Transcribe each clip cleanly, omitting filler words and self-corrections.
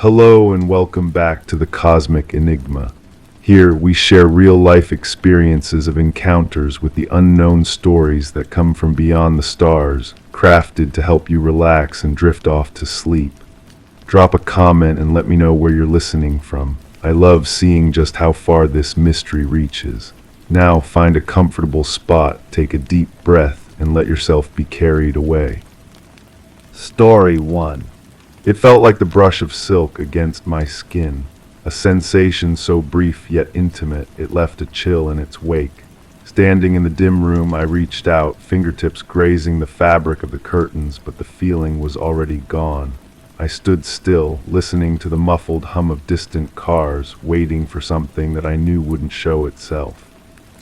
Hello and welcome back to the Cosmic Enigma. Here we share real-life experiences of encounters with the unknown, stories that come from beyond the stars, crafted to help you relax and drift off to sleep. Drop a comment and let me know where you're listening from. I love seeing just how far this mystery reaches. Now find a comfortable spot, take a deep breath, and let yourself be carried away. Story 1. It felt like the brush of silk against my skin, a sensation so brief yet intimate it left a chill in its wake. Standing in the dim room, I reached out, fingertips grazing the fabric of the curtains, but the feeling was already gone. I stood still, listening to the muffled hum of distant cars, waiting for something that I knew wouldn't show itself.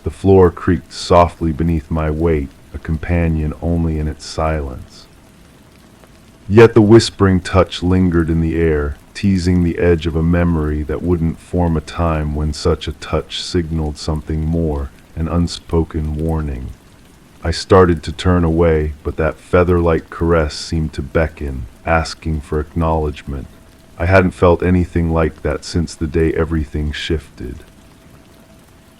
The floor creaked softly beneath my weight, a companion only in its silence. Yet the whispering touch lingered in the air, teasing the edge of a memory that wouldn't form a time when such a touch signaled something more, an unspoken warning. I started to turn away, but that feather-like caress seemed to beckon, asking for acknowledgement. I hadn't felt anything like that since the day everything shifted.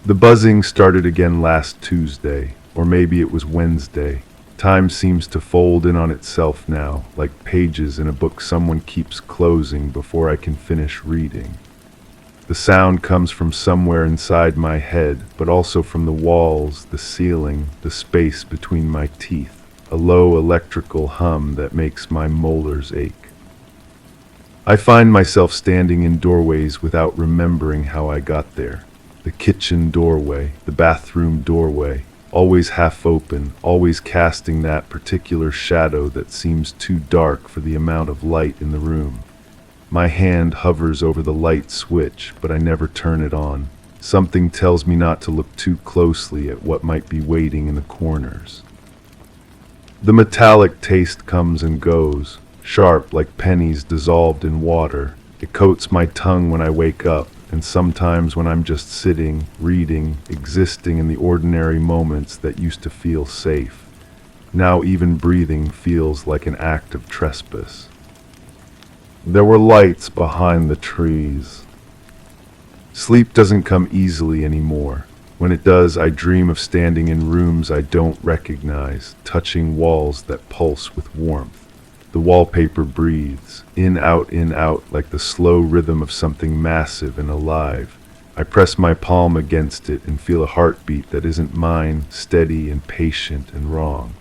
The buzzing started again last Tuesday, or maybe it was Wednesday. Time seems to fold in on itself now, like pages in a book someone keeps closing before I can finish reading. The sound comes from somewhere inside my head, but also from the walls, the ceiling, the space between my teeth, a low electrical hum that makes my molars ache. I find myself standing in doorways without remembering how I got there. The kitchen doorway, the bathroom doorway, always half open, always casting that particular shadow that seems too dark for the amount of light in the room. My hand hovers over the light switch, but I never turn it on. Something tells me not to look too closely at what might be waiting in the corners. The metallic taste comes and goes, sharp like pennies dissolved in water. It coats my tongue when I wake up, and sometimes when I'm just sitting, reading, existing in the ordinary moments that used to feel safe. Now even breathing feels like an act of trespass. There were lights behind the trees. Sleep doesn't come easily anymore. When it does, I dream of standing in rooms I don't recognize, touching walls that pulse with warmth. The wallpaper breathes, in, out, like the slow rhythm of something massive and alive. I press my palm against it and feel a heartbeat that isn't mine, steady and patient and wrong.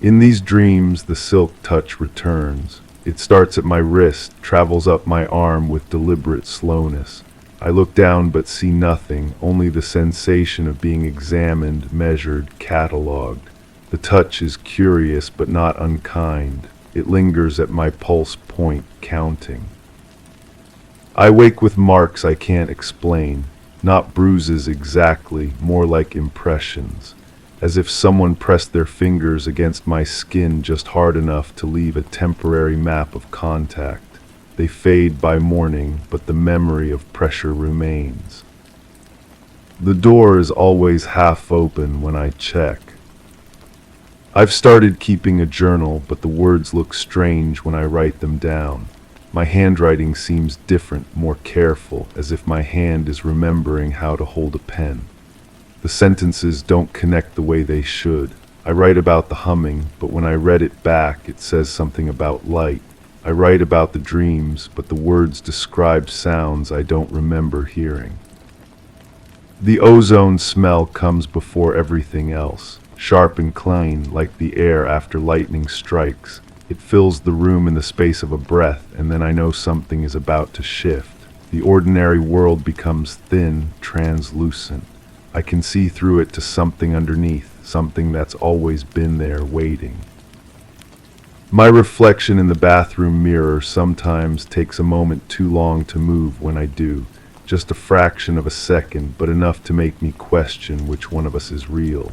In these dreams, the silk touch returns. It starts at my wrist, travels up my arm with deliberate slowness. I look down but see nothing, only the sensation of being examined, measured, catalogued. The touch is curious but not unkind. It lingers at my pulse point, counting. I wake with marks I can't explain, not bruises exactly, more like impressions, as if someone pressed their fingers against my skin just hard enough to leave a temporary map of contact. They fade by morning, but the memory of pressure remains. The door is always half open when I check. I've started keeping a journal, but the words look strange when I write them down. My handwriting seems different, more careful, as if my hand is remembering how to hold a pen. The sentences don't connect the way they should. I write about the humming, but when I read it back, it says something about light. I write about the dreams, but the words describe sounds I don't remember hearing. The ozone smell comes before everything else. Sharp and clean, like the air after lightning strikes. It fills the room in the space of a breath, and then I know something is about to shift. The ordinary world becomes thin, translucent. I can see through it to something underneath, something that's always been there, waiting. My reflection in the bathroom mirror sometimes takes a moment too long to move when I do. Just a fraction of a second, but enough to make me question which one of us is real.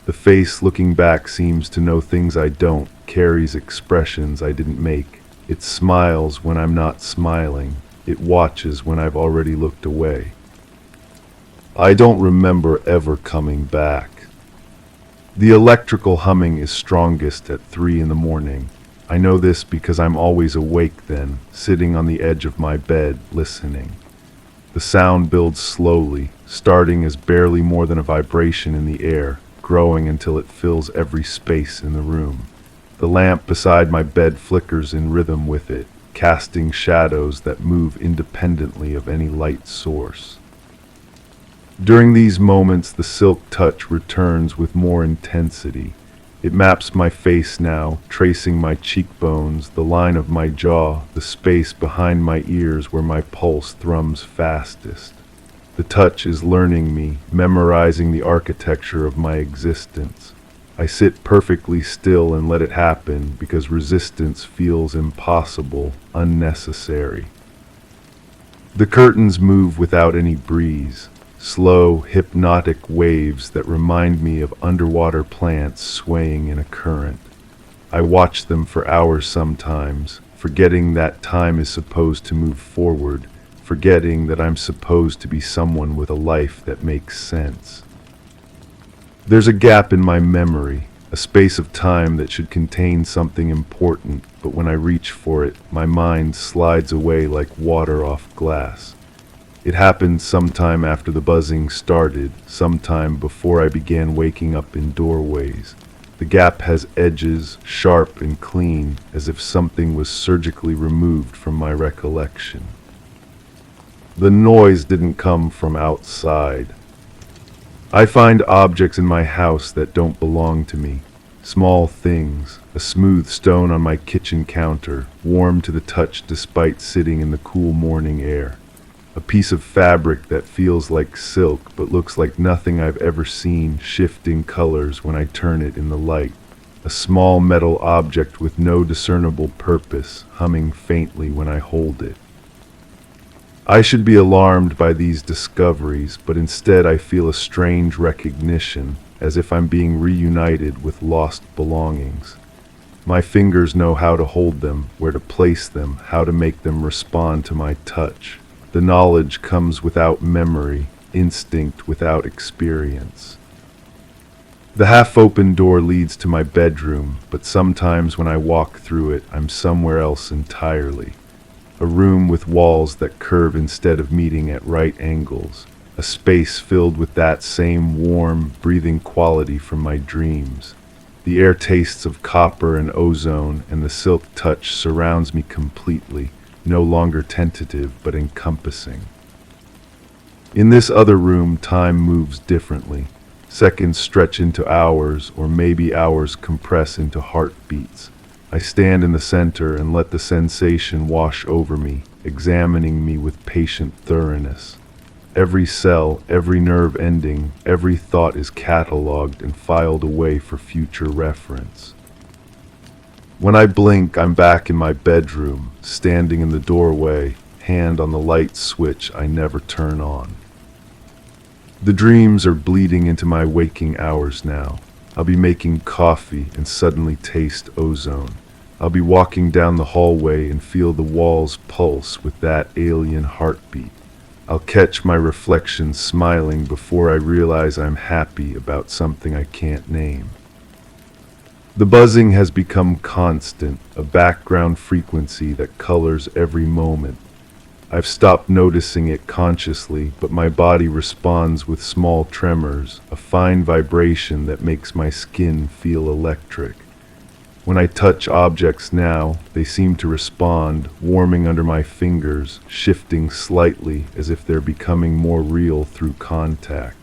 The face looking back seems to know things I don't, carries expressions I didn't make. It smiles when I'm not smiling. It watches when I've already looked away. I don't remember ever coming back. The electrical humming is strongest at 3 in the morning. I know this because I'm always awake then, sitting on the edge of my bed, listening. The sound builds slowly, starting as barely more than a vibration in the air, growing until it fills every space in the room. The lamp beside my bed flickers in rhythm with it, casting shadows that move independently of any light source. During these moments, the silk touch returns with more intensity. It maps my face now, tracing my cheekbones, the line of my jaw, the space behind my ears where my pulse thrums fastest. The touch is learning me, memorizing the architecture of my existence. I sit perfectly still and let it happen because resistance feels impossible, unnecessary. The curtains move without any breeze, slow, hypnotic waves that remind me of underwater plants swaying in a current. I watch them for hours sometimes, forgetting that time is supposed to move forward, forgetting that I'm supposed to be someone with a life that makes sense. There's a gap in my memory, a space of time that should contain something important, but when I reach for it, my mind slides away like water off glass. It happened sometime after the buzzing started, sometime before I began waking up in doorways. The gap has edges, sharp and clean, as if something was surgically removed from my recollection. The noise didn't come from outside. I find objects in my house that don't belong to me. Small things, a smooth stone on my kitchen counter, warm to the touch despite sitting in the cool morning air. A piece of fabric that feels like silk but looks like nothing I've ever seen, shifting colors when I turn it in the light. A small metal object with no discernible purpose, humming faintly when I hold it. I should be alarmed by these discoveries, but instead I feel a strange recognition, as if I'm being reunited with lost belongings. My fingers know how to hold them, where to place them, how to make them respond to my touch. The knowledge comes without memory, instinct without experience. The half-open door leads to my bedroom, but sometimes when I walk through it, I'm somewhere else entirely. A room with walls that curve instead of meeting at right angles. A space filled with that same warm, breathing quality from my dreams. The air tastes of copper and ozone, and the silk touch surrounds me completely, no longer tentative but encompassing. In this other room, time moves differently. Seconds stretch into hours, or maybe hours compress into heartbeats. I stand in the center and let the sensation wash over me, examining me with patient thoroughness. Every cell, every nerve ending, every thought is catalogued and filed away for future reference. When I blink, I'm back in my bedroom, standing in the doorway, hand on the light switch I never turn on. The dreams are bleeding into my waking hours now. I'll be making coffee and suddenly taste ozone. I'll be walking down the hallway and feel the walls pulse with that alien heartbeat. I'll catch my reflection smiling before I realize I'm happy about something I can't name. The buzzing has become constant, a background frequency that colors every moment. I've stopped noticing it consciously, but my body responds with small tremors, a fine vibration that makes my skin feel electric. When I touch objects now, they seem to respond, warming under my fingers, shifting slightly as if they're becoming more real through contact.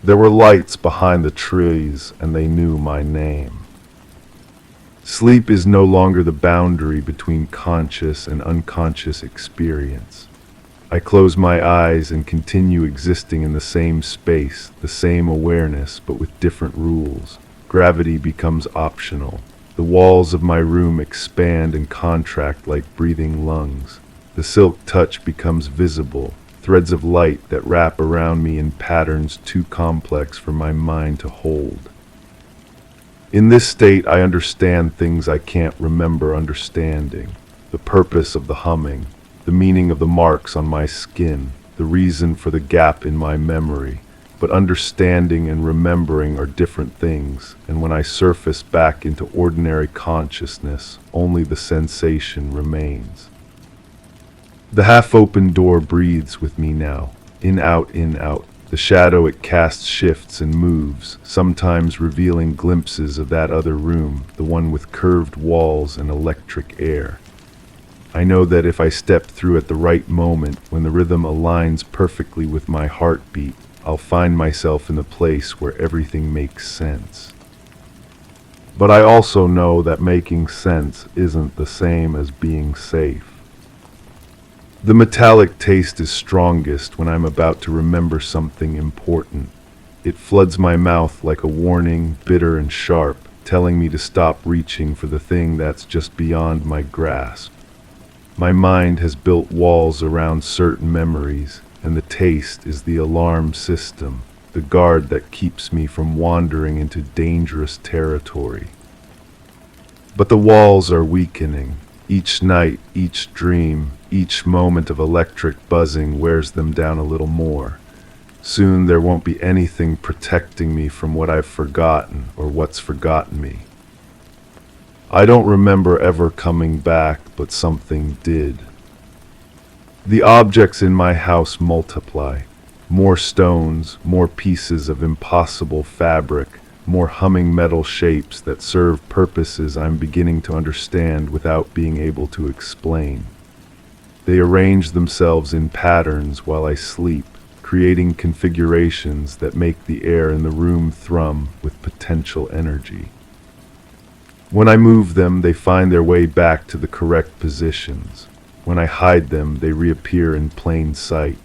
There were lights behind the trees, and they knew my name. Sleep is no longer the boundary between conscious and unconscious experience. I close my eyes and continue existing in the same space, the same awareness, but with different rules. Gravity becomes optional. The walls of my room expand and contract like breathing lungs. The silk touch becomes visible, threads of light that wrap around me in patterns too complex for my mind to hold. In this state, I understand things I can't remember understanding. The purpose of the humming, the meaning of the marks on my skin, the reason for the gap in my memory. but understanding and remembering are different things, and when I surface back into ordinary consciousness, only the sensation remains. The half-open door breathes with me now, in, out, in, out. The shadow it casts shifts and moves, sometimes revealing glimpses of that other room, the one with curved walls and electric air. I know that if I step through at the right moment, when the rhythm aligns perfectly with my heartbeat, I'll find myself in the place where everything makes sense. But I also know that making sense isn't the same as being safe. The metallic taste is strongest when I'm about to remember something important. It floods my mouth like a warning, bitter and sharp, telling me to stop reaching for the thing that's just beyond my grasp. My mind has built walls around certain memories, and the taste is the alarm system, the guard that keeps me from wandering into dangerous territory. But the walls are weakening. Each night, each dream, each moment of electric buzzing wears them down a little more. Soon there won't be anything protecting me from what I've forgotten or what's forgotten me. I don't remember ever coming back, but something did. The objects in my house multiply. More stones, more pieces of impossible fabric, more humming metal shapes that serve purposes I'm beginning to understand without being able to explain. They arrange themselves in patterns while I sleep, creating configurations that make the air in the room thrum with potential energy. When I move them, they find their way back to the correct positions. When I hide them, they reappear in plain sight.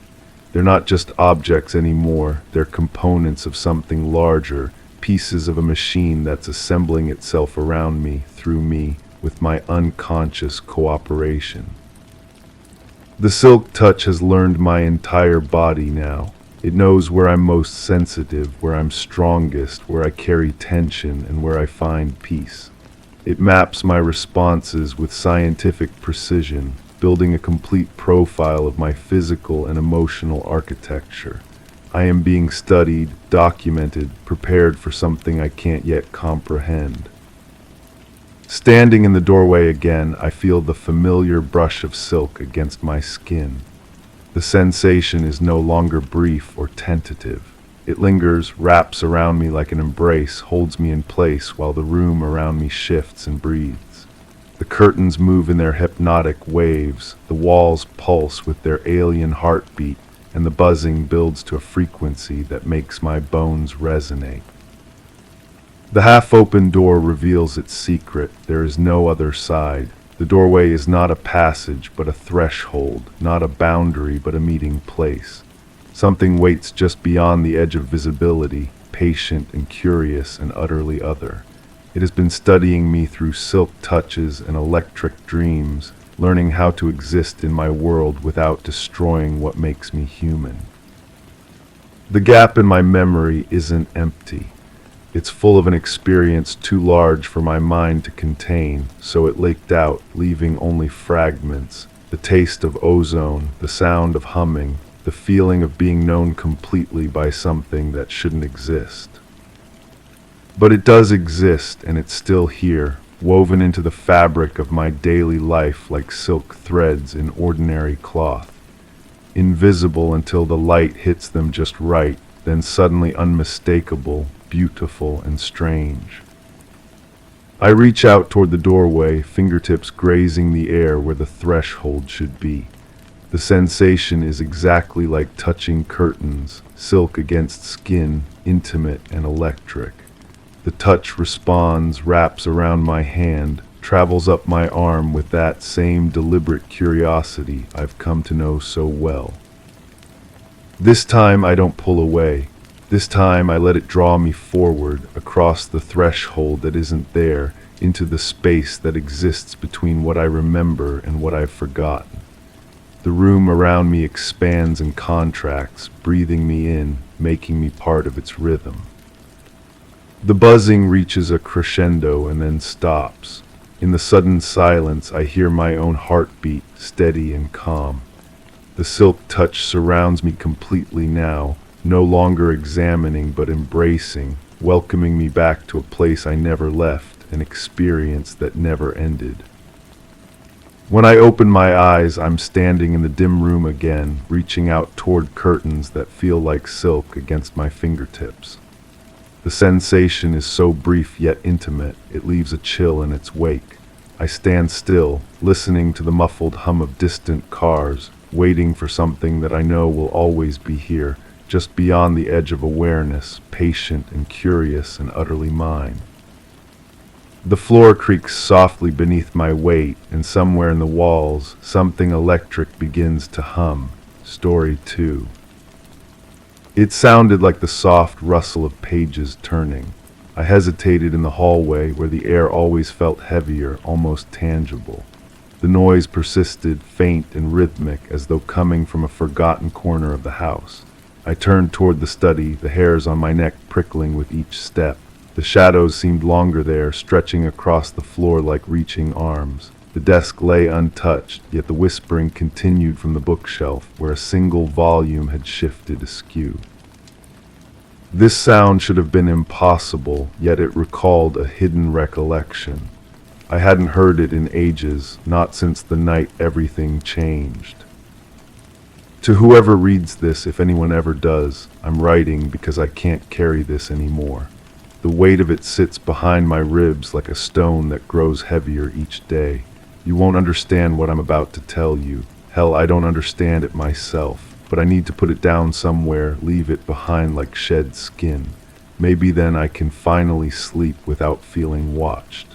They're not just objects anymore, they're components of something larger, pieces of a machine that's assembling itself around me, through me, with my unconscious cooperation. The silk touch has learned my entire body now. It knows where I'm most sensitive, where I'm strongest, where I carry tension, and where I find peace. It maps my responses with scientific precision, building a complete profile of my physical and emotional architecture. I am being studied, documented, prepared for something I can't yet comprehend. Standing in the doorway again, I feel the familiar brush of silk against my skin. The sensation is no longer brief or tentative. It lingers, wraps around me like an embrace, holds me in place while the room around me shifts and breathes. The curtains move in their hypnotic waves, the walls pulse with their alien heartbeat, and the buzzing builds to a frequency that makes my bones resonate. The half-open door reveals its secret. There is no other side. The doorway is not a passage, but a threshold, not a boundary, but a meeting place. Something waits just beyond the edge of visibility, patient and curious and utterly other. It has been studying me through silk touches and electric dreams, learning how to exist in my world without destroying what makes me human. The gap in my memory isn't empty. It's full of an experience too large for my mind to contain, so it leaked out, leaving only fragments, the taste of ozone, the sound of humming, the feeling of being known completely by something that shouldn't exist. But it does exist, and it's still here, woven into the fabric of my daily life like silk threads in ordinary cloth. Invisible until the light hits them just right, then suddenly unmistakable, beautiful and strange. I reach out toward the doorway, fingertips grazing the air where the threshold should be. The sensation is exactly like touching curtains, silk against skin, intimate and electric. The touch responds, wraps around my hand, travels up my arm with that same deliberate curiosity I've come to know so well. This time I don't pull away. This time I let it draw me forward, across the threshold that isn't there, into the space that exists between what I remember and what I've forgotten. The room around me expands and contracts, breathing me in, making me part of its rhythm. The buzzing reaches a crescendo and then stops. In the sudden silence, I hear my own heartbeat, steady and calm. The silk touch surrounds me completely now, no longer examining but embracing, welcoming me back to a place I never left, an experience that never ended. When I open my eyes, I'm standing in the dim room again, reaching out toward curtains that feel like silk against my fingertips. The sensation is so brief yet intimate, it leaves a chill in its wake. I stand still, listening to the muffled hum of distant cars, waiting for something that I know will always be here, just beyond the edge of awareness, patient and curious and utterly mine. The floor creaks softly beneath my weight, and somewhere in the walls, something electric begins to hum. Story 2. It sounded like the soft rustle of pages turning. I hesitated in the hallway where the air always felt heavier, almost tangible. The noise persisted, faint and rhythmic, as though coming from a forgotten corner of the house. I turned toward the study, the hairs on my neck prickling with each step. The shadows seemed longer there, stretching across the floor like reaching arms. The desk lay untouched, yet the whispering continued from the bookshelf, where a single volume had shifted askew. This sound should have been impossible, yet it recalled a hidden recollection. I hadn't heard it in ages, not since the night everything changed. To whoever reads this, if anyone ever does, I'm writing because I can't carry this anymore. The weight of it sits behind my ribs like a stone that grows heavier each day. You won't understand what I'm about to tell you. Hell, I don't understand it myself. But I need to put it down somewhere, leave it behind like shed skin. Maybe then I can finally sleep without feeling watched.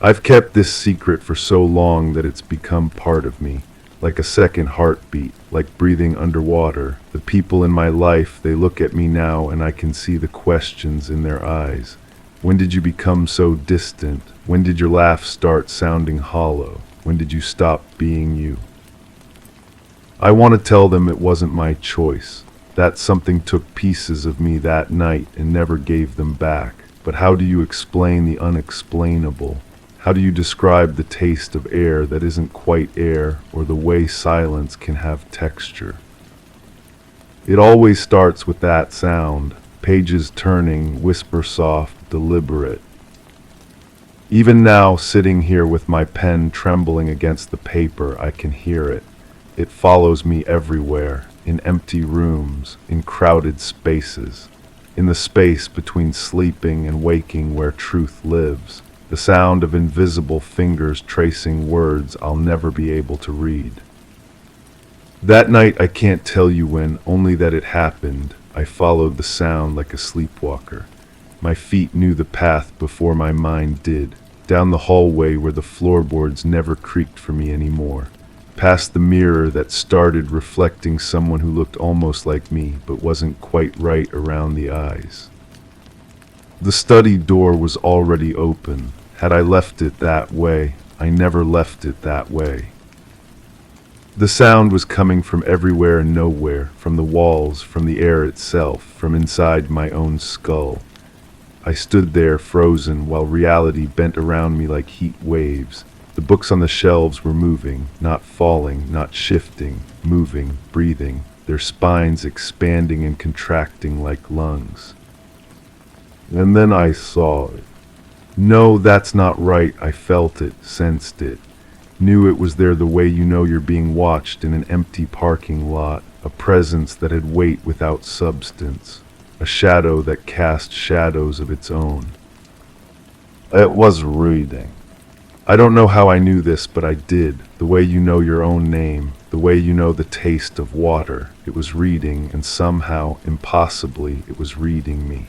I've kept this secret for so long that it's become part of me, like a second heartbeat, like breathing underwater. The people in my life, they look at me now and I can see the questions in their eyes. When did you become so distant? When did your laugh start sounding hollow? When did you stop being you? I want to tell them it wasn't my choice, that something took pieces of me that night and never gave them back. But how do you explain the unexplainable? How do you describe the taste of air that isn't quite air, or the way silence can have texture? It always starts with that sound, pages turning, whisper soft, deliberate. Even now, sitting here with my pen trembling against the paper, I can hear it. It follows me everywhere, in empty rooms, in crowded spaces, in the space between sleeping and waking where truth lives, the sound of invisible fingers tracing words I'll never be able to read. That night I can't tell you when, only that it happened. I followed the sound like a sleepwalker. My feet knew the path before my mind did, down the hallway where the floorboards never creaked for me anymore. Past the mirror that started reflecting someone who looked almost like me but wasn't quite right around the eyes. The study door was already open. Had I left it that way, I never left it that way. The sound was coming from everywhere and nowhere, from the walls, from the air itself, from inside my own skull. I stood there frozen while reality bent around me like heat waves. The books on the shelves were moving, not falling, not shifting, moving, breathing, their spines expanding and contracting like lungs. And then I saw it. No, that's not right. I felt it, sensed it, knew it was there the way you know you're being watched in an empty parking lot, a presence that had weight without substance, a shadow that cast shadows of its own. It was reading. I don't know how I knew this, but I did. The way you know your own name, the way you know the taste of water. It was reading, and somehow, impossibly, it was reading me.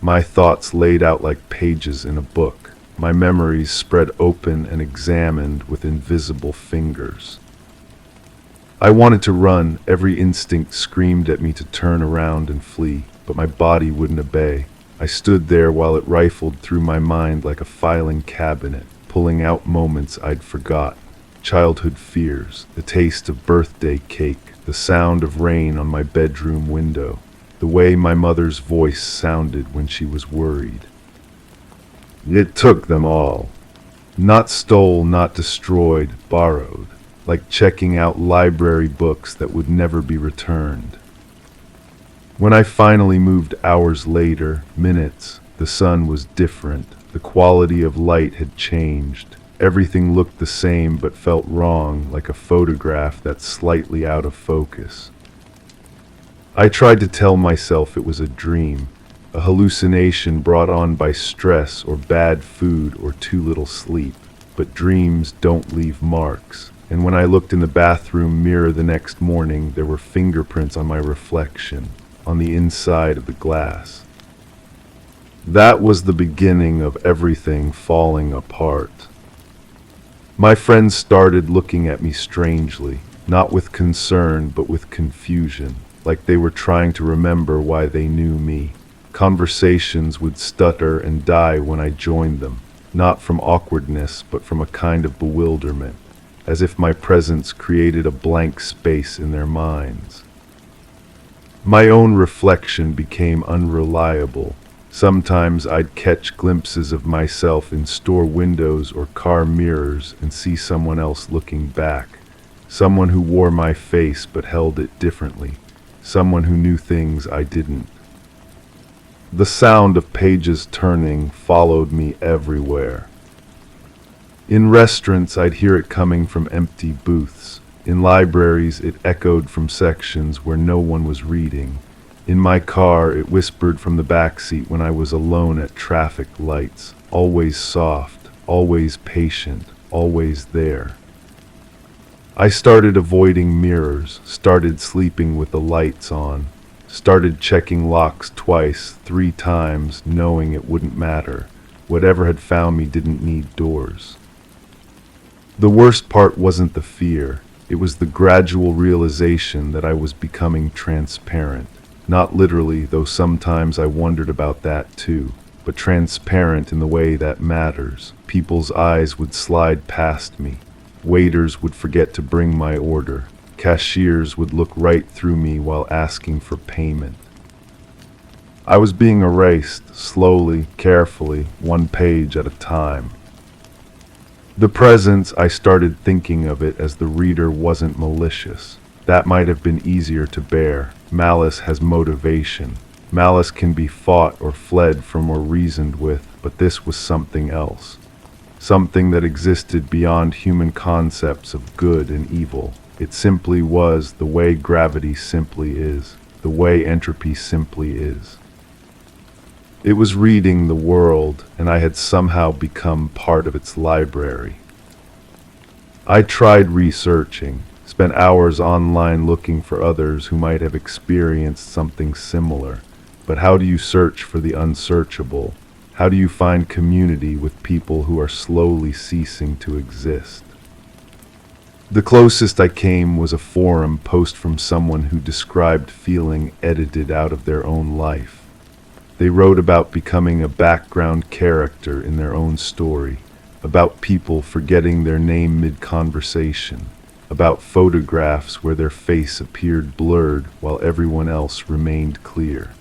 My thoughts laid out like pages in a book, my memories spread open and examined with invisible fingers. I wanted to run, every instinct screamed at me to turn around and flee, but my body wouldn't obey. I stood there while it rifled through my mind like a filing cabinet, pulling out moments I'd forgot, childhood fears, the taste of birthday cake, the sound of rain on my bedroom window, the way my mother's voice sounded when she was worried. It took them all. Not stole, not destroyed, borrowed, like checking out library books that would never be returned. When I finally moved hours later, minutes, the sun was different. The quality of light had changed. Everything looked the same but felt wrong, like a photograph that's slightly out of focus. I tried to tell myself it was a dream, a hallucination brought on by stress or bad food or too little sleep. But dreams don't leave marks. And when I looked in the bathroom mirror the next morning, there were fingerprints on my reflection, on the inside of the glass. That was the beginning of everything falling apart. My friends started looking at me strangely, not with concern but with confusion, like they were trying to remember why they knew me. Conversations would stutter and die when I joined them, not from awkwardness but from a kind of bewilderment, as if my presence created a blank space in their minds. My own reflection became unreliable. Sometimes I'd catch glimpses of myself in store windows or car mirrors and see someone else looking back, someone who wore my face but held it differently, someone who knew things I didn't. The sound of pages turning followed me everywhere. In restaurants, I'd hear it coming from empty booths. In libraries, it echoed from sections where no one was reading. In my car, it whispered from the backseat when I was alone at traffic lights, always soft, always patient, always there. I started avoiding mirrors, started sleeping with the lights on, started checking locks twice, 3 times, knowing it wouldn't matter. Whatever had found me didn't need doors. The worst part wasn't the fear. It was the gradual realization that I was becoming transparent. Not literally, though sometimes I wondered about that too, but transparent in the way that matters. People's eyes would slide past me. Waiters would forget to bring my order. Cashiers would look right through me while asking for payment. I was being erased, slowly, carefully, 1 page at a time. The presence, I started thinking of it as the reader wasn't malicious. That might have been easier to bear. Malice has motivation. Malice can be fought or fled from or reasoned with, but this was something else. Something that existed beyond human concepts of good and evil. It simply was the way gravity simply is, the way entropy simply is. It was reading the world, and I had somehow become part of its library. I tried researching, spent hours online looking for others who might have experienced something similar. But how do you search for the unsearchable? How do you find community with people who are slowly ceasing to exist? The closest I came was a forum post from someone who described feeling edited out of their own life. They wrote about becoming a background character in their own story, about people forgetting their name mid-conversation, about photographs where their face appeared blurred while everyone else remained clear.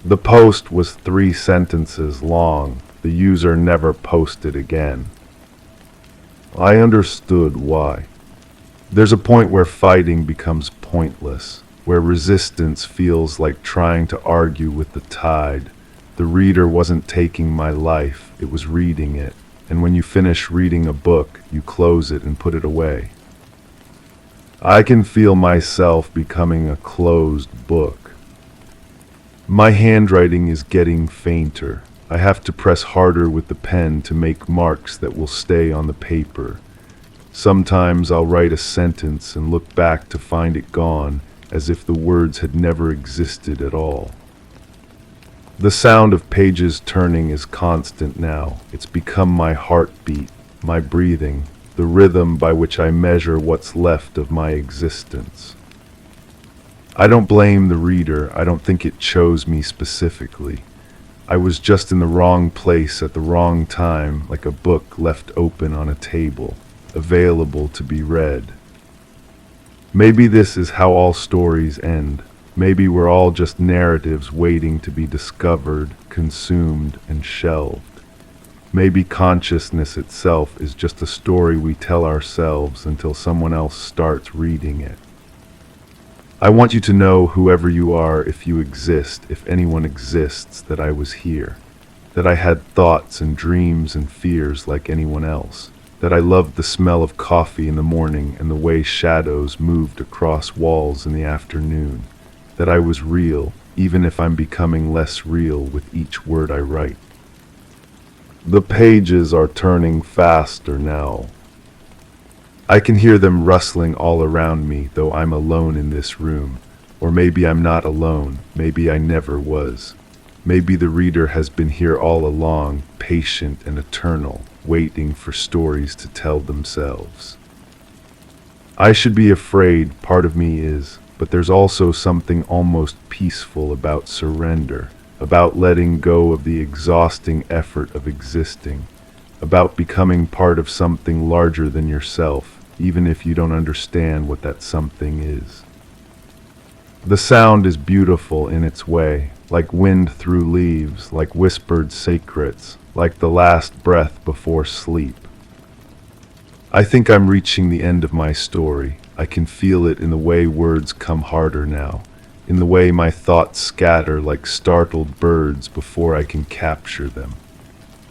The post was 3 sentences long. The user never posted again. I understood why. There's a point where fighting becomes pointless, where resistance feels like trying to argue with the tide. The reader wasn't taking my life, it was reading it. And when you finish reading a book, you close it and put it away. I can feel myself becoming a closed book. My handwriting is getting fainter. I have to press harder with the pen to make marks that will stay on the paper. Sometimes I'll write a sentence and look back to find it gone, as if the words had never existed at all. The sound of pages turning is constant now. It's become my heartbeat, my breathing, the rhythm by which I measure what's left of my existence. I don't blame the reader. I don't think it chose me specifically. I was just in the wrong place at the wrong time, like a book left open on a table, available to be read. Maybe this is how all stories end. Maybe we're all just narratives waiting to be discovered, consumed, and shelved. Maybe consciousness itself is just a story we tell ourselves until someone else starts reading it. I want you to know, whoever you are, if you exist, if anyone exists, that I was here, that I had thoughts and dreams and fears like anyone else, that I loved the smell of coffee in the morning and the way shadows moved across walls in the afternoon, that I was real, even if I'm becoming less real with each word I write. The pages are turning faster now. I can hear them rustling all around me, though I'm alone in this room. Or maybe I'm not alone, maybe I never was. Maybe the reader has been here all along, patient and eternal, waiting for stories to tell themselves. I should be afraid, part of me is, but there's also something almost peaceful about surrender, about letting go of the exhausting effort of existing, about becoming part of something larger than yourself, even if you don't understand what that something is. The sound is beautiful in its way, like wind through leaves, like whispered secrets, like the last breath before sleep. I think I'm reaching the end of my story. I can feel it in the way words come harder now, in the way my thoughts scatter like startled birds before I can capture them,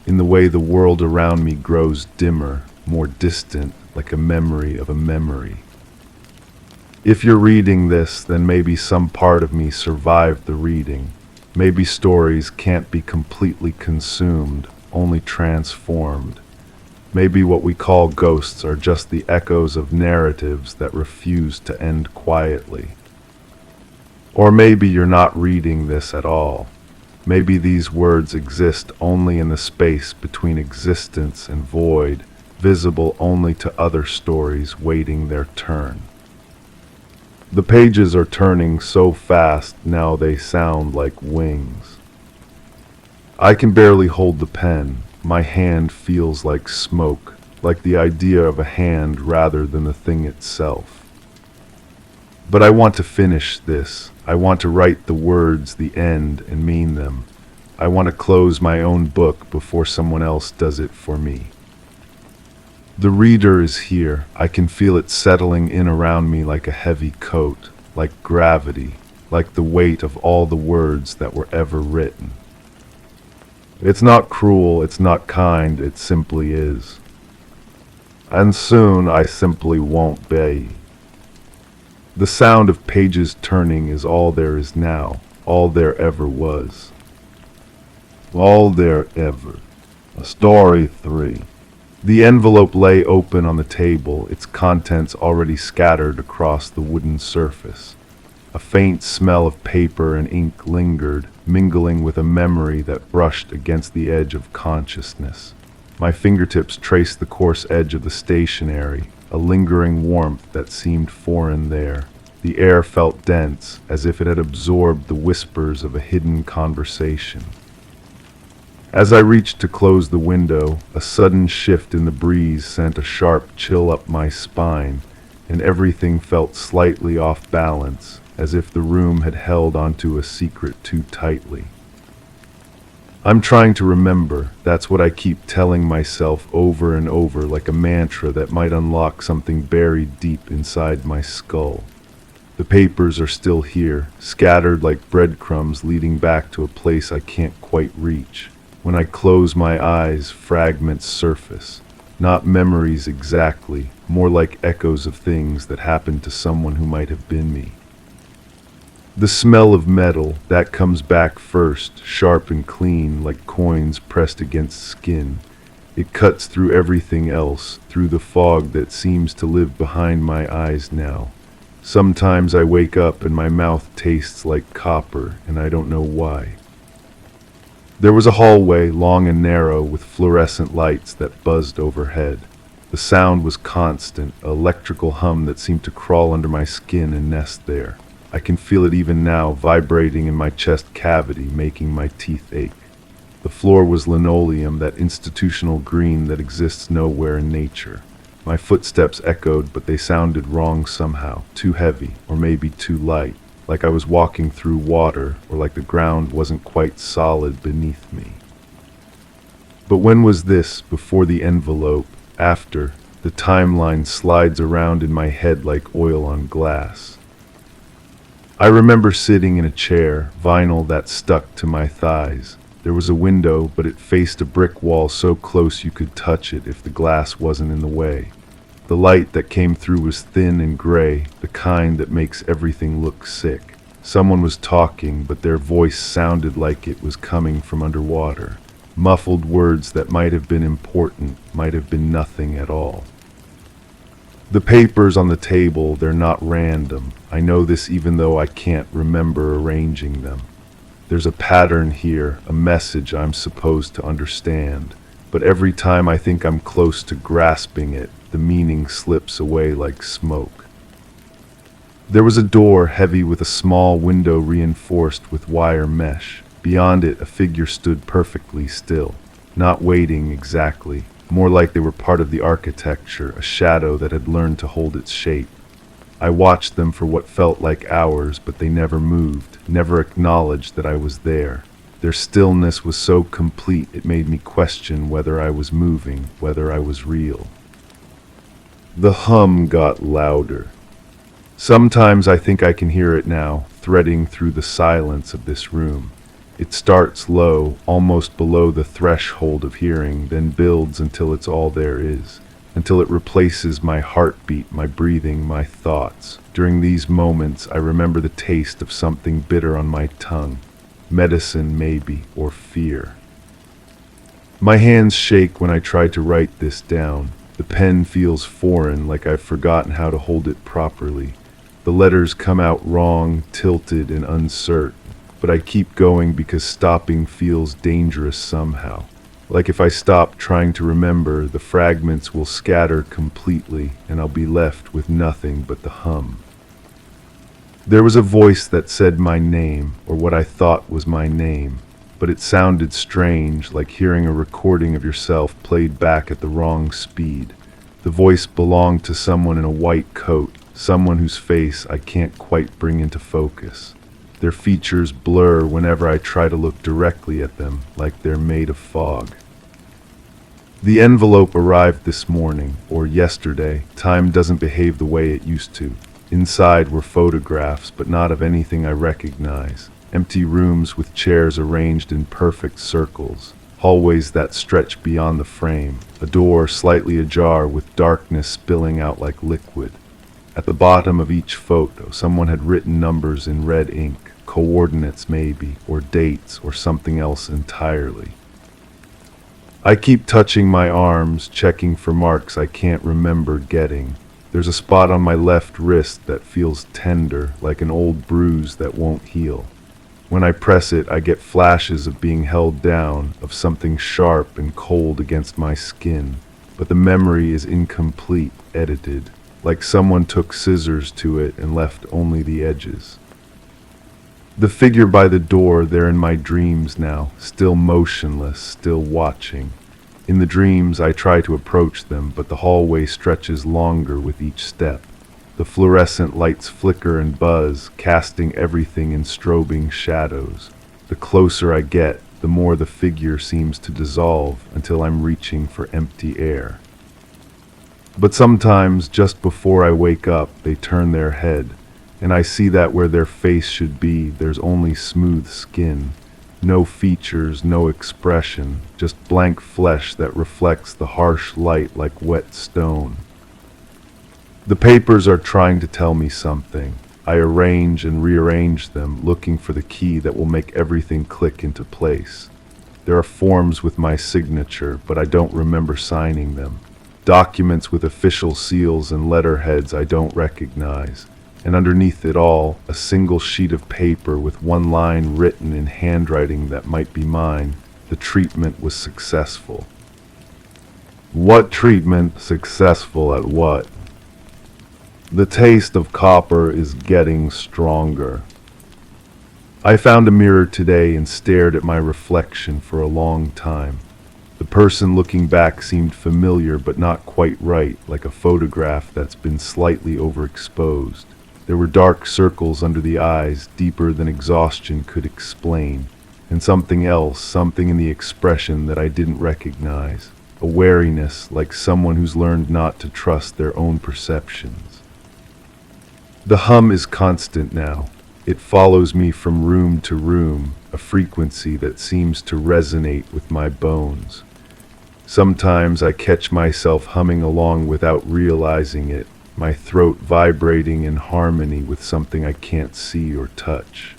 in the way the world around me grows dimmer, more distant, like a memory of a memory. If you're reading this, then maybe some part of me survived the reading. Maybe stories can't be completely consumed, only transformed. Maybe what we call ghosts are just the echoes of narratives that refuse to end quietly. Or maybe you're not reading this at all. Maybe these words exist only in the space between existence and void, visible only to other stories waiting their turn. The pages are turning so fast now they sound like wings. I can barely hold the pen. My hand feels like smoke, like the idea of a hand rather than the thing itself. But I want to finish this. I want to write the words, the end, and mean them. I want to close my own book before someone else does it for me. The reader is here. I can feel it settling in around me like a heavy coat, like gravity, like the weight of all the words that were ever written. It's not cruel, it's not kind, it simply is. And soon I simply won't be. The sound of pages turning is all there is now, all there ever was. All there ever. A story 3. The envelope lay open on the table, its contents already scattered across the wooden surface. A faint smell of paper and ink lingered, mingling with a memory that brushed against the edge of consciousness. My fingertips traced the coarse edge of the stationery, a lingering warmth that seemed foreign there. The air felt dense, as if it had absorbed the whispers of a hidden conversation. As I reached to close the window, a sudden shift in the breeze sent a sharp chill up my spine, and everything felt slightly off balance, as if the room had held onto a secret too tightly. I'm trying to remember. That's what I keep telling myself over and over, like a mantra that might unlock something buried deep inside my skull. The papers are still here, scattered like breadcrumbs leading back to a place I can't quite reach. When I close my eyes, fragments surface. Not memories exactly, more like echoes of things that happened to someone who might have been me. The smell of metal, that comes back first, sharp and clean, like coins pressed against skin. It cuts through everything else, through the fog that seems to live behind my eyes now. Sometimes I wake up and my mouth tastes like copper, and I don't know why. There was a hallway, long and narrow, with fluorescent lights that buzzed overhead. The sound was constant, an electrical hum that seemed to crawl under my skin and nest there. I can feel it even now, vibrating in my chest cavity, making my teeth ache. The floor was linoleum, that institutional green that exists nowhere in nature. My footsteps echoed, but they sounded wrong somehow, too heavy, or maybe too light, like I was walking through water, or like the ground wasn't quite solid beneath me. But when was this? Before the envelope? After? The timeline slides around in my head like oil on glass. I remember sitting in a chair, vinyl that stuck to my thighs. There was a window, but it faced a brick wall so close you could touch it if the glass wasn't in the way. The light that came through was thin and gray, the kind that makes everything look sick. Someone was talking, but their voice sounded like it was coming from underwater. Muffled words that might have been important, might have been nothing at all. The papers on the table, they're not random. I know this even though I can't remember arranging them. There's a pattern here, a message I'm supposed to understand. But every time I think I'm close to grasping it, the meaning slips away like smoke. There was a door heavy with a small window reinforced with wire mesh. Beyond it, a figure stood perfectly still, not waiting exactly, more like they were part of the architecture, a shadow that had learned to hold its shape. I watched them for what felt like hours, but they never moved, never acknowledged that I was there. Their stillness was so complete it made me question whether I was moving, whether I was real. The hum got louder. Sometimes I think I can hear it now, threading through the silence of this room. It starts low, almost below the threshold of hearing, then builds until it's all there is, until it replaces my heartbeat, my breathing, my thoughts. During these moments, I remember the taste of something bitter on my tongue. Medicine, maybe, or fear. My hands shake when I try to write this down. The pen feels foreign, like I've forgotten how to hold it properly. The letters come out wrong, tilted, and uncertain. But I keep going because stopping feels dangerous somehow. Like if I stop trying to remember, the fragments will scatter completely, and I'll be left with nothing but the hum. There was a voice that said my name, or what I thought was my name, but it sounded strange, like hearing a recording of yourself played back at the wrong speed. The voice belonged to someone in a white coat, someone whose face I can't quite bring into focus. Their features blur whenever I try to look directly at them, like they're made of fog. The envelope arrived this morning, or yesterday. Time doesn't behave the way it used to. Inside were photographs, but not of anything I recognize. Empty rooms with chairs arranged in perfect circles. Hallways that stretch beyond the frame. A door slightly ajar with darkness spilling out like liquid. At the bottom of each photo, someone had written numbers in red ink, coordinates maybe, or dates, or something else entirely. I keep touching my arms, checking for marks I can't remember getting. There's a spot on my left wrist that feels tender, like an old bruise that won't heal. When I press it, I get flashes of being held down, of something sharp and cold against my skin. But the memory is incomplete, edited. Like someone took scissors to it and left only the edges. The figure by the door, they're in my dreams now, still motionless, still watching. In the dreams, I try to approach them, but the hallway stretches longer with each step. The fluorescent lights flicker and buzz, casting everything in strobing shadows. The closer I get, the more the figure seems to dissolve until I'm reaching for empty air. But sometimes, just before I wake up, they turn their head, and I see that where their face should be, there's only smooth skin. No features, no expression, just blank flesh that reflects the harsh light like wet stone. The papers are trying to tell me something. I arrange and rearrange them, looking for the key that will make everything click into place. There are forms with my signature, but I don't remember signing them. Documents with official seals and letterheads I don't recognize. And underneath it all, a single sheet of paper with one line written in handwriting that might be mine. The treatment was successful. What treatment? Successful at what? The taste of copper is getting stronger. I found a mirror today and stared at my reflection for a long time. The person looking back seemed familiar but not quite right, like a photograph that's been slightly overexposed. There were dark circles under the eyes, deeper than exhaustion could explain, and something else, something in the expression that I didn't recognize. A wariness, like someone who's learned not to trust their own perceptions. The hum is constant now. It follows me from room to room, a frequency that seems to resonate with my bones. Sometimes I catch myself humming along without realizing it, my throat vibrating in harmony with something I can't see or touch.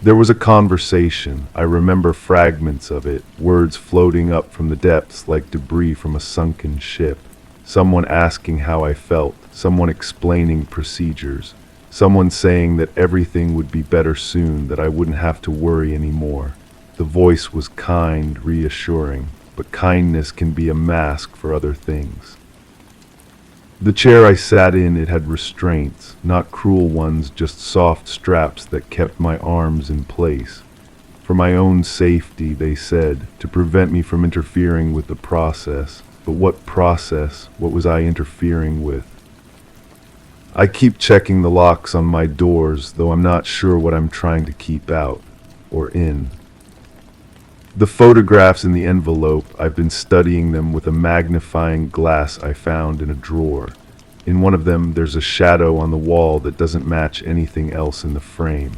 There was a conversation. I remember fragments of it, words floating up from the depths like debris from a sunken ship. Someone asking how I felt, someone explaining procedures, someone saying that everything would be better soon, that I wouldn't have to worry anymore. The voice was kind, reassuring, but kindness can be a mask for other things. The chair I sat in, it had restraints, not cruel ones, just soft straps that kept my arms in place. For my own safety, they said, to prevent me from interfering with the process. But what process? What was I interfering with? I keep checking the locks on my doors, though I'm not sure what I'm trying to keep out, or in. The photographs in the envelope, I've been studying them with a magnifying glass I found in a drawer. In one of them, there's a shadow on the wall that doesn't match anything else in the frame.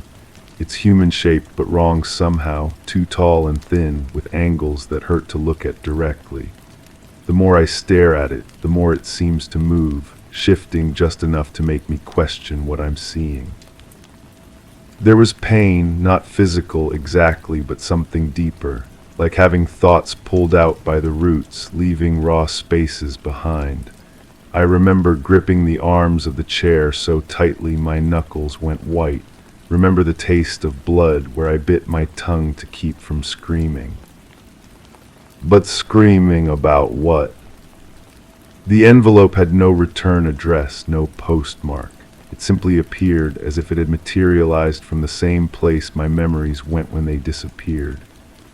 It's human-shaped but wrong somehow, too tall and thin, with angles that hurt to look at directly. The more I stare at it, the more it seems to move, shifting just enough to make me question what I'm seeing. There was pain, not physical exactly, but something deeper, like having thoughts pulled out by the roots, leaving raw spaces behind. I remember gripping the arms of the chair so tightly my knuckles went white. Remember the taste of blood where I bit my tongue to keep from screaming. But screaming about what? The envelope had no return address, no postmark. It simply appeared as if it had materialized from the same place my memories went when they disappeared.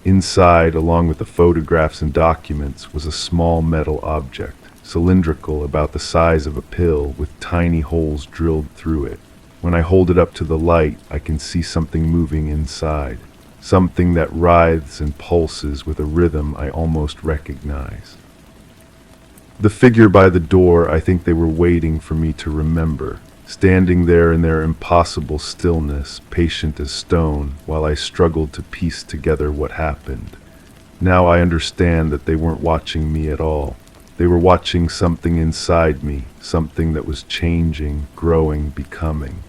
Inside, along with the photographs and documents, was a small metal object, cylindrical, about the size of a pill, with tiny holes drilled through it. When I hold it up to the light, I can see something moving inside, something that writhes and pulses with a rhythm I almost recognize. The figure by the door, I think they were waiting for me to remember, standing there in their impossible stillness, patient as stone, while I struggled to piece together what happened. Now I understand that they weren't watching me at all. They were watching something inside me, something that was changing, growing, becoming.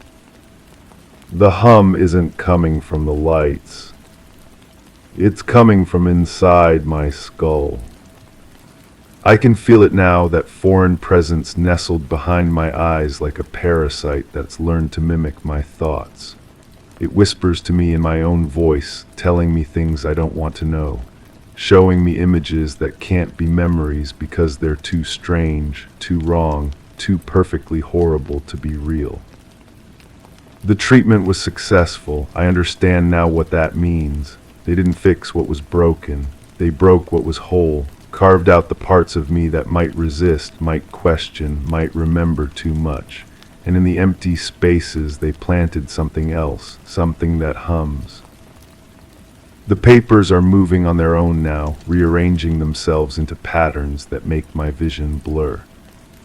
The hum isn't coming from the lights. It's coming from inside my skull. I can feel it now, that foreign presence nestled behind my eyes like a parasite that's learned to mimic my thoughts. It whispers to me in my own voice, telling me things I don't want to know, showing me images that can't be memories because they're too strange, too wrong, too perfectly horrible to be real. The treatment was successful. I understand now what that means. They didn't fix what was broken. They broke what was whole, carved out the parts of me that might resist, might question, might remember too much. And in the empty spaces, they planted something else, something that hums. The papers are moving on their own now, rearranging themselves into patterns that make my vision blur.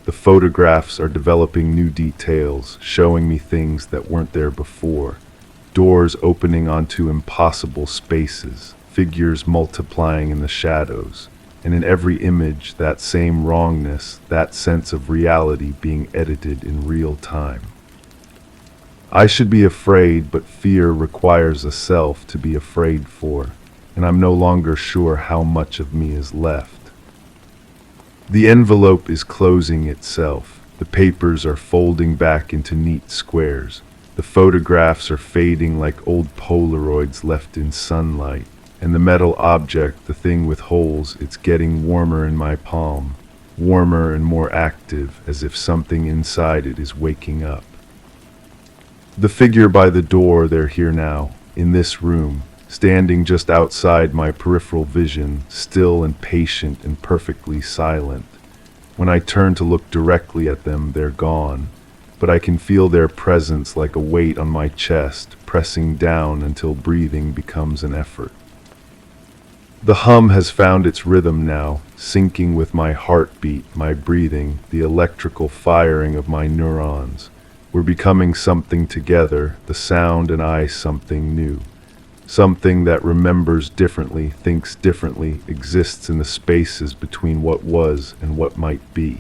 The photographs are developing new details, showing me things that weren't there before. Doors opening onto impossible spaces, figures multiplying in the shadows. And in every image, that same wrongness, that sense of reality being edited in real time. I should be afraid, but fear requires a self to be afraid for, and I'm no longer sure how much of me is left. The envelope is closing itself. The papers are folding back into neat squares. The photographs are fading like old Polaroids left in sunlight. And the metal object, the thing with holes, it's getting warmer in my palm, warmer and more active, as if something inside it is waking up. The figure by the door, they're here now, in this room, standing just outside my peripheral vision, still and patient and perfectly silent. When I turn to look directly at them, they're gone, but I can feel their presence like a weight on my chest, pressing down until breathing becomes an effort. The hum has found its rhythm now, syncing with my heartbeat, my breathing, the electrical firing of my neurons. We're becoming something together, the sound and I something new. Something that remembers differently, thinks differently, exists in the spaces between what was and what might be.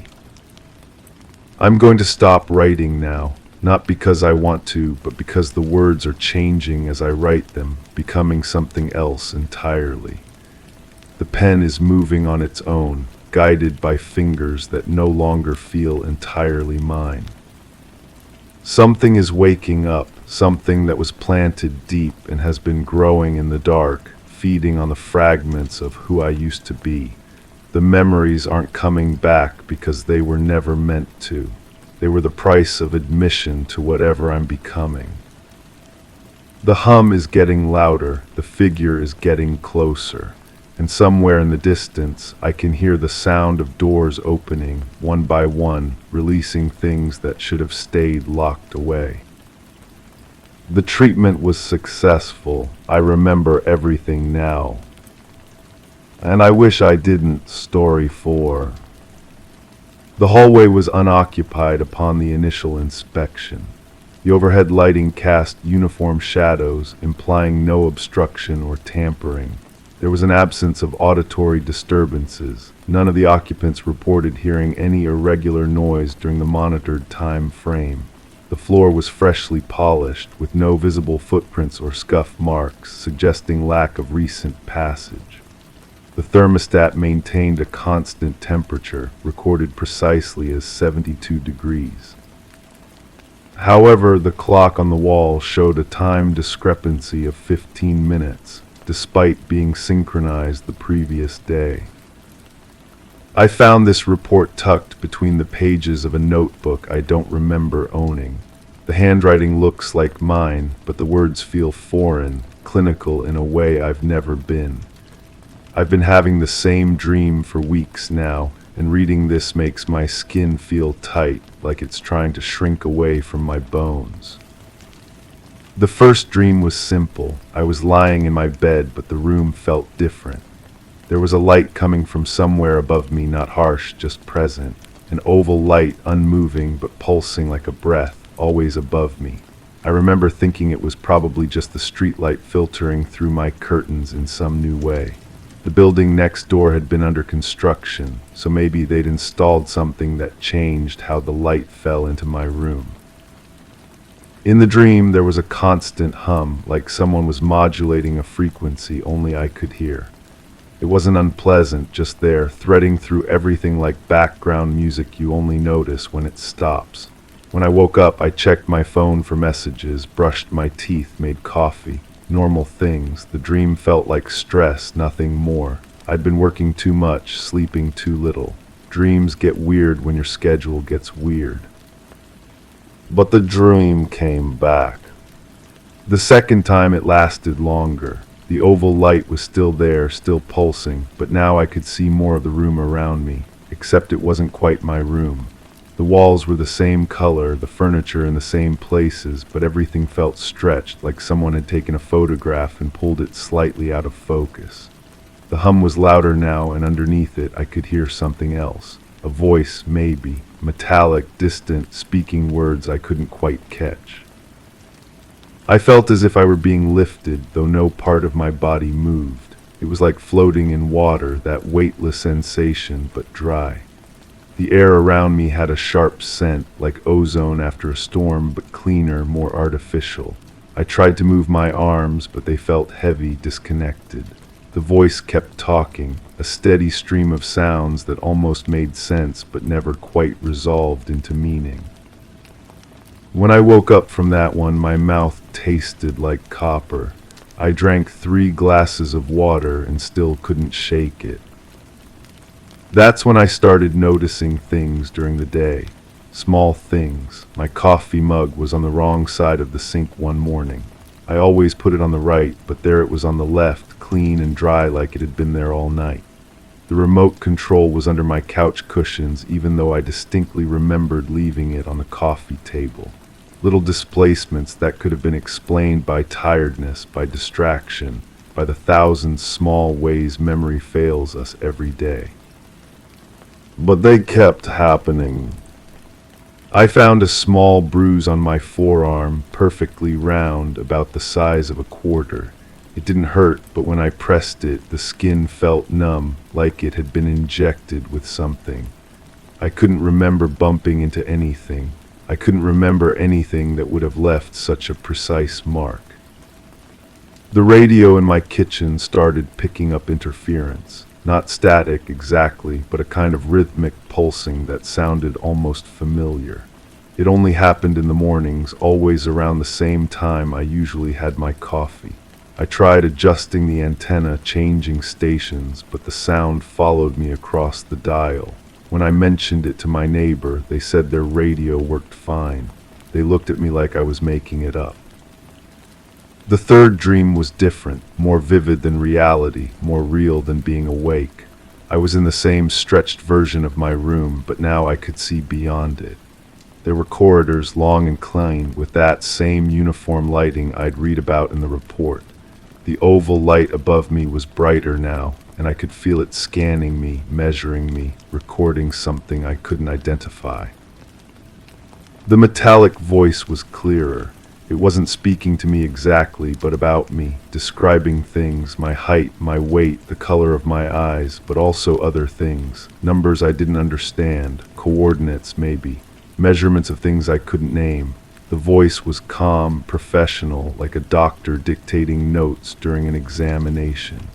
I'm going to stop writing now, not because I want to, but because the words are changing as I write them, becoming something else entirely. The pen is moving on its own, guided by fingers that no longer feel entirely mine. Something is waking up, something that was planted deep and has been growing in the dark, feeding on the fragments of who I used to be. The memories aren't coming back because they were never meant to. They were the price of admission to whatever I'm becoming. The hum is getting louder, the figure is getting closer, and somewhere in the distance I can hear the sound of doors opening, one by one, releasing things that should have stayed locked away. The treatment was successful. I remember everything now. And I wish I didn't. Story 4. The hallway was unoccupied upon the initial inspection. The overhead lighting cast uniform shadows, implying no obstruction or tampering. There was an absence of auditory disturbances. None of the occupants reported hearing any irregular noise during the monitored time frame. The floor was freshly polished, with no visible footprints or scuff marks, suggesting lack of recent passage. The thermostat maintained a constant temperature, recorded precisely as 72 degrees. However, the clock on the wall showed a time discrepancy of 15 minutes, despite being synchronized the previous day. I found this report tucked between the pages of a notebook I don't remember owning. The handwriting looks like mine, but the words feel foreign, clinical in a way I've never been. I've been having the same dream for weeks now, and reading this makes my skin feel tight, like it's trying to shrink away from my bones. The first dream was simple. I was lying in my bed, but the room felt different. There was a light coming from somewhere above me, not harsh, just present. An oval light, unmoving but pulsing like a breath, always above me. I remember thinking it was probably just the streetlight filtering through my curtains in some new way. The building next door had been under construction, so maybe they'd installed something that changed how the light fell into my room. In the dream, there was a constant hum, like someone was modulating a frequency only I could hear. It wasn't unpleasant, just there, threading through everything like background music you only notice when it stops. When I woke up, I checked my phone for messages, brushed my teeth, made coffee. Normal things. The dream felt like stress, nothing more. I'd been working too much, sleeping too little. Dreams get weird when your schedule gets weird. But the dream came back. The second time it lasted longer. The oval light was still there, still pulsing, but now I could see more of the room around me, except it wasn't quite my room. The walls were the same color, the furniture in the same places, but everything felt stretched, like someone had taken a photograph and pulled it slightly out of focus. The hum was louder now, and underneath it I could hear something else. A voice, maybe, metallic, distant, speaking words I couldn't quite catch. I felt as if I were being lifted, though no part of my body moved. It was like floating in water, that weightless sensation, but dry. The air around me had a sharp scent, like ozone after a storm, but cleaner, more artificial. I tried to move my arms, but they felt heavy, disconnected. The voice kept talking, a steady stream of sounds that almost made sense, but never quite resolved into meaning. When I woke up from that one, my mouth tasted like copper. I drank 3 glasses of water and still couldn't shake it. That's when I started noticing things during the day. Small things. My coffee mug was on the wrong side of the sink one morning. I always put it on the right, but there it was on the left, clean and dry like it had been there all night. The remote control was under my couch cushions, even though I distinctly remembered leaving it on the coffee table. Little displacements that could have been explained by tiredness, by distraction, by the 1,000 small ways memory fails us every day. But they kept happening. I found a small bruise on my forearm, perfectly round, about the size of a quarter. It didn't hurt, but when I pressed it, the skin felt numb, like it had been injected with something. I couldn't remember bumping into anything. I couldn't remember anything that would have left such a precise mark. The radio in my kitchen started picking up interference. Not static exactly, but a kind of rhythmic pulsing that sounded almost familiar. It only happened in the mornings, always around the same time I usually had my coffee. I tried adjusting the antenna, changing stations, but the sound followed me across the dial. When I mentioned it to my neighbor, they said their radio worked fine. They looked at me like I was making it up. The third dream was different, more vivid than reality, more real than being awake. I was in the same stretched version of my room, but now I could see beyond it. There were corridors, long and clean, with that same uniform lighting I'd read about in the report. The oval light above me was brighter now, and I could feel it scanning me, measuring me, recording something I couldn't identify. The metallic voice was clearer. It wasn't speaking to me exactly, but about me, describing things, my height, my weight, the color of my eyes, but also other things, numbers I didn't understand, coordinates maybe, measurements of things I couldn't name. The voice was calm, professional, like a doctor dictating notes during an examination.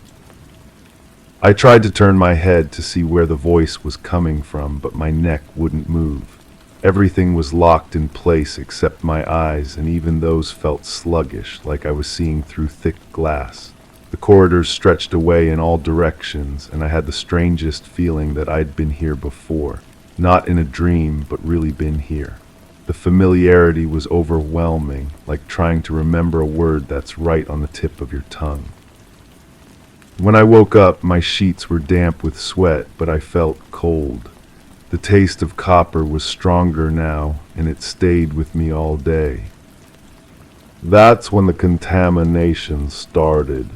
I tried to turn my head to see where the voice was coming from, but my neck wouldn't move. Everything was locked in place except my eyes, and even those felt sluggish, like I was seeing through thick glass. The corridors stretched away in all directions, and I had the strangest feeling that I'd been here before. Not in a dream, but really been here. The familiarity was overwhelming, like trying to remember a word that's right on the tip of your tongue. When I woke up, my sheets were damp with sweat, but I felt cold. The taste of copper was stronger now, and it stayed with me all day. That's when the contamination started.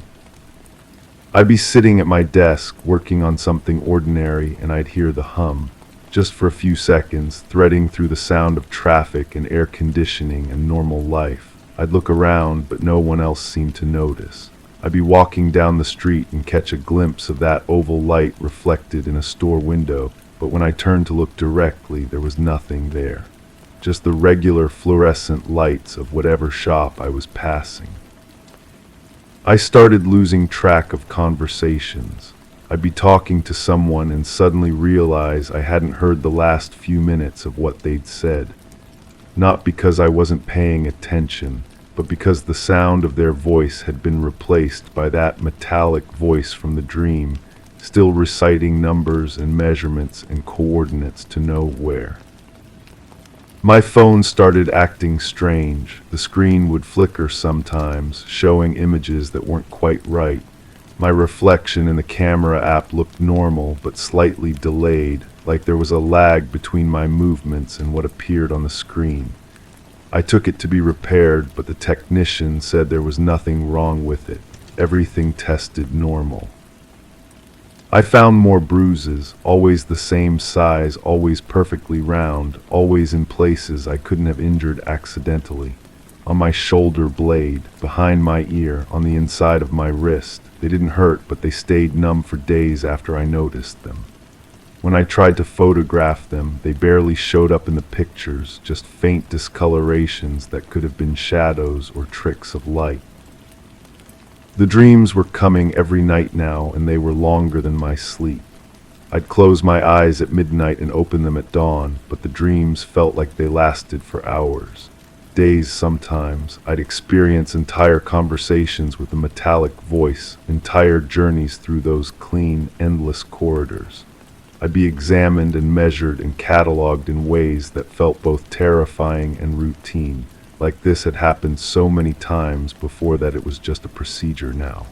I'd be sitting at my desk, working on something ordinary, and I'd hear the hum, just for a few seconds, threading through the sound of traffic and air conditioning and normal life. I'd look around, but no one else seemed to notice. I'd be walking down the street and catch a glimpse of that oval light reflected in a store window, but when I turned to look directly, there was nothing there. Just the regular fluorescent lights of whatever shop I was passing. I started losing track of conversations. I'd be talking to someone and suddenly realize I hadn't heard the last few minutes of what they'd said. Not because I wasn't paying attention, but because the sound of their voice had been replaced by that metallic voice from the dream, still reciting numbers and measurements and coordinates to nowhere. My phone started acting strange. The screen would flicker sometimes, showing images that weren't quite right. My reflection in the camera app looked normal, but slightly delayed, like there was a lag between my movements and what appeared on the screen. I took it to be repaired, but the technician said there was nothing wrong with it. Everything tested normal. I found more bruises, always the same size, always perfectly round, always in places I couldn't have injured accidentally. On my shoulder blade, behind my ear, on the inside of my wrist. They didn't hurt, but they stayed numb for days after I noticed them. When I tried to photograph them, they barely showed up in the pictures, just faint discolorations that could have been shadows or tricks of light. The dreams were coming every night now, and they were longer than my sleep. I'd close my eyes at midnight and open them at dawn, but the dreams felt like they lasted for hours. Days sometimes. I'd experience entire conversations with a metallic voice, entire journeys through those clean, endless corridors. I'd be examined and measured and cataloged in ways that felt both terrifying and routine. Like this had happened so many times before that it was just a procedure now.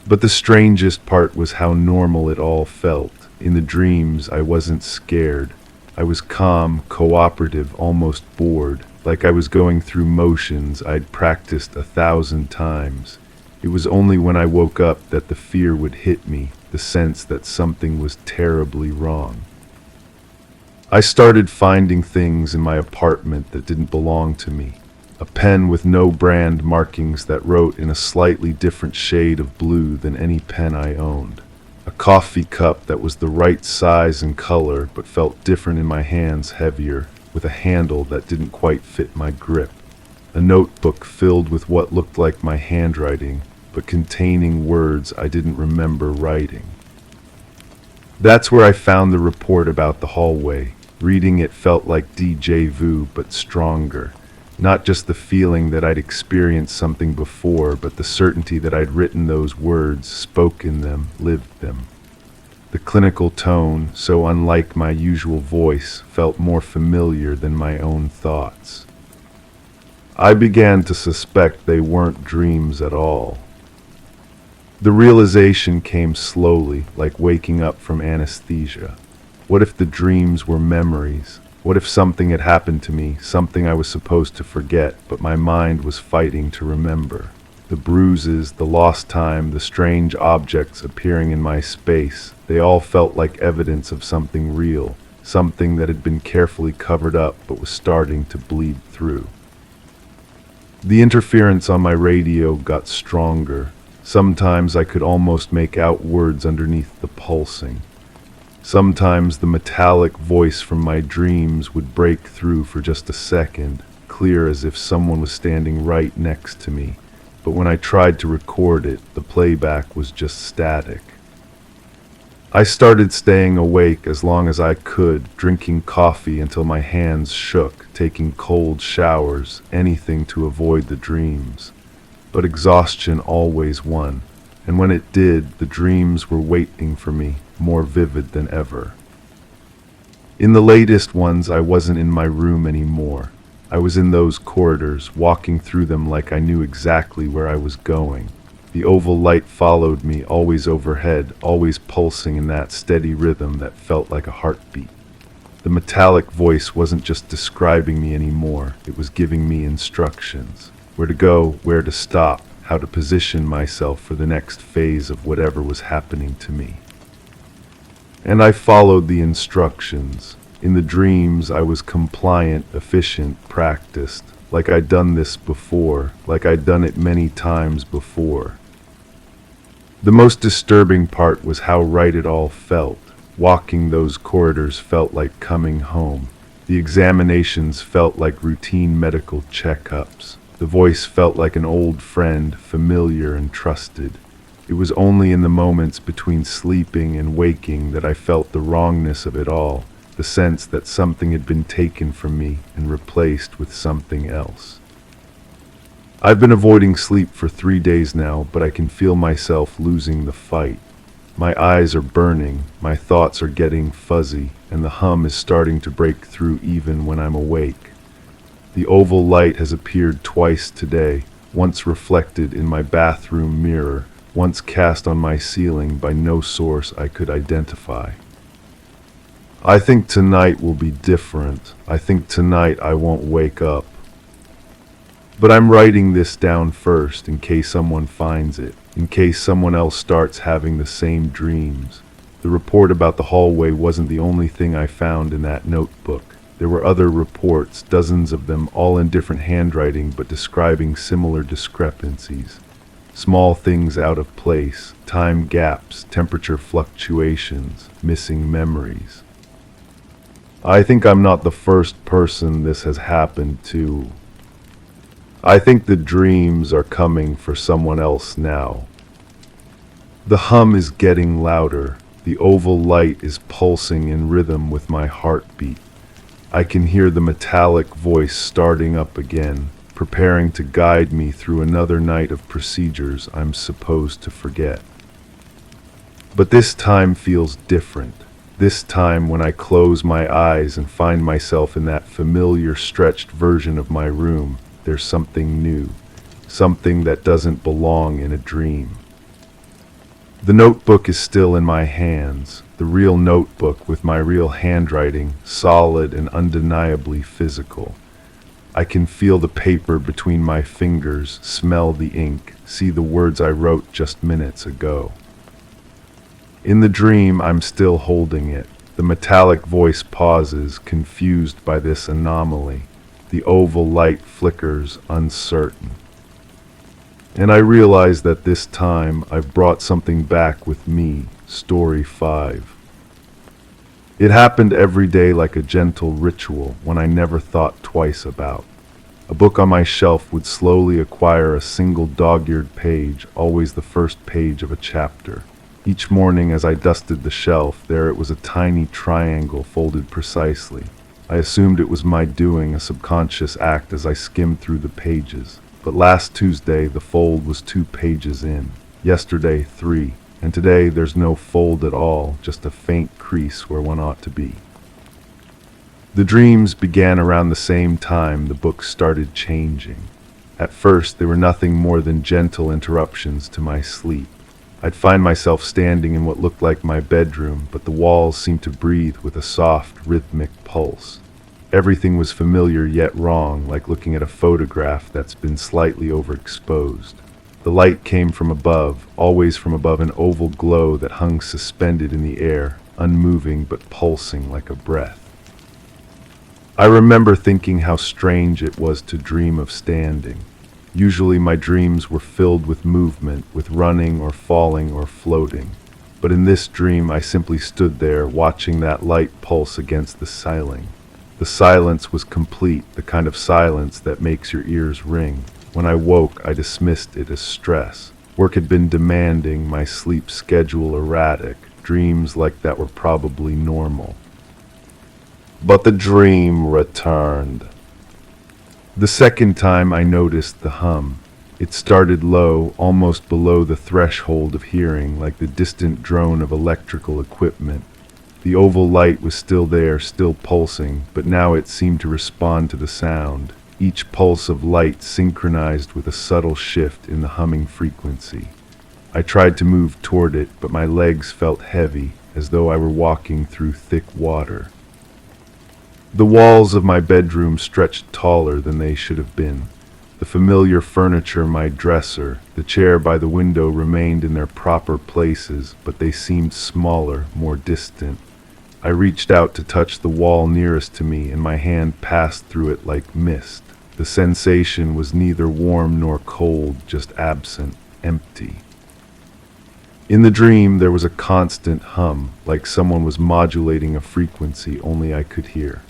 But the strangest part was how normal it all felt. In the dreams, I wasn't scared. I was calm, cooperative, almost bored, like I was going through motions I'd practiced 1,000 times. It was only when I woke up that the fear would hit me, the sense that something was terribly wrong. I started finding things in my apartment that didn't belong to me. A pen with no brand markings that wrote in a slightly different shade of blue than any pen I owned. A coffee cup that was the right size and color but felt different in my hands, heavier, with a handle that didn't quite fit my grip. A notebook filled with what looked like my handwriting, but containing words I didn't remember writing. That's where I found the report about the hallway. Reading it felt like déjà vu, but stronger. Not just the feeling that I'd experienced something before, but the certainty that I'd written those words, spoken them, lived them. The clinical tone, so unlike my usual voice, felt more familiar than my own thoughts. I began to suspect they weren't dreams at all. The realization came slowly, like waking up from anesthesia. What if the dreams were memories? What if something had happened to me, something I was supposed to forget, but my mind was fighting to remember? The bruises, the lost time, the strange objects appearing in my space, they all felt like evidence of something real, something that had been carefully covered up but was starting to bleed through. The interference on my radio got stronger. Sometimes I could almost make out words underneath the pulsing. Sometimes the metallic voice from my dreams would break through for just a second, clear as if someone was standing right next to me. But when I tried to record it, the playback was just static. I started staying awake as long as I could, drinking coffee until my hands shook, taking cold showers, anything to avoid the dreams. But exhaustion always won, and when it did, the dreams were waiting for me, more vivid than ever. In the latest ones, I wasn't in my room anymore. I was in those corridors, walking through them like I knew exactly where I was going. The oval light followed me, always overhead, always pulsing in that steady rhythm that felt like a heartbeat. The metallic voice wasn't just describing me anymore, it was giving me instructions. Where to go, where to stop, how to position myself for the next phase of whatever was happening to me. And I followed the instructions. In the dreams, I was compliant, efficient, practiced, like I'd done this before, like I'd done it many times before. The most disturbing part was how right it all felt. Walking those corridors felt like coming home. The examinations felt like routine medical checkups. The voice felt like an old friend, familiar and trusted. It was only in the moments between sleeping and waking that I felt the wrongness of it all, the sense that something had been taken from me and replaced with something else. I've been avoiding sleep for 3 days now, but I can feel myself losing the fight. My eyes are burning, my thoughts are getting fuzzy, and the hum is starting to break through even when I'm awake. The oval light has appeared twice today, once reflected in my bathroom mirror, once cast on my ceiling by no source I could identify. I think tonight will be different. I think tonight I won't wake up. But I'm writing this down first in case someone finds it, in case someone else starts having the same dreams. The report about the hallway wasn't the only thing I found in that notebook. There were other reports, dozens of them, all in different handwriting but describing similar discrepancies. Small things out of place, time gaps, temperature fluctuations, missing memories. I think I'm not the first person this has happened to. I think the dreams are coming for someone else now. The hum is getting louder. The oval light is pulsing in rhythm with my heartbeat. I can hear the metallic voice starting up again, preparing to guide me through another night of procedures I'm supposed to forget. But this time feels different. This time when I close my eyes and find myself in that familiar stretched version of my room, there's something new, something that doesn't belong in a dream. The notebook is still in my hands, the real notebook with my real handwriting, solid and undeniably physical. I can feel the paper between my fingers, smell the ink, see the words I wrote just minutes ago. In the dream, I'm still holding it. The metallic voice pauses, confused by this anomaly. The oval light flickers, uncertain. And I realize that this time I've brought something back with me, Story 5. It happened every day like a gentle ritual, one I never thought twice about. A book on my shelf would slowly acquire a single dog-eared page, always the first page of a chapter. Each morning as I dusted the shelf, there it was, a tiny triangle folded precisely. I assumed it was my doing, a subconscious act as I skimmed through the pages. But last Tuesday, the fold was 2 pages in. Yesterday, 3. And today, there's no fold at all, just a faint crease where one ought to be. The dreams began around the same time the book started changing. At first, they were nothing more than gentle interruptions to my sleep. I'd find myself standing in what looked like my bedroom, but the walls seemed to breathe with a soft, rhythmic pulse. Everything was familiar yet wrong, like looking at a photograph that's been slightly overexposed. The light came from above, always from above, an oval glow that hung suspended in the air, unmoving but pulsing like a breath. I remember thinking how strange it was to dream of standing. Usually my dreams were filled with movement, with running or falling or floating. But in this dream I simply stood there, watching that light pulse against the ceiling. The silence was complete, the kind of silence that makes your ears ring. When I woke, I dismissed it as stress. Work had been demanding, my sleep schedule erratic. Dreams like that were probably normal. But the dream returned. The second time I noticed the hum. It started low, almost below the threshold of hearing, like the distant drone of electrical equipment. The oval light was still there, still pulsing, but now it seemed to respond to the sound, each pulse of light synchronized with a subtle shift in the humming frequency. I tried to move toward it, but my legs felt heavy, as though I were walking through thick water. The walls of my bedroom stretched taller than they should have been. The familiar furniture, my dresser, the chair by the window remained in their proper places, but they seemed smaller, more distant. I reached out to touch the wall nearest to me, and my hand passed through it like mist. The sensation was neither warm nor cold, just absent, empty. In the dream, there was a constant hum, like someone was modulating a frequency only I could hear.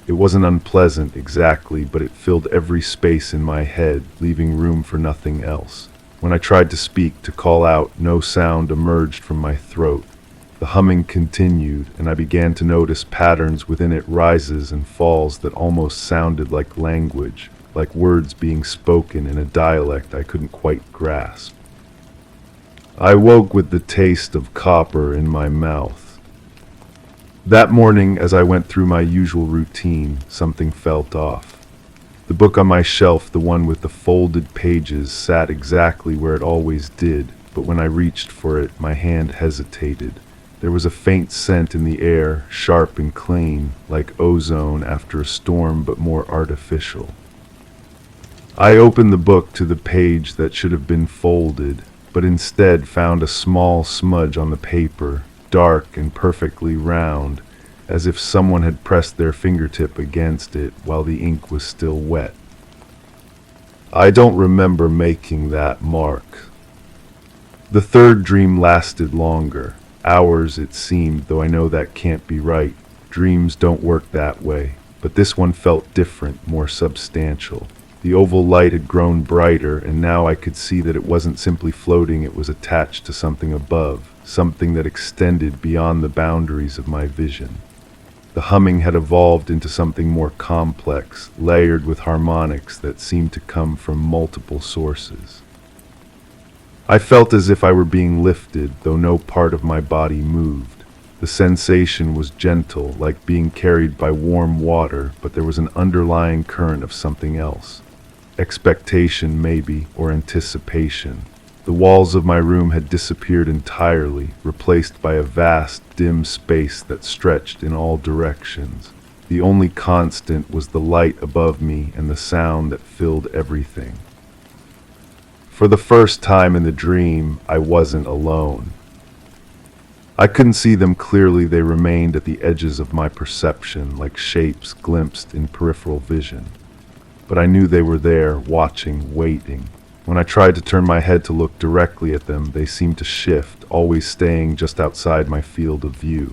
It wasn't unpleasant exactly, but it filled every space in my head, leaving room for nothing else. When I tried to speak, to call out, no sound emerged from my throat. The humming continued, and I began to notice patterns within it, rises and falls that almost sounded like language, like words being spoken in a dialect I couldn't quite grasp. I woke with the taste of copper in my mouth. That morning, as I went through my usual routine, something felt off. The book on my shelf, the one with the folded pages, sat exactly where it always did, but when I reached for it, my hand hesitated. There was a faint scent in the air, sharp and clean, like ozone after a storm, but more artificial. I opened the book to the page that should have been folded, but instead found a small smudge on the paper, dark and perfectly round, as if someone had pressed their fingertip against it while the ink was still wet. I don't remember making that mark. The third dream lasted longer. Hours it seemed, though I know that can't be right. Dreams don't work that way. But this one felt different, more substantial. The oval light had grown brighter, and now I could see that it wasn't simply floating, it was attached to something above, something that extended beyond the boundaries of my vision. The humming had evolved into something more complex, layered with harmonics that seemed to come from multiple sources. I felt as if I were being lifted, though no part of my body moved. The sensation was gentle, like being carried by warm water, but there was an underlying current of something else. Expectation, maybe, or anticipation. The walls of my room had disappeared entirely, replaced by a vast, dim space that stretched in all directions. The only constant was the light above me and the sound that filled everything. For the first time in the dream, I wasn't alone. I couldn't see them clearly. They remained at the edges of my perception, like shapes glimpsed in peripheral vision. But I knew they were there, watching, waiting. When I tried to turn my head to look directly at them, they seemed to shift, always staying just outside my field of view.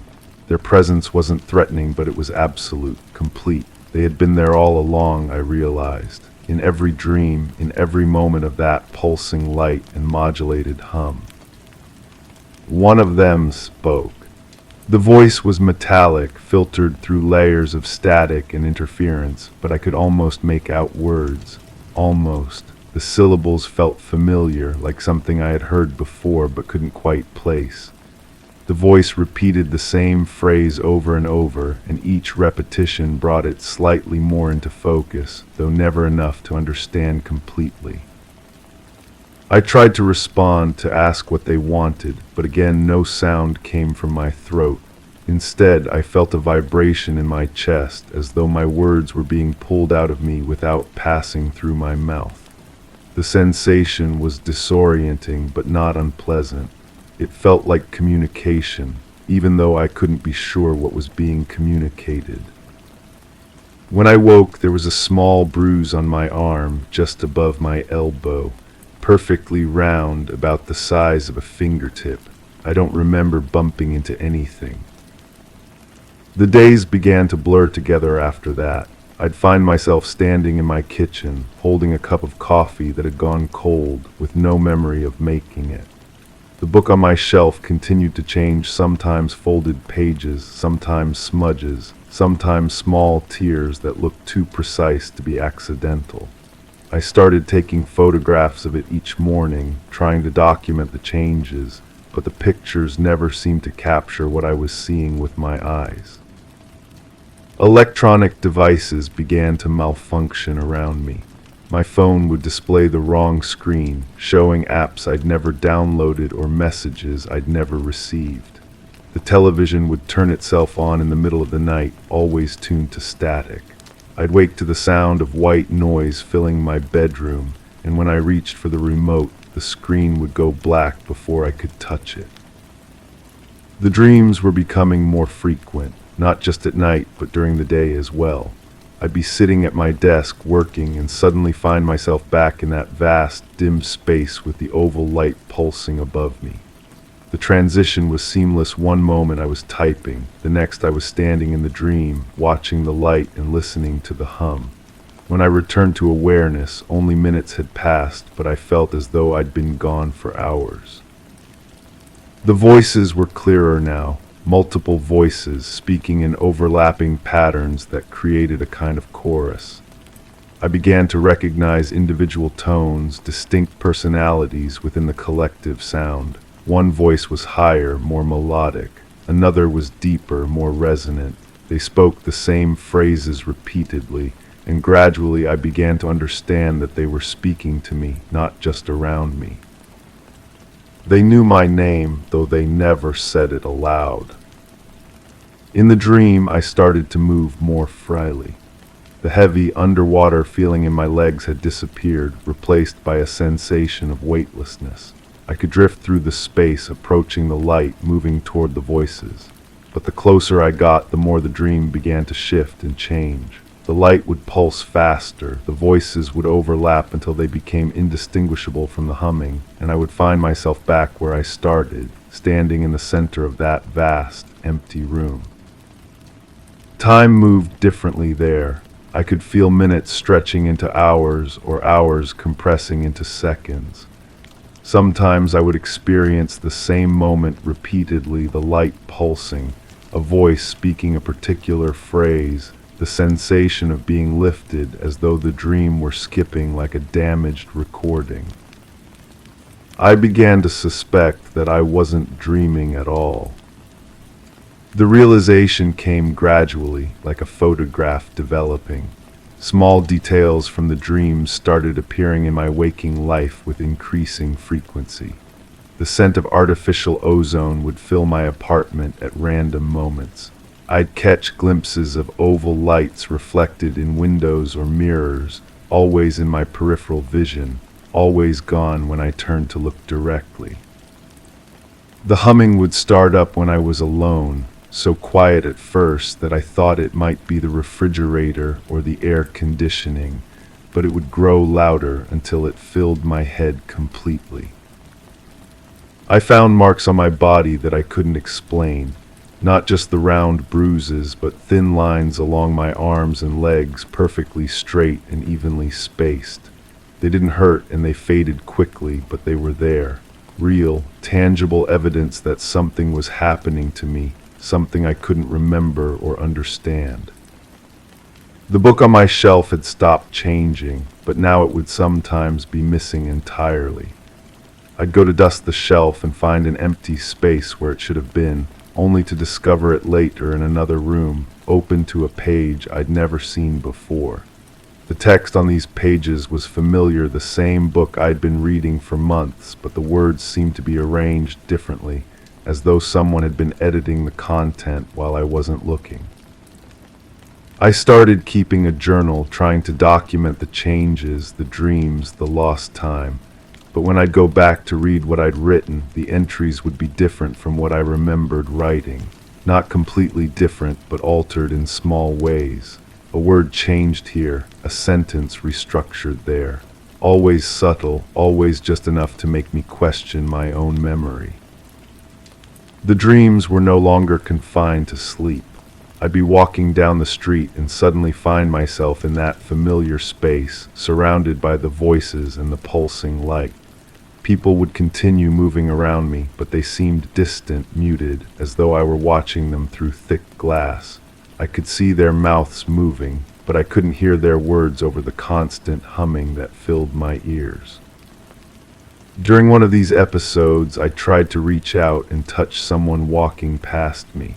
Their presence wasn't threatening, but it was absolute, complete. They had been there all along, I realized. In every dream, in every moment of that pulsing light and modulated hum. One of them spoke. The voice was metallic, filtered through layers of static and interference, but I could almost make out words. Almost. The syllables felt familiar, like something I had heard before but couldn't quite place. The voice repeated the same phrase over and over, and each repetition brought it slightly more into focus, though never enough to understand completely. I tried to respond, to ask what they wanted, but again no sound came from my throat. Instead, I felt a vibration in my chest, as though my words were being pulled out of me without passing through my mouth. The sensation was disorienting, but not unpleasant. It felt like communication, even though I couldn't be sure what was being communicated. When I woke, there was a small bruise on my arm, just above my elbow, perfectly round, about the size of a fingertip. I don't remember bumping into anything. The days began to blur together after that. I'd find myself standing in my kitchen, holding a cup of coffee that had gone cold, with no memory of making it. The book on my shelf continued to change, sometimes folded pages, sometimes smudges, sometimes small tears that looked too precise to be accidental. I started taking photographs of it each morning, trying to document the changes, but the pictures never seemed to capture what I was seeing with my eyes. Electronic devices began to malfunction around me. My phone would display the wrong screen, showing apps I'd never downloaded or messages I'd never received. The television would turn itself on in the middle of the night, always tuned to static. I'd wake to the sound of white noise filling my bedroom, and when I reached for the remote, the screen would go black before I could touch it. The dreams were becoming more frequent, not just at night, but during the day as well. I'd be sitting at my desk working and suddenly find myself back in that vast, dim space with the oval light pulsing above me. The transition was seamless. One moment I was typing, the next I was standing in the dream, watching the light and listening to the hum. When I returned to awareness, only minutes had passed, but I felt as though I'd been gone for hours. The voices were clearer now. Multiple voices speaking in overlapping patterns that created a kind of chorus. I began to recognize individual tones, distinct personalities within the collective sound. One voice was higher, more melodic. Another was deeper, more resonant. They spoke the same phrases repeatedly, and gradually I began to understand that they were speaking to me, not just around me. They knew my name, though they never said it aloud. In the dream, I started to move more freely. The heavy, underwater feeling in my legs had disappeared, replaced by a sensation of weightlessness. I could drift through the space, approaching the light, moving toward the voices. But the closer I got, the more the dream began to shift and change. The light would pulse faster, the voices would overlap until they became indistinguishable from the humming, and I would find myself back where I started, standing in the center of that vast, empty room. Time moved differently there. I could feel minutes stretching into hours, or hours compressing into seconds. Sometimes I would experience the same moment repeatedly, the light pulsing, a voice speaking a particular phrase, the sensation of being lifted as though the dream were skipping like a damaged recording. I began to suspect that I wasn't dreaming at all. The realization came gradually, like a photograph developing. Small details from the dreams started appearing in my waking life with increasing frequency. The scent of artificial ozone would fill my apartment at random moments. I'd catch glimpses of oval lights reflected in windows or mirrors, always in my peripheral vision, always gone when I turned to look directly. The humming would start up when I was alone, so quiet at first that I thought it might be the refrigerator or the air conditioning, but it would grow louder until it filled my head completely. I found marks on my body that I couldn't explain, not just the round bruises, but thin lines along my arms and legs, perfectly straight and evenly spaced. They didn't hurt and they faded quickly, but they were there. Real, tangible evidence that something was happening to me, something I couldn't remember or understand. The book on my shelf had stopped changing, but now it would sometimes be missing entirely. I'd go to dust the shelf and find an empty space where it should have been, only to discover it later in another room, open to a page I'd never seen before. The text on these pages was familiar, the same book I'd been reading for months, but the words seemed to be arranged differently, as though someone had been editing the content while I wasn't looking. I started keeping a journal, trying to document the changes, the dreams, the lost time. But when I'd go back to read what I'd written, the entries would be different from what I remembered writing. Not completely different, but altered in small ways. A word changed here, a sentence restructured there. Always subtle, always just enough to make me question my own memory. The dreams were no longer confined to sleep. I'd be walking down the street and suddenly find myself in that familiar space, surrounded by the voices and the pulsing light. People would continue moving around me, but they seemed distant, muted, as though I were watching them through thick glass. I could see their mouths moving, but I couldn't hear their words over the constant humming that filled my ears. During one of these episodes, I tried to reach out and touch someone walking past me.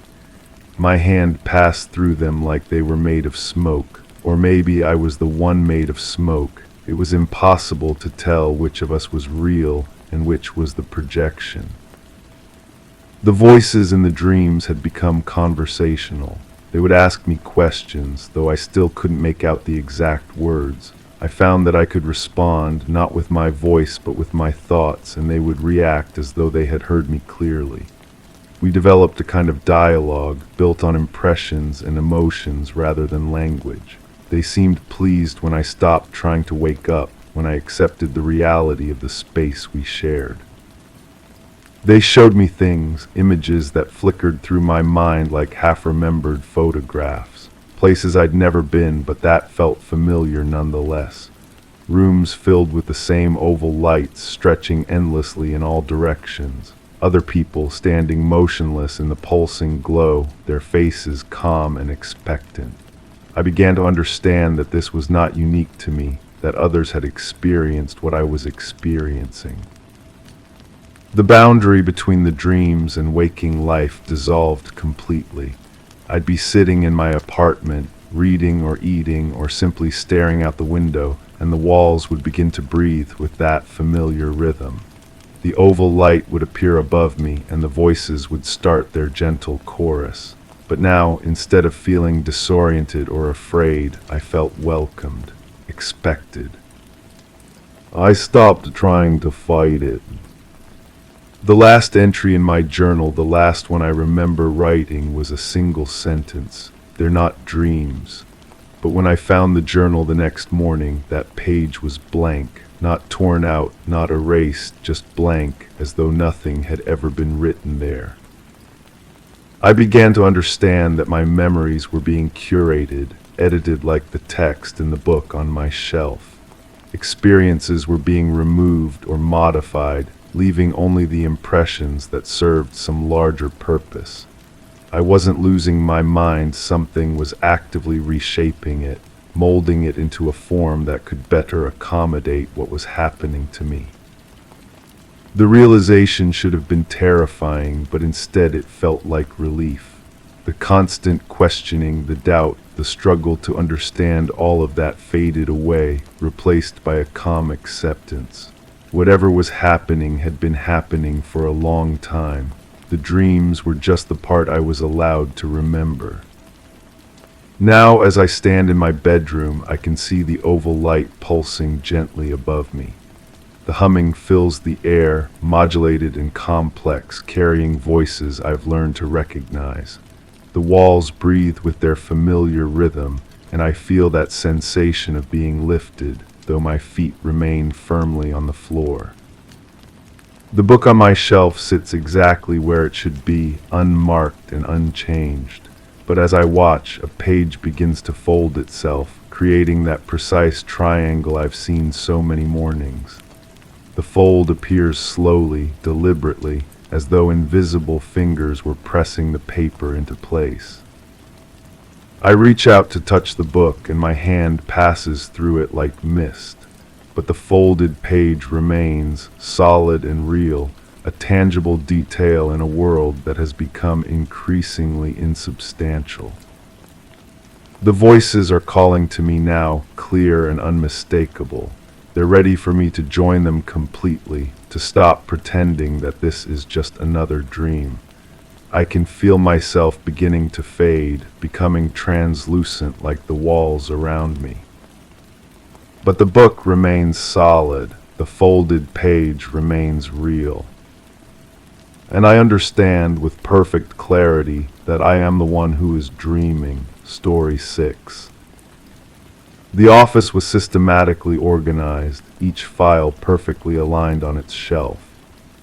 My hand passed through them like they were made of smoke, or maybe I was the one made of smoke. It was impossible to tell which of us was real and which was the projection. The voices in the dreams had become conversational. They would ask me questions, though I still couldn't make out the exact words. I found that I could respond, not with my voice but with my thoughts, and they would react as though they had heard me clearly. We developed a kind of dialogue built on impressions and emotions rather than language. They seemed pleased when I stopped trying to wake up, when I accepted the reality of the space we shared. They showed me things, images that flickered through my mind like half-remembered photographs. Places I'd never been, but that felt familiar nonetheless. Rooms filled with the same oval lights stretching endlessly in all directions. Other people standing motionless in the pulsing glow, their faces calm and expectant. I began to understand that this was not unique to me, that others had experienced what I was experiencing. The boundary between the dreams and waking life dissolved completely. I'd be sitting in my apartment, reading or eating or simply staring out the window, and the walls would begin to breathe with that familiar rhythm. The oval light would appear above me, and the voices would start their gentle chorus. But now, instead of feeling disoriented or afraid, I felt welcomed, expected. I stopped trying to fight it. The last entry in my journal, the last one I remember writing, was a single sentence. They're not dreams. But when I found the journal the next morning, that page was blank, not torn out, not erased, just blank, as though nothing had ever been written there. I began to understand that my memories were being curated, edited like the text in the book on my shelf. Experiences were being removed or modified, leaving only the impressions that served some larger purpose. I wasn't losing my mind, something was actively reshaping it, molding it into a form that could better accommodate what was happening to me. The realization should have been terrifying, but instead it felt like relief. The constant questioning, the doubt, the struggle to understand, all of that faded away, replaced by a calm acceptance. Whatever was happening had been happening for a long time. The dreams were just the part I was allowed to remember. Now, as I stand in my bedroom, I can see the oval light pulsing gently above me. The humming fills the air, modulated and complex, carrying voices I've learned to recognize. The walls breathe with their familiar rhythm, and I feel that sensation of being lifted, though my feet remain firmly on the floor. The book on my shelf sits exactly where it should be, unmarked and unchanged. But as I watch, a page begins to fold itself, creating that precise triangle I've seen so many mornings. The fold appears slowly, deliberately, as though invisible fingers were pressing the paper into place. I reach out to touch the book, and my hand passes through it like mist. But the folded page remains, solid and real, a tangible detail in a world that has become increasingly insubstantial. The voices are calling to me now, clear and unmistakable. They're ready for me to join them completely, to stop pretending that this is just another dream. I can feel myself beginning to fade, becoming translucent like the walls around me. But the book remains solid, the folded page remains real. And I understand with perfect clarity that I am the one who is dreaming. Story 6. The office was systematically organized, each file perfectly aligned on its shelf.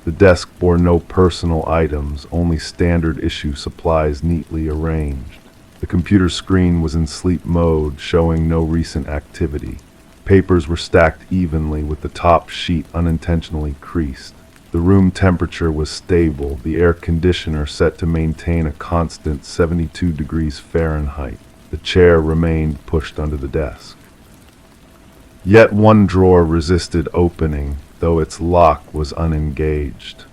The desk bore no personal items, only standard issue supplies neatly arranged. The computer screen was in sleep mode, showing no recent activity. Papers were stacked evenly, with the top sheet unintentionally creased. The room temperature was stable, the air conditioner set to maintain a constant 72 degrees Fahrenheit. The chair remained pushed under the desk. Yet one drawer resisted opening, though its lock was unengaged.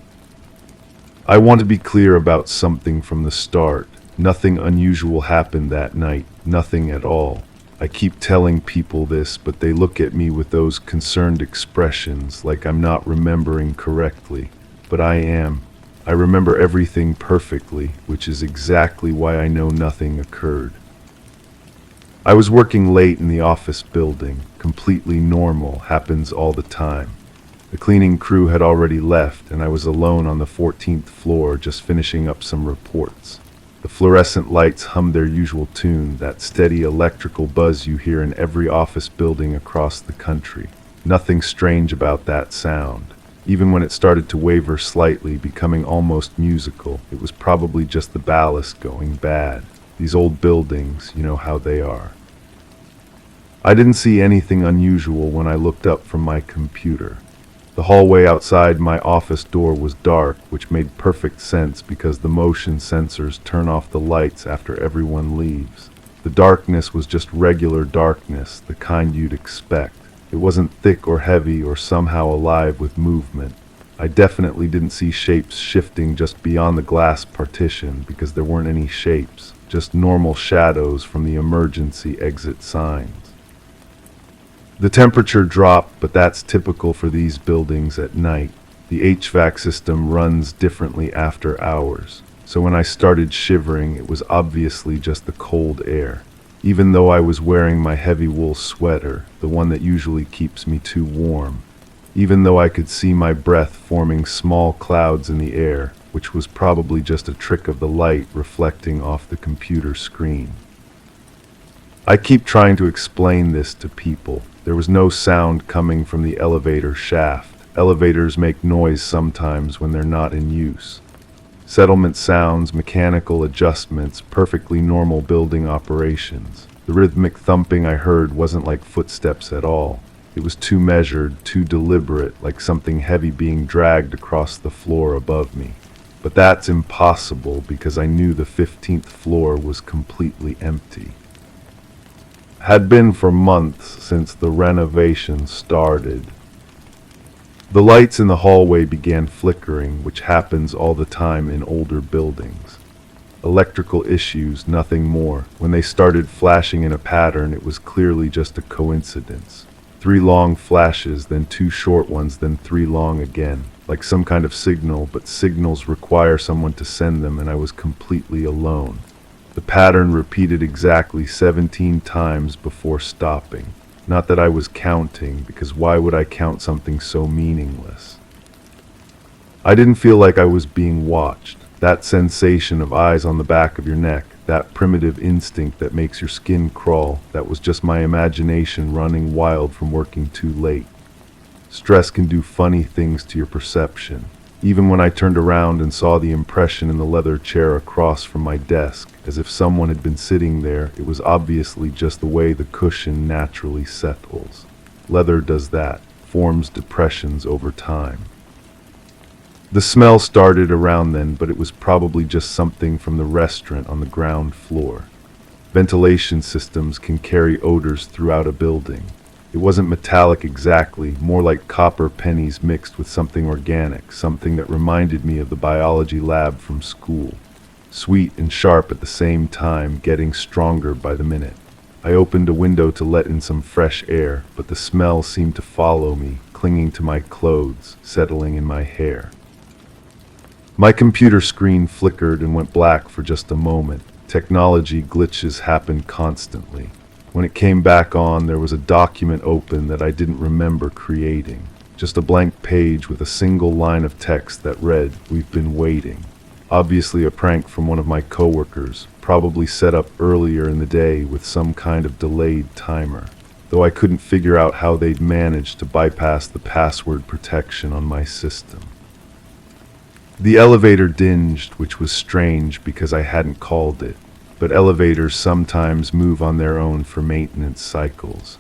I want to be clear about something from the start. Nothing unusual happened that night, nothing at all. I keep telling people this, but they look at me with those concerned expressions, like I'm not remembering correctly. But I am. I remember everything perfectly, which is exactly why I know nothing occurred. I was working late in the office building, completely normal, happens all the time. The cleaning crew had already left, and I was alone on the 14th floor, just finishing up some reports. The fluorescent lights hummed their usual tune, that steady electrical buzz you hear in every office building across the country. Nothing strange about that sound. Even when it started to waver slightly, becoming almost musical, it was probably just the ballast going bad. These old buildings, you know how they are. I didn't see anything unusual when I looked up from my computer. The hallway outside my office door was dark, which made perfect sense because the motion sensors turn off the lights after everyone leaves. The darkness was just regular darkness, the kind you'd expect. It wasn't thick or heavy or somehow alive with movement. I definitely didn't see shapes shifting just beyond the glass partition because there weren't any shapes, just normal shadows from the emergency exit signs. The temperature dropped, but that's typical for these buildings at night. The HVAC system runs differently after hours, so when I started shivering, it was obviously just the cold air. Even though I was wearing my heavy wool sweater, the one that usually keeps me too warm. Even though I could see my breath forming small clouds in the air, which was probably just a trick of the light reflecting off the computer screen. I keep trying to explain this to people. There was no sound coming from the elevator shaft. Elevators make noise sometimes when they're not in use. Settlement sounds, mechanical adjustments, perfectly normal building operations. The rhythmic thumping I heard wasn't like footsteps at all. It was too measured, too deliberate, like something heavy being dragged across the floor above me. But that's impossible because I knew the 15th floor was completely empty. Had been for months since the renovation started. The lights in the hallway began flickering, which happens all the time in older buildings. Electrical issues, nothing more. When they started flashing in a pattern, it was clearly just a coincidence. 3 long flashes, then 2 short ones, then 3 long again. Like some kind of signal, but signals require someone to send them, and I was completely alone. The pattern repeated exactly 17 times before stopping. Not that I was counting, because why would I count something so meaningless? I didn't feel like I was being watched. That sensation of eyes on the back of your neck, that primitive instinct that makes your skin crawl, that was just my imagination running wild from working too late. Stress can do funny things to your perception. Even when I turned around and saw the impression in the leather chair across from my desk, as if someone had been sitting there, it was obviously just the way the cushion naturally settles. Leather does that, forms depressions over time. The smell started around then, but it was probably just something from the restaurant on the ground floor. Ventilation systems can carry odors throughout a building. It wasn't metallic exactly, more like copper pennies mixed with something organic, something that reminded me of the biology lab from school. Sweet and sharp at the same time, getting stronger by the minute. I opened a window to let in some fresh air, but the smell seemed to follow me, clinging to my clothes, settling in my hair. My computer screen flickered and went black for just a moment. Technology glitches happen constantly. When it came back on, there was a document open that I didn't remember creating. Just a blank page with a single line of text that read, "We've been waiting." Obviously a prank from one of my coworkers, probably set up earlier in the day with some kind of delayed timer. Though I couldn't figure out how they'd managed to bypass the password protection on my system. The elevator dinged, which was strange because I hadn't called it, but elevators sometimes move on their own for maintenance cycles.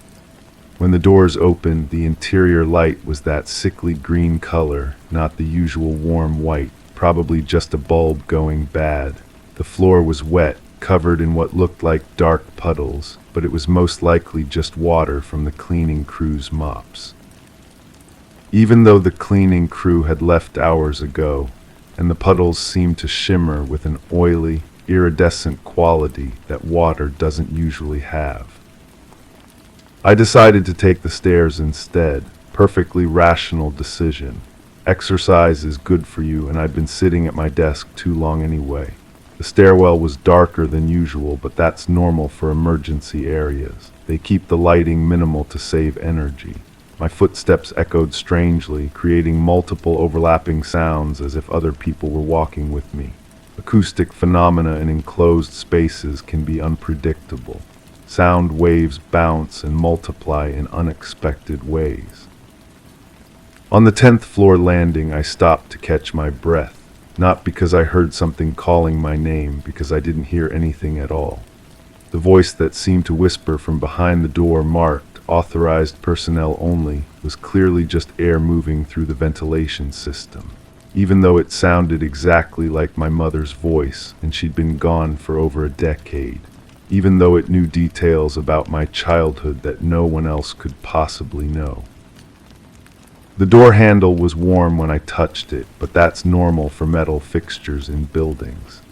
When the doors opened, the interior light was that sickly green color, not the usual warm white, probably just a bulb going bad. The floor was wet, covered in what looked like dark puddles, but it was most likely just water from the cleaning crew's mops. Even though the cleaning crew had left hours ago, and the puddles seemed to shimmer with an oily, iridescent quality that water doesn't usually have. I decided to take the stairs instead. Perfectly rational decision. Exercise is good for you, and I'd been sitting at my desk too long anyway. The stairwell was darker than usual, but that's normal for emergency areas. They keep the lighting minimal to save energy. My footsteps echoed strangely, creating multiple overlapping sounds as if other people were walking with me. Acoustic phenomena in enclosed spaces can be unpredictable. Sound waves bounce and multiply in unexpected ways. On the 10th floor landing, I stopped to catch my breath. Not because I heard something calling my name, because I didn't hear anything at all. The voice that seemed to whisper from behind the door marked "Authorized personnel only" was clearly just air moving through the ventilation system. Even though it sounded exactly like my mother's voice, and she'd been gone for over a decade. Even though it knew details about my childhood that no one else could possibly know. The door handle was warm when I touched it, but that's normal for metal fixtures in buildings.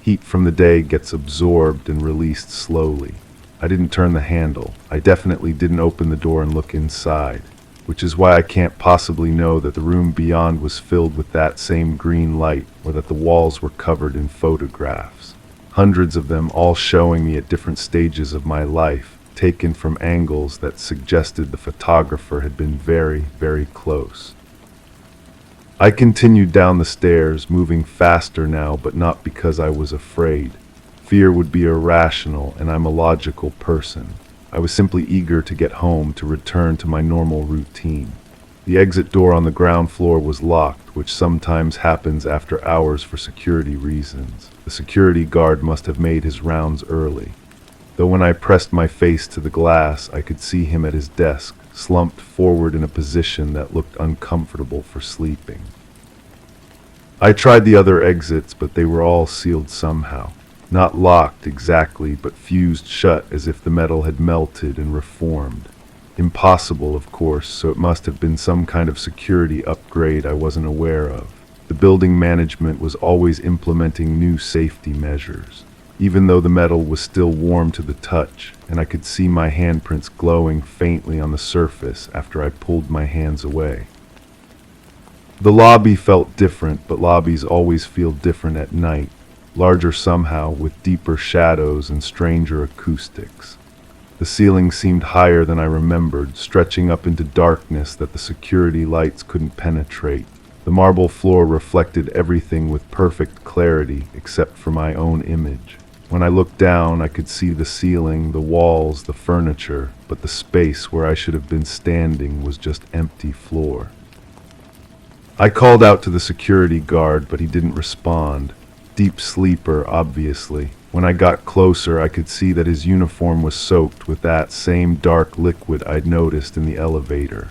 Heat from the day gets absorbed and released slowly. I didn't turn the handle. I definitely didn't open the door and look inside, which is why I can't possibly know that the room beyond was filled with that same green light, or that the walls were covered in photographs. Hundreds of them, all showing me at different stages of my life, taken from angles that suggested the photographer had been very, very close. I continued down the stairs, moving faster now, but not because I was afraid. Fear would be irrational, and I'm a logical person. I was simply eager to get home, to return to my normal routine. The exit door on the ground floor was locked, which sometimes happens after hours for security reasons. The security guard must have made his rounds early. Though when I pressed my face to the glass, I could see him at his desk, slumped forward in a position that looked uncomfortable for sleeping. I tried the other exits, but they were all sealed somehow. Not locked exactly, but fused shut as if the metal had melted and reformed. Impossible, of course, so it must have been some kind of security upgrade I wasn't aware of. The building management was always implementing new safety measures. Even though the metal was still warm to the touch, and I could see my handprints glowing faintly on the surface after I pulled my hands away. The lobby felt different, but lobbies always feel different at night. Larger somehow, with deeper shadows and stranger acoustics. The ceiling seemed higher than I remembered, stretching up into darkness that the security lights couldn't penetrate. The marble floor reflected everything with perfect clarity except for my own image. When I looked down, I could see the ceiling, the walls, the furniture, but the space where I should have been standing was just empty floor. I called out to the security guard, but he didn't respond. Deep sleeper, obviously. When I got closer, I could see that his uniform was soaked with that same dark liquid I'd noticed in the elevator.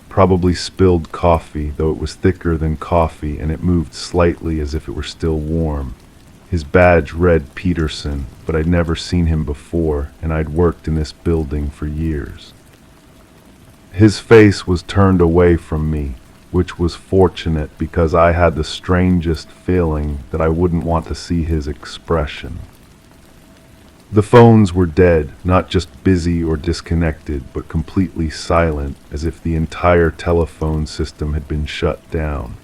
Probably spilled coffee, though it was thicker than coffee, and it moved slightly as if it were still warm. His badge read Peterson, but I'd never seen him before, and I'd worked in this building for years. His face was turned away from me, which was fortunate because I had the strangest feeling that I wouldn't want to see his expression. The phones were dead, not just busy or disconnected, but completely silent, as if the entire telephone system had been shut down.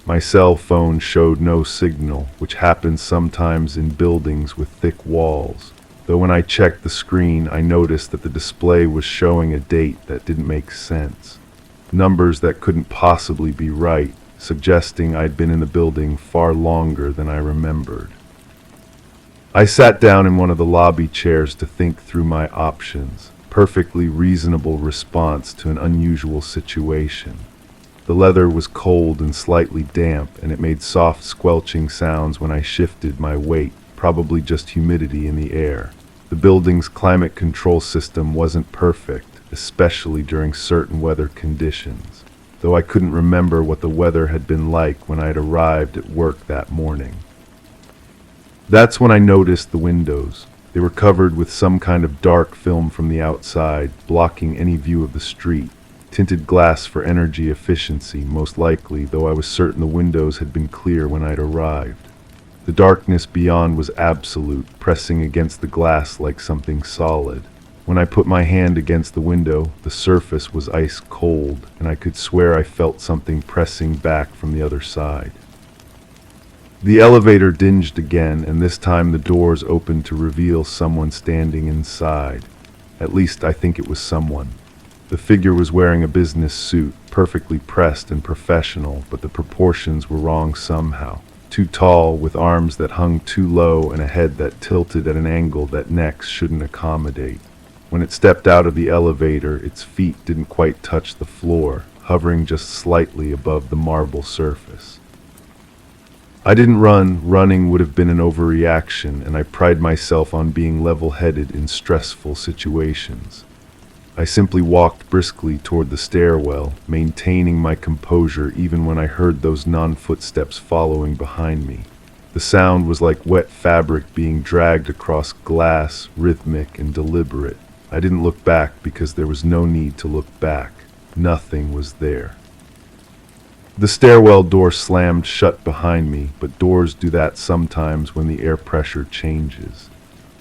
My cell phone showed no signal, which happens sometimes in buildings with thick walls, though when I checked the screen I noticed that the display was showing a date that didn't make sense. Numbers that couldn't possibly be right, suggesting I'd been in the building far longer than I remembered. I sat down in one of the lobby chairs to think through my options, perfectly reasonable response to an unusual situation. The leather was cold and slightly damp, and it made soft squelching sounds when I shifted my weight, probably just humidity in the air. The building's climate control system wasn't perfect, especially during certain weather conditions, though I couldn't remember what the weather had been like when I'd arrived at work that morning. That's when I noticed the windows. They were covered with some kind of dark film from the outside, blocking any view of the street. Tinted glass for energy efficiency, most likely, though I was certain the windows had been clear when I'd arrived. The darkness beyond was absolute, pressing against the glass like something solid. When I put my hand against the window, the surface was ice cold, and I could swear I felt something pressing back from the other side. The elevator dinged again, and this time the doors opened to reveal someone standing inside. At least I think it was someone. The figure was wearing a business suit, perfectly pressed and professional, but the proportions were wrong somehow. Too tall, with arms that hung too low and a head that tilted at an angle that necks shouldn't accommodate. When it stepped out of the elevator, its feet didn't quite touch the floor, hovering just slightly above the marble surface. I didn't run. Running would have been an overreaction, and I pride myself on being level-headed in stressful situations. I simply walked briskly toward the stairwell, maintaining my composure even when I heard those non-footsteps following behind me. The sound was like wet fabric being dragged across glass, rhythmic and deliberate. I didn't look back because there was no need to look back. Nothing was there. The stairwell door slammed shut behind me, but doors do that sometimes when the air pressure changes.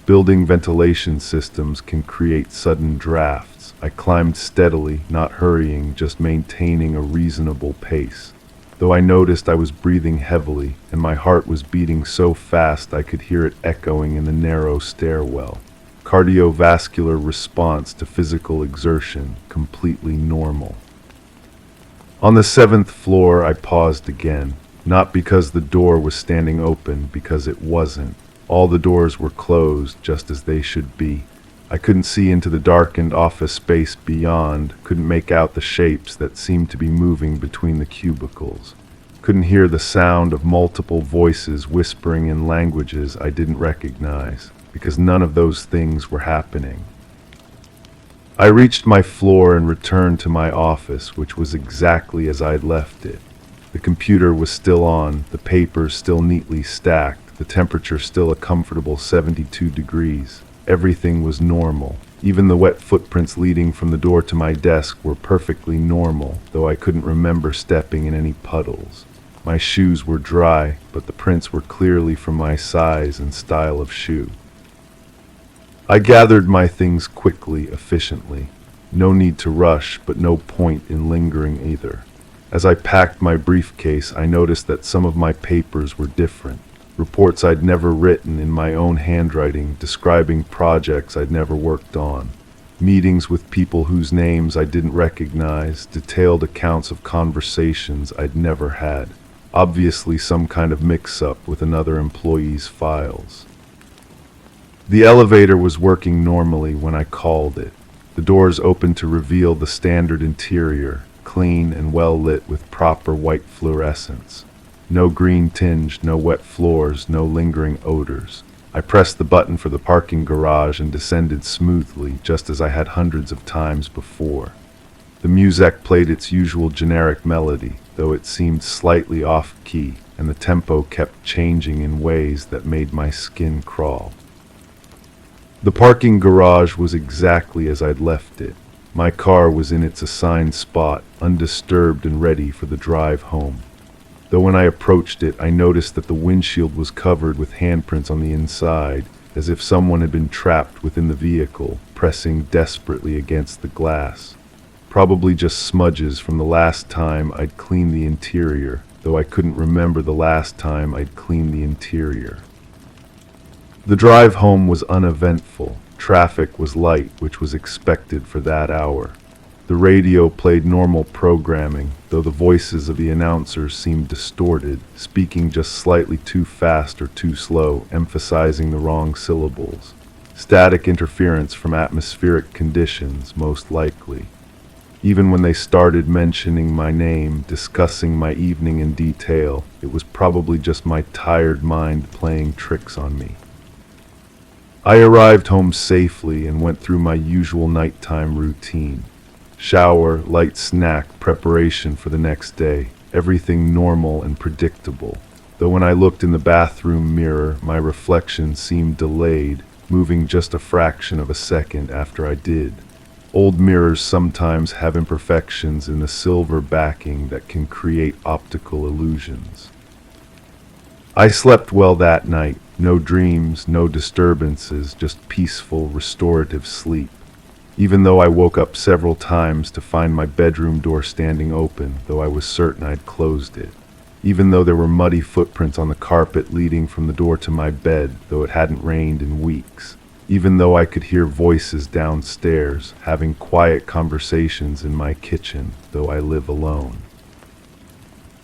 Building ventilation systems can create sudden drafts. I climbed steadily, not hurrying, just maintaining a reasonable pace. Though I noticed I was breathing heavily, and my heart was beating so fast I could hear it echoing in the narrow stairwell. Cardiovascular response to physical exertion, completely normal. On the 7th floor, I paused again, not because the door was standing open, because it wasn't. All the doors were closed, just as they should be. I couldn't see into the darkened office space beyond, couldn't make out the shapes that seemed to be moving between the cubicles. Couldn't hear the sound of multiple voices whispering in languages I didn't recognize, because none of those things were happening. I reached my floor and returned to my office, which was exactly as I'd left it. The computer was still on, the papers still neatly stacked, the temperature still a comfortable 72 degrees. Everything was normal. Even the wet footprints leading from the door to my desk were perfectly normal, though I couldn't remember stepping in any puddles. My shoes were dry, but the prints were clearly from my size and style of shoe. I gathered my things quickly, efficiently. No need to rush, but no point in lingering either. As I packed my briefcase, I noticed that some of my papers were different. Reports I'd never written in my own handwriting, describing projects I'd never worked on. Meetings with people whose names I didn't recognize, detailed accounts of conversations I'd never had. Obviously some kind of mix-up with another employee's files. The elevator was working normally when I called it. The doors opened to reveal the standard interior, clean and well lit with proper white fluorescence. No green tinge, no wet floors, no lingering odors. I pressed the button for the parking garage and descended smoothly, just as I had hundreds of times before. The music played its usual generic melody, though it seemed slightly off-key, and the tempo kept changing in ways that made my skin crawl. The parking garage was exactly as I'd left it. My car was in its assigned spot, undisturbed and ready for the drive home. Though when I approached it, I noticed that the windshield was covered with handprints on the inside, as if someone had been trapped within the vehicle, pressing desperately against the glass. Probably just smudges from the last time I'd cleaned the interior, though I couldn't remember the last time I'd cleaned the interior. The drive home was uneventful. Traffic was light, which was expected for that hour. The radio played normal programming, though the voices of the announcers seemed distorted, speaking just slightly too fast or too slow, emphasizing the wrong syllables. Static interference from atmospheric conditions, most likely. Even when they started mentioning my name, discussing my evening in detail, it was probably just my tired mind playing tricks on me. I arrived home safely and went through my usual nighttime routine. Shower, light snack, preparation for the next day. Everything normal and predictable. Though when I looked in the bathroom mirror, my reflection seemed delayed, moving just a fraction of a second after I did. Old mirrors sometimes have imperfections in the silver backing that can create optical illusions. I slept well that night. No dreams, no disturbances, just peaceful, restorative sleep. Even though I woke up several times to find my bedroom door standing open, though I was certain I'd closed it. Even though there were muddy footprints on the carpet leading from the door to my bed, though it hadn't rained in weeks. Even though I could hear voices downstairs, having quiet conversations in my kitchen, though I live alone.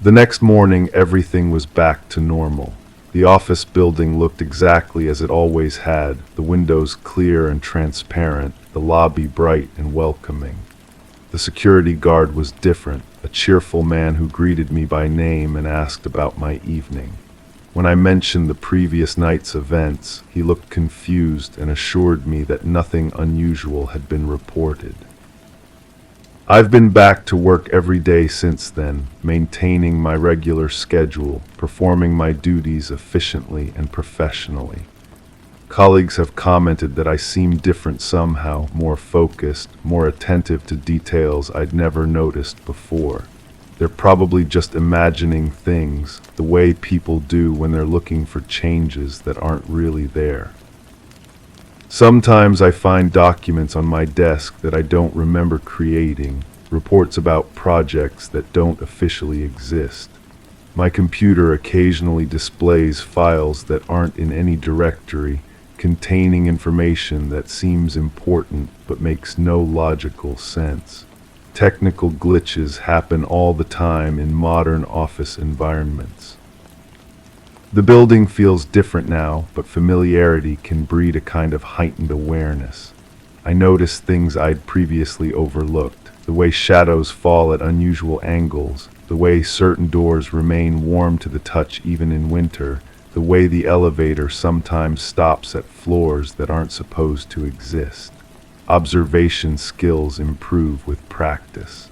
The next morning, everything was back to normal. The office building looked exactly as it always had, the windows clear and transparent, the lobby bright and welcoming. The security guard was different, a cheerful man who greeted me by name and asked about my evening. When I mentioned the previous night's events, he looked confused and assured me that nothing unusual had been reported. I've been back to work every day since then, maintaining my regular schedule, performing my duties efficiently and professionally. Colleagues have commented that I seem different somehow, more focused, more attentive to details I'd never noticed before. They're probably just imagining things, the way people do when they're looking for changes that aren't really there. Sometimes I find documents on my desk that I don't remember creating, reports about projects that don't officially exist. My computer occasionally displays files that aren't in any directory, containing information that seems important but makes no logical sense. Technical glitches happen all the time in modern office environments. The building feels different now, but familiarity can breed a kind of heightened awareness. I notice things I'd previously overlooked, the way shadows fall at unusual angles, the way certain doors remain warm to the touch even in winter, the way the elevator sometimes stops at floors that aren't supposed to exist. Observation skills improve with practice.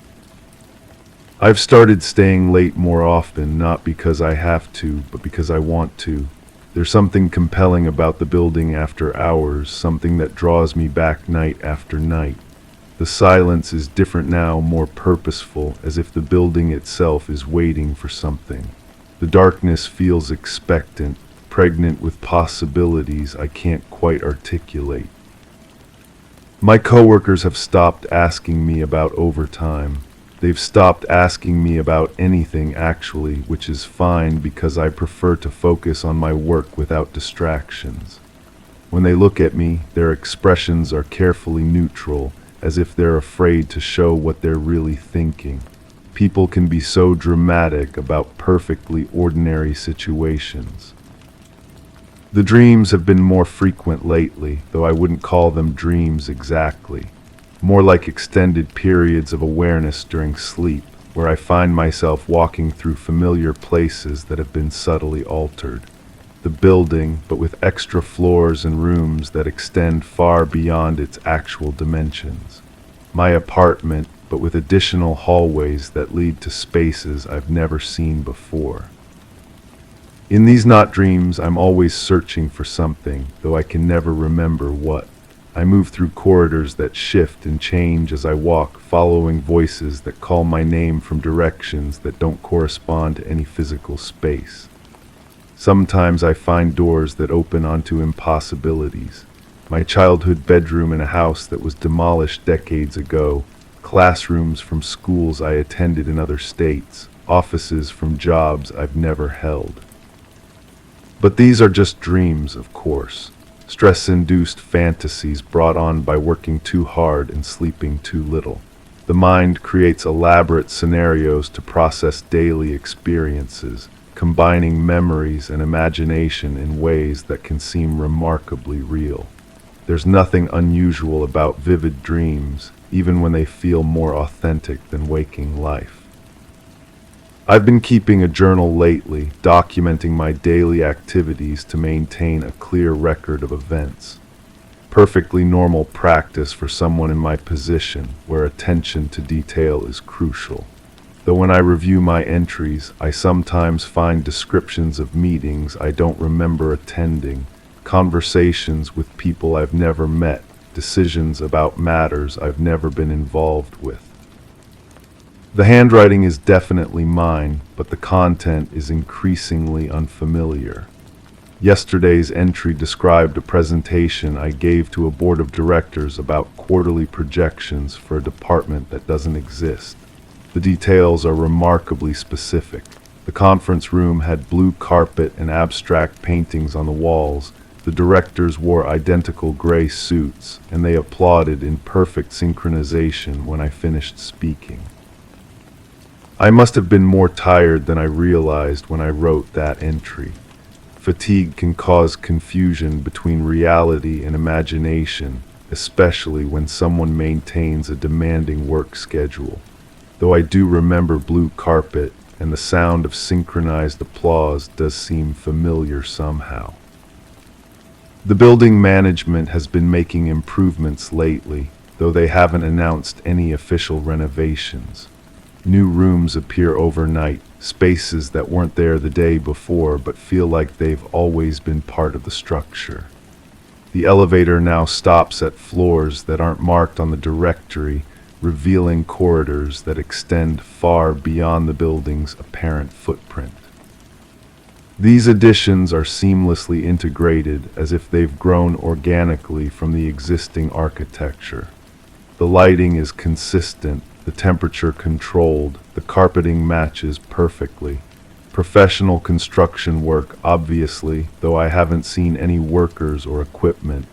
I've started staying late more often, not because I have to, but because I want to. There's something compelling about the building after hours, something that draws me back night after night. The silence is different now, more purposeful, as if the building itself is waiting for something. The darkness feels expectant, pregnant with possibilities I can't quite articulate. My coworkers have stopped asking me about overtime. They've stopped asking me about anything actually, which is fine because I prefer to focus on my work without distractions. When they look at me, their expressions are carefully neutral, as if they're afraid to show what they're really thinking. People can be so dramatic about perfectly ordinary situations. The dreams have been more frequent lately, though I wouldn't call them dreams exactly. More like extended periods of awareness during sleep, where I find myself walking through familiar places that have been subtly altered. The building, but with extra floors and rooms that extend far beyond its actual dimensions. My apartment, but with additional hallways that lead to spaces I've never seen before. In these not dreams, I'm always searching for something, though I can never remember what. I move through corridors that shift and change as I walk, following voices that call my name from directions that don't correspond to any physical space. Sometimes I find doors that open onto impossibilities. My childhood bedroom in a house that was demolished decades ago, classrooms from schools I attended in other states, offices from jobs I've never held. But these are just dreams, of course. Stress-induced fantasies brought on by working too hard and sleeping too little. The mind creates elaborate scenarios to process daily experiences, combining memories and imagination in ways that can seem remarkably real. There's nothing unusual about vivid dreams, even when they feel more authentic than waking life. I've been keeping a journal lately, documenting my daily activities to maintain a clear record of events. Perfectly normal practice for someone in my position, where attention to detail is crucial. Though when I review my entries, I sometimes find descriptions of meetings I don't remember attending, conversations with people I've never met, decisions about matters I've never been involved with. The handwriting is definitely mine, but the content is increasingly unfamiliar. Yesterday's entry described a presentation I gave to a board of directors about quarterly projections for a department that doesn't exist. The details are remarkably specific. The conference room had blue carpet and abstract paintings on the walls. The directors wore identical gray suits, and they applauded in perfect synchronization when I finished speaking. I must have been more tired than I realized when I wrote that entry. Fatigue can cause confusion between reality and imagination, especially when someone maintains a demanding work schedule. Though I do remember blue carpet, and the sound of synchronized applause does seem familiar somehow. The building management has been making improvements lately, though they haven't announced any official renovations. New rooms appear overnight, spaces that weren't there the day before but feel like they've always been part of the structure. The elevator now stops at floors that aren't marked on the directory, revealing corridors that extend far beyond the building's apparent footprint. These additions are seamlessly integrated as if they've grown organically from the existing architecture. The lighting is consistent, the temperature controlled, the carpeting matches perfectly. Professional construction work, obviously, though I haven't seen any workers or equipment.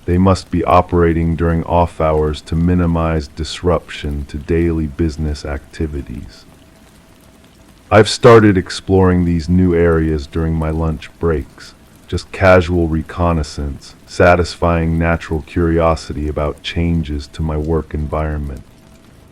They must be operating during off hours to minimize disruption to daily business activities. I've started exploring these new areas during my lunch breaks, just casual reconnaissance, satisfying natural curiosity about changes to my work environment.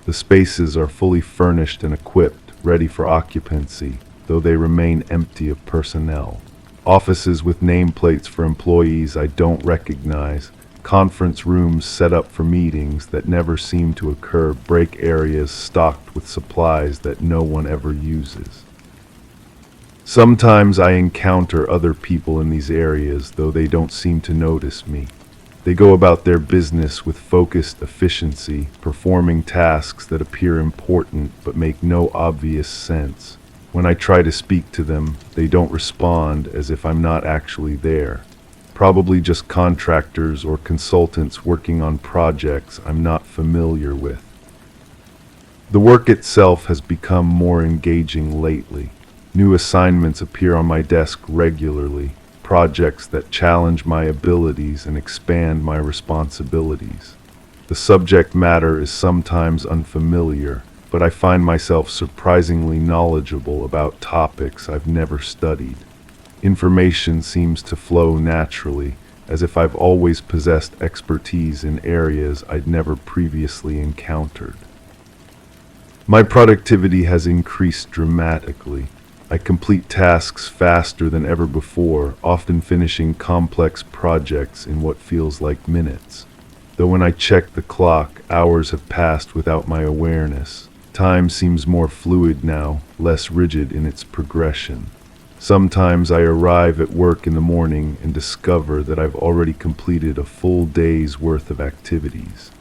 The spaces are fully furnished and equipped, ready for occupancy, though they remain empty of personnel. Offices with nameplates for employees I don't recognize, conference rooms set up for meetings that never seem to occur, break areas stocked with supplies that no one ever uses. Sometimes I encounter other people in these areas, though they don't seem to notice me. They go about their business with focused efficiency, performing tasks that appear important but make no obvious sense. When I try to speak to them, they don't respond, as if I'm not actually there. Probably just contractors or consultants working on projects I'm not familiar with. The work itself has become more engaging lately. New assignments appear on my desk regularly, projects that challenge my abilities and expand my responsibilities. The subject matter is sometimes unfamiliar, but I find myself surprisingly knowledgeable about topics I've never studied. Information seems to flow naturally, as if I've always possessed expertise in areas I'd never previously encountered. My productivity has increased dramatically. I complete tasks faster than ever before, often finishing complex projects in what feels like minutes. Though when I check the clock, hours have passed without my awareness. Time seems more fluid now, less rigid in its progression. Sometimes I arrive at work in the morning and discover that I've already completed a full day's worth of activities.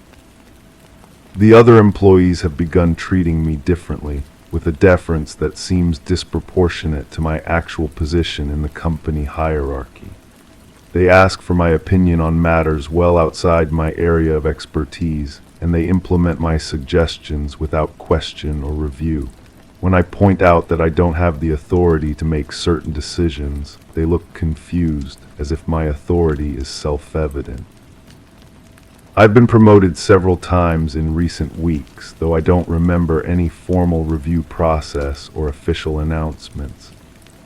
The other employees have begun treating me differently, with a deference that seems disproportionate to my actual position in the company hierarchy. They ask for my opinion on matters well outside my area of expertise, and they implement my suggestions without question or review. When I point out that I don't have the authority to make certain decisions, they look confused, as if my authority is self-evident. I've been promoted several times in recent weeks, though I don't remember any formal review process or official announcements.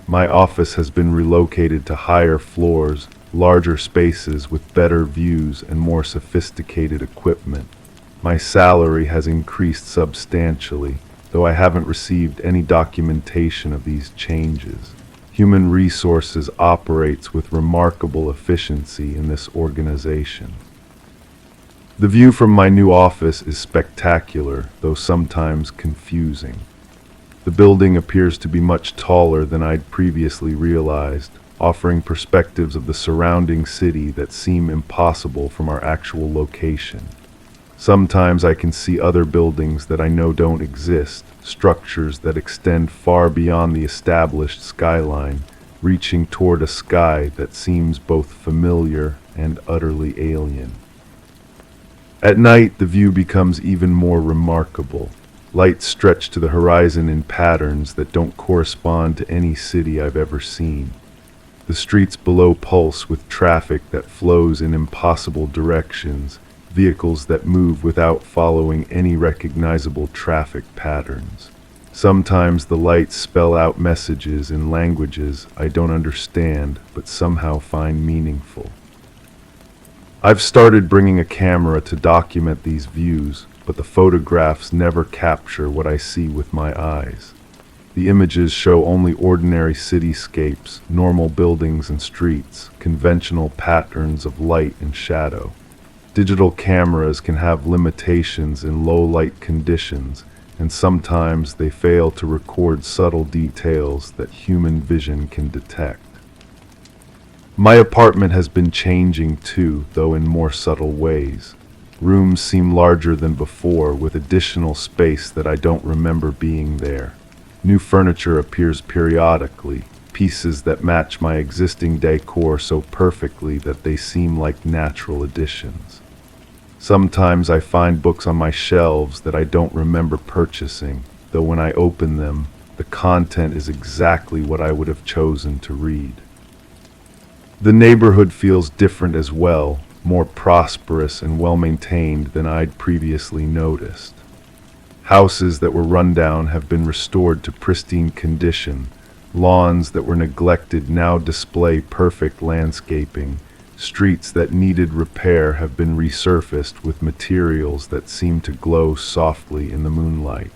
My office has been relocated to higher floors, larger spaces with better views and more sophisticated equipment. My salary has increased substantially, though I haven't received any documentation of these changes. Human Resources operates with remarkable efficiency in this organization. The view from my new office is spectacular, though sometimes confusing. The building appears to be much taller than I'd previously realized, offering perspectives of the surrounding city that seem impossible from our actual location. Sometimes I can see other buildings that I know don't exist, structures that extend far beyond the established skyline, reaching toward a sky that seems both familiar and utterly alien. At night, the view becomes even more remarkable. Lights stretch to the horizon in patterns that don't correspond to any city I've ever seen. The streets below pulse with traffic that flows in impossible directions, vehicles that move without following any recognizable traffic patterns. Sometimes the lights spell out messages in languages I don't understand but somehow find meaningful. I've started bringing a camera to document these views, but the photographs never capture what I see with my eyes. The images show only ordinary cityscapes, normal buildings and streets, conventional patterns of light and shadow. Digital cameras can have limitations in low light conditions, and sometimes they fail to record subtle details that human vision can detect. My apartment has been changing too, though in more subtle ways. Rooms seem larger than before, with additional space that I don't remember being there. New furniture appears periodically, pieces that match my existing decor so perfectly that they seem like natural additions. Sometimes I find books on my shelves that I don't remember purchasing, though when I open them, the content is exactly what I would have chosen to read. The neighborhood feels different as well, more prosperous and well-maintained than I'd previously noticed. Houses that were run down have been restored to pristine condition. Lawns that were neglected now display perfect landscaping. Streets that needed repair have been resurfaced with materials that seem to glow softly in the moonlight.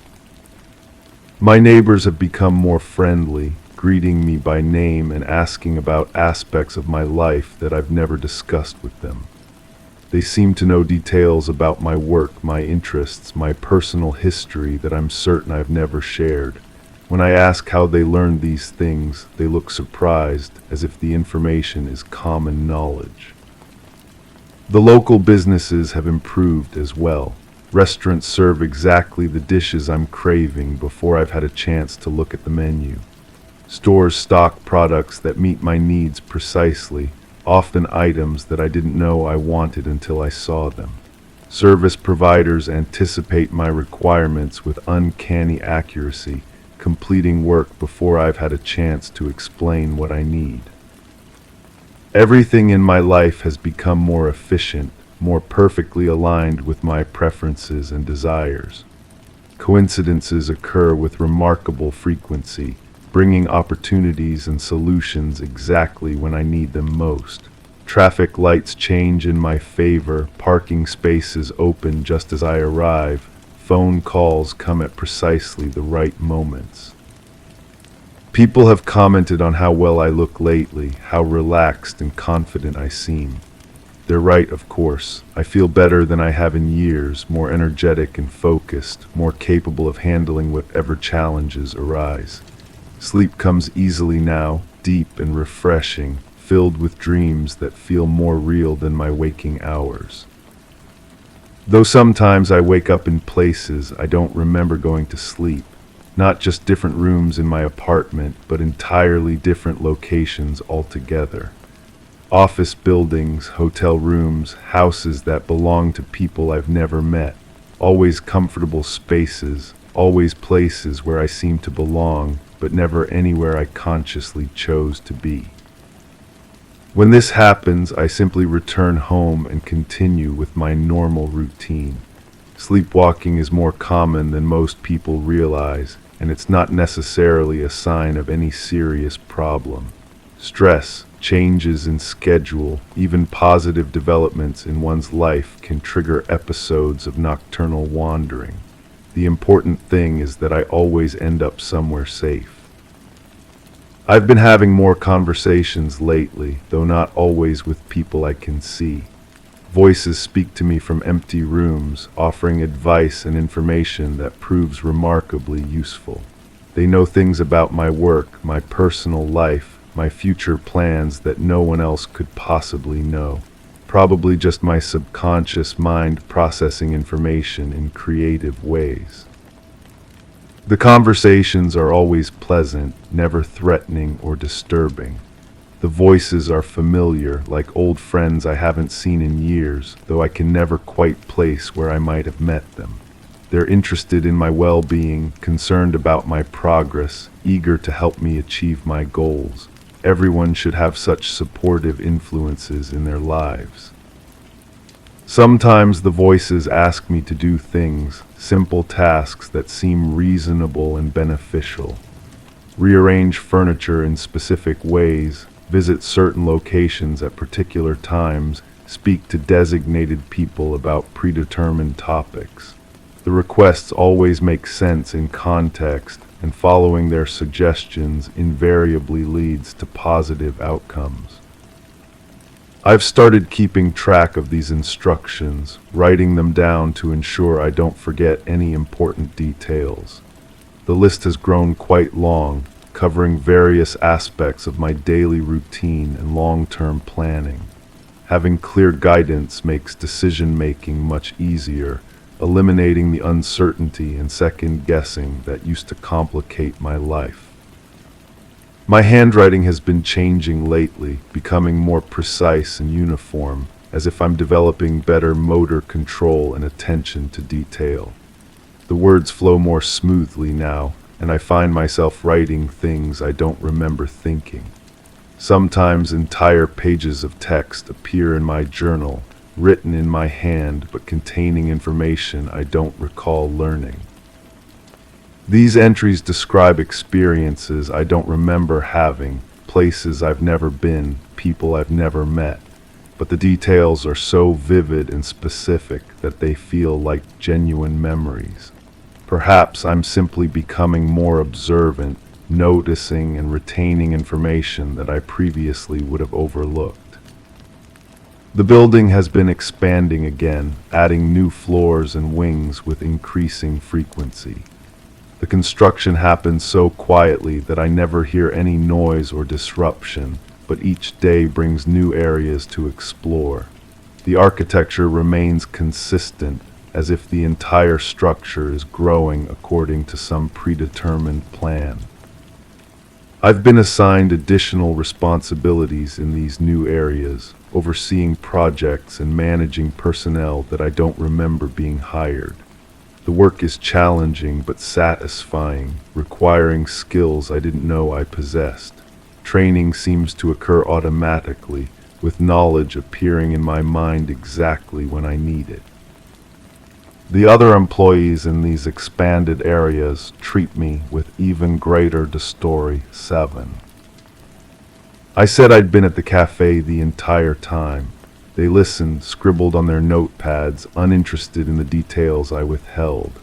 My neighbors have become more friendly, greeting me by name and asking about aspects of my life that I've never discussed with them. They seem to know details about my work, my interests, my personal history that I'm certain I've never shared. When I ask how they learned these things, they look surprised, as if the information is common knowledge. The local businesses have improved as well. Restaurants serve exactly the dishes I'm craving before I've had a chance to look at the menu. Stores stock products that meet my needs precisely, often items that I didn't know I wanted until I saw them. Service providers anticipate my requirements with uncanny accuracy, completing work before I've had a chance to explain what I need. Everything in my life has become more efficient, more perfectly aligned with my preferences and desires. Coincidences occur with remarkable frequency, bringing opportunities and solutions exactly when I need them most. Traffic lights change in my favor, parking spaces open just as I arrive, phone calls come at precisely the right moments. People have commented on how well I look lately, how relaxed and confident I seem. They're right, of course. I feel better than I have in years, more energetic and focused, more capable of handling whatever challenges arise. Sleep comes easily now, deep and refreshing, filled with dreams that feel more real than my waking hours. Though sometimes I wake up in places I don't remember going to sleep, not just different rooms in my apartment, but entirely different locations altogether. Office buildings, hotel rooms, houses that belong to people I've never met, always comfortable spaces, always places where I seem to belong, but never anywhere I consciously chose to be. When this happens, I simply return home and continue with my normal routine. Sleepwalking is more common than most people realize, and it's not necessarily a sign of any serious problem. Stress, changes in schedule, even positive developments in one's life can trigger episodes of nocturnal wandering. The important thing is that I always end up somewhere safe. I've been having more conversations lately, though not always with people I can see. Voices speak to me from empty rooms, offering advice and information that proves remarkably useful. They know things about my work, my personal life, my future plans that no one else could possibly know. Probably just my subconscious mind processing information in creative ways. The conversations are always pleasant, never threatening or disturbing. The voices are familiar, like old friends I haven't seen in years, though I can never quite place where I might have met them. They're interested in my well-being, concerned about my progress, eager to help me achieve my goals. Everyone should have such supportive influences in their lives. Sometimes the voices ask me to do things, simple tasks that seem reasonable and beneficial. Rearrange furniture in specific ways, visit certain locations at particular times, speak to designated people about predetermined topics. The requests always make sense in context, and following their suggestions invariably leads to positive outcomes. I've started keeping track of these instructions, writing them down to ensure I don't forget any important details. The list has grown quite long, covering various aspects of my daily routine and long-term planning. Having clear guidance makes decision-making much easier, eliminating the uncertainty and second-guessing that used to complicate my life. My handwriting has been changing lately, becoming more precise and uniform, as if I'm developing better motor control and attention to detail. The words flow more smoothly now, and I find myself writing things I don't remember thinking. Sometimes entire pages of text appear in my journal, written in my hand but containing information I don't recall learning. These entries describe experiences I don't remember having, places I've never been, people I've never met, but the details are so vivid and specific that they feel like genuine memories. Perhaps I'm simply becoming more observant, noticing and retaining information that I previously would have overlooked. The building has been expanding again, adding new floors and wings with increasing frequency. The construction happens so quietly that I never hear any noise or disruption, but each day brings new areas to explore. The architecture remains consistent, as if the entire structure is growing according to some predetermined plan. I've been assigned additional responsibilities in these new areas, overseeing projects and managing personnel that I don't remember being hired. The work is challenging but satisfying, requiring skills I didn't know I possessed. Training seems to occur automatically, with knowledge appearing in my mind exactly when I need it. The other employees in these expanded areas treat me with even greater story 7. I said I'd been at the cafe the entire time. They listened, scribbled on their notepads, uninterested in the details I withheld.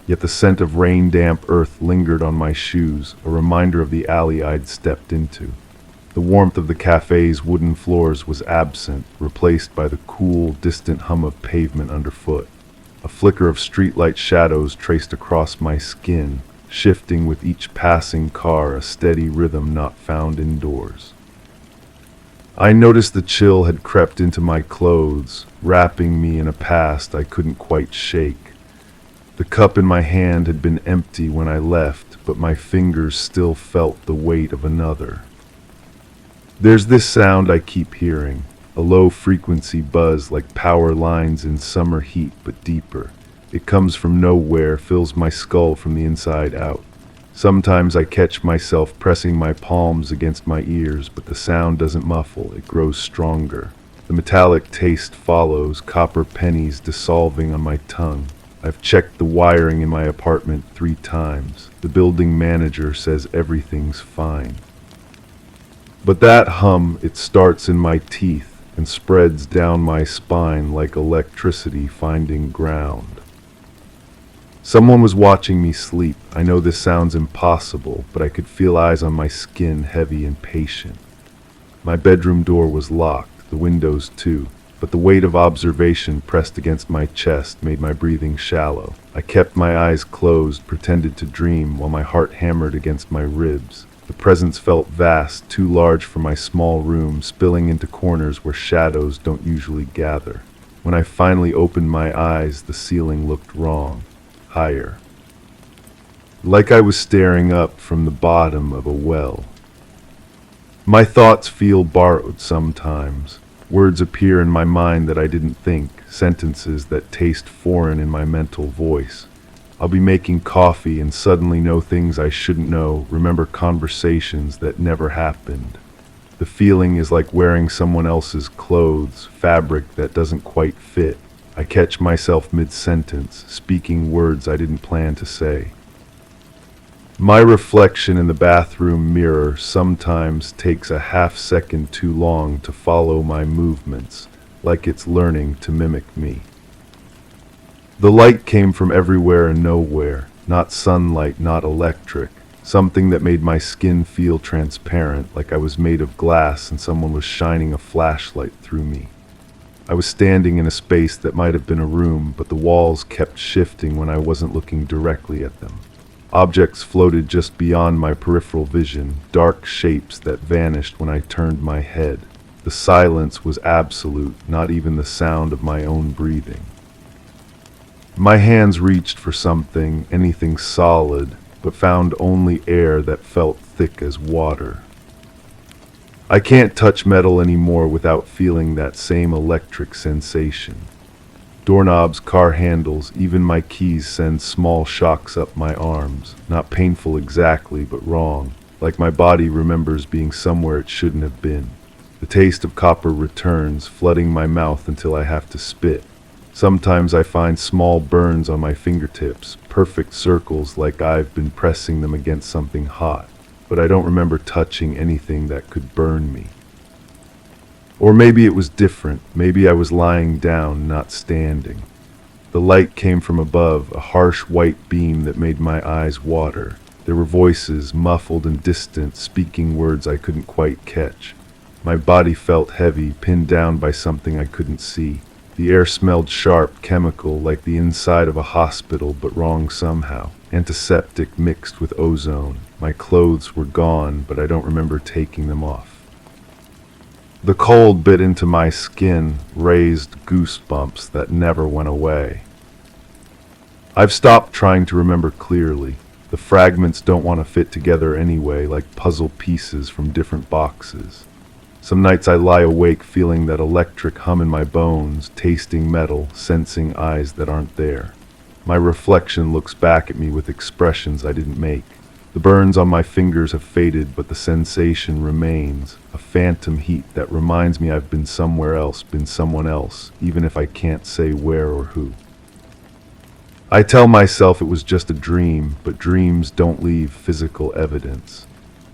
Yet the scent of rain-damp earth lingered on my shoes, a reminder of the alley I'd stepped into. The warmth of the cafe's wooden floors was absent, replaced by the cool, distant hum of pavement underfoot. A flicker of streetlight shadows traced across my skin, shifting with each passing car, a steady rhythm not found indoors. I noticed the chill had crept into my clothes, wrapping me in a past I couldn't quite shake. The cup in my hand had been empty when I left, but my fingers still felt the weight of another. There's this sound I keep hearing, a low-frequency buzz like power lines in summer heat, but deeper. It comes from nowhere, fills my skull from the inside out. Sometimes I catch myself pressing my palms against my ears, but the sound doesn't muffle, it grows stronger. The metallic taste follows, copper pennies dissolving on my tongue. I've checked the wiring in my apartment 3 times. The building manager says everything's fine. But that hum, it starts in my teeth and spreads down my spine like electricity finding ground. Someone was watching me sleep. I know this sounds impossible, but I could feel eyes on my skin, heavy and patient. My bedroom door was locked, the windows too, but the weight of observation pressed against my chest made my breathing shallow. I kept my eyes closed, pretended to dream, while my heart hammered against my ribs. The presence felt vast, too large for my small room, spilling into corners where shadows don't usually gather. When I finally opened my eyes, the ceiling looked wrong. Higher. Like I was staring up from the bottom of a well. My thoughts feel borrowed sometimes. Words appear in my mind that I didn't think, sentences that taste foreign in my mental voice. I'll be making coffee and suddenly know things I shouldn't know, remember conversations that never happened. The feeling is like wearing someone else's clothes, fabric that doesn't quite fit. I catch myself mid-sentence, speaking words I didn't plan to say. My reflection in the bathroom mirror sometimes takes a half-second too long to follow my movements, like it's learning to mimic me. The light came from everywhere and nowhere, not sunlight, not electric, something that made my skin feel transparent, like I was made of glass and someone was shining a flashlight through me. I was standing in a space that might have been a room, but the walls kept shifting when I wasn't looking directly at them. Objects floated just beyond my peripheral vision, dark shapes that vanished when I turned my head. The silence was absolute, not even the sound of my own breathing. My hands reached for something, anything solid, but found only air that felt thick as water. I can't touch metal anymore without feeling that same electric sensation. Doorknobs, car handles, even my keys send small shocks up my arms. Not painful exactly, but wrong, like my body remembers being somewhere it shouldn't have been. The taste of copper returns, flooding my mouth until I have to spit. Sometimes I find small burns on my fingertips, perfect circles like I've been pressing them against something hot. But I don't remember touching anything that could burn me. Or maybe it was different. Maybe I was lying down, not standing. The light came from above, a harsh white beam that made my eyes water. There were voices, muffled and distant, speaking words I couldn't quite catch. My body felt heavy, pinned down by something I couldn't see. The air smelled sharp, chemical, like the inside of a hospital, but wrong somehow. Antiseptic mixed with ozone. My clothes were gone, but I don't remember taking them off. The cold bit into my skin, raised goosebumps that never went away. I've stopped trying to remember clearly. The fragments don't want to fit together anyway, like puzzle pieces from different boxes. Some nights I lie awake feeling that electric hum in my bones, tasting metal, sensing eyes that aren't there. My reflection looks back at me with expressions I didn't make. The burns on my fingers have faded, but the sensation remains, a phantom heat that reminds me I've been somewhere else, been someone else, even if I can't say where or who. I tell myself it was just a dream, but dreams don't leave physical evidence.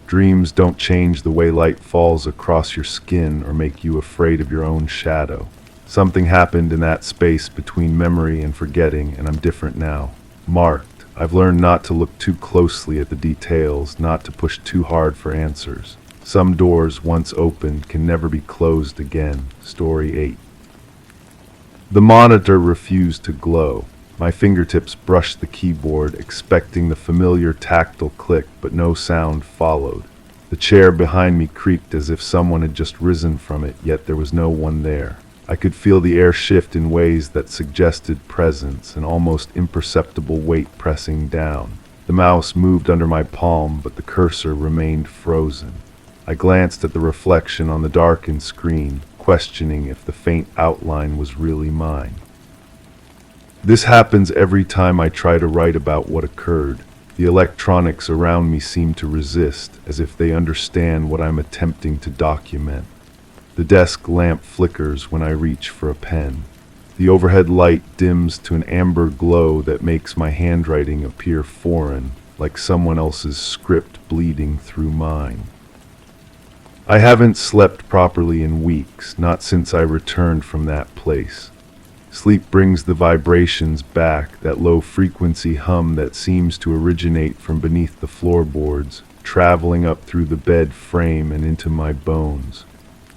Dreams don't change the way light falls across your skin or make you afraid of your own shadow. Something happened in that space between memory and forgetting, and I'm different now. Marked. I've learned not to look too closely at the details, not to push too hard for answers. Some doors, once opened, can never be closed again. Story 8. The monitor refused to glow. My fingertips brushed the keyboard, expecting the familiar tactile click, but no sound followed. The chair behind me creaked as if someone had just risen from it, yet there was no one there. I could feel the air shift in ways that suggested presence, an almost imperceptible weight pressing down. The mouse moved under my palm, but the cursor remained frozen. I glanced at the reflection on the darkened screen, questioning if the faint outline was really mine. This happens every time I try to write about what occurred. The electronics around me seem to resist, as if they understand what I'm attempting to document. The desk lamp flickers when I reach for a pen. The overhead light dims to an amber glow that makes my handwriting appear foreign, like someone else's script bleeding through mine. I haven't slept properly in weeks, not since I returned from that place. Sleep brings the vibrations back, that low-frequency hum that seems to originate from beneath the floorboards, traveling up through the bed frame and into my bones.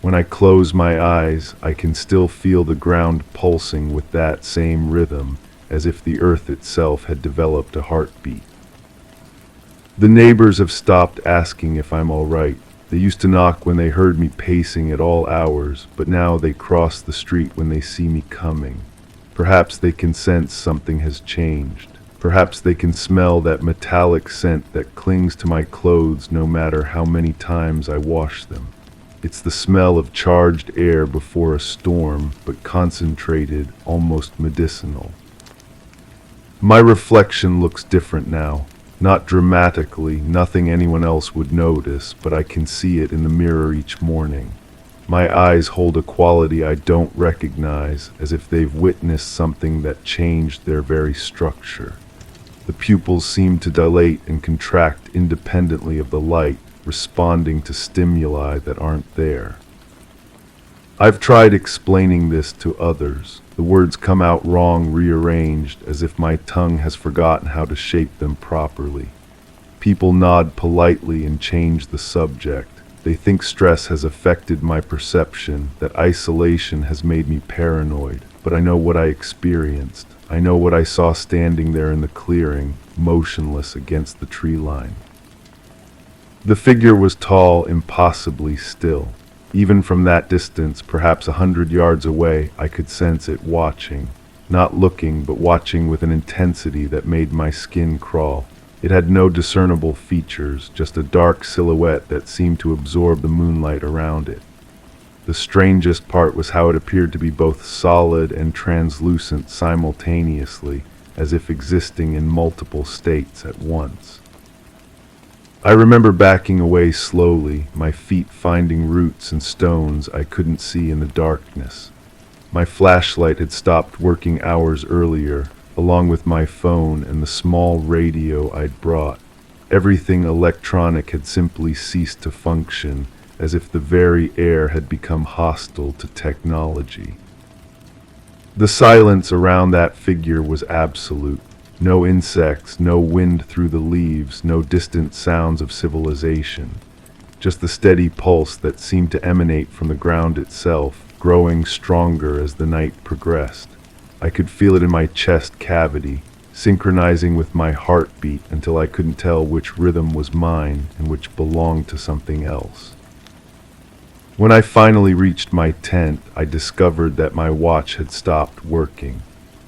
When I close my eyes, I can still feel the ground pulsing with that same rhythm, as if the earth itself had developed a heartbeat. The neighbors have stopped asking if I'm all right. They used to knock when they heard me pacing at all hours, but now they cross the street when they see me coming. Perhaps they can sense something has changed. Perhaps they can smell that metallic scent that clings to my clothes no matter how many times I wash them. It's the smell of charged air before a storm, but concentrated, almost medicinal. My reflection looks different now. Not dramatically, nothing anyone else would notice, but I can see it in the mirror each morning. My eyes hold a quality I don't recognize, as if they've witnessed something that changed their very structure. The pupils seem to dilate and contract independently of the light, responding to stimuli that aren't there. I've tried explaining this to others. The words come out wrong, rearranged, as if my tongue has forgotten how to shape them properly. People nod politely and change the subject. They think stress has affected my perception, that isolation has made me paranoid. But I know what I experienced. I know what I saw standing there in the clearing, motionless against the tree line. The figure was tall, impossibly still. Even from that distance, perhaps 100 yards away, I could sense it watching. Not looking, but watching with an intensity that made my skin crawl. It had no discernible features, just a dark silhouette that seemed to absorb the moonlight around it. The strangest part was how it appeared to be both solid and translucent simultaneously, as if existing in multiple states at once. I remember backing away slowly, my feet finding roots and stones I couldn't see in the darkness. My flashlight had stopped working hours earlier, along with my phone and the small radio I'd brought. Everything electronic had simply ceased to function, as if the very air had become hostile to technology. The silence around that figure was absolute. No insects, no wind through the leaves, no distant sounds of civilization. Just the steady pulse that seemed to emanate from the ground itself, growing stronger as the night progressed. I could feel it in my chest cavity, synchronizing with my heartbeat until I couldn't tell which rhythm was mine and which belonged to something else. When I finally reached my tent, I discovered that my watch had stopped working.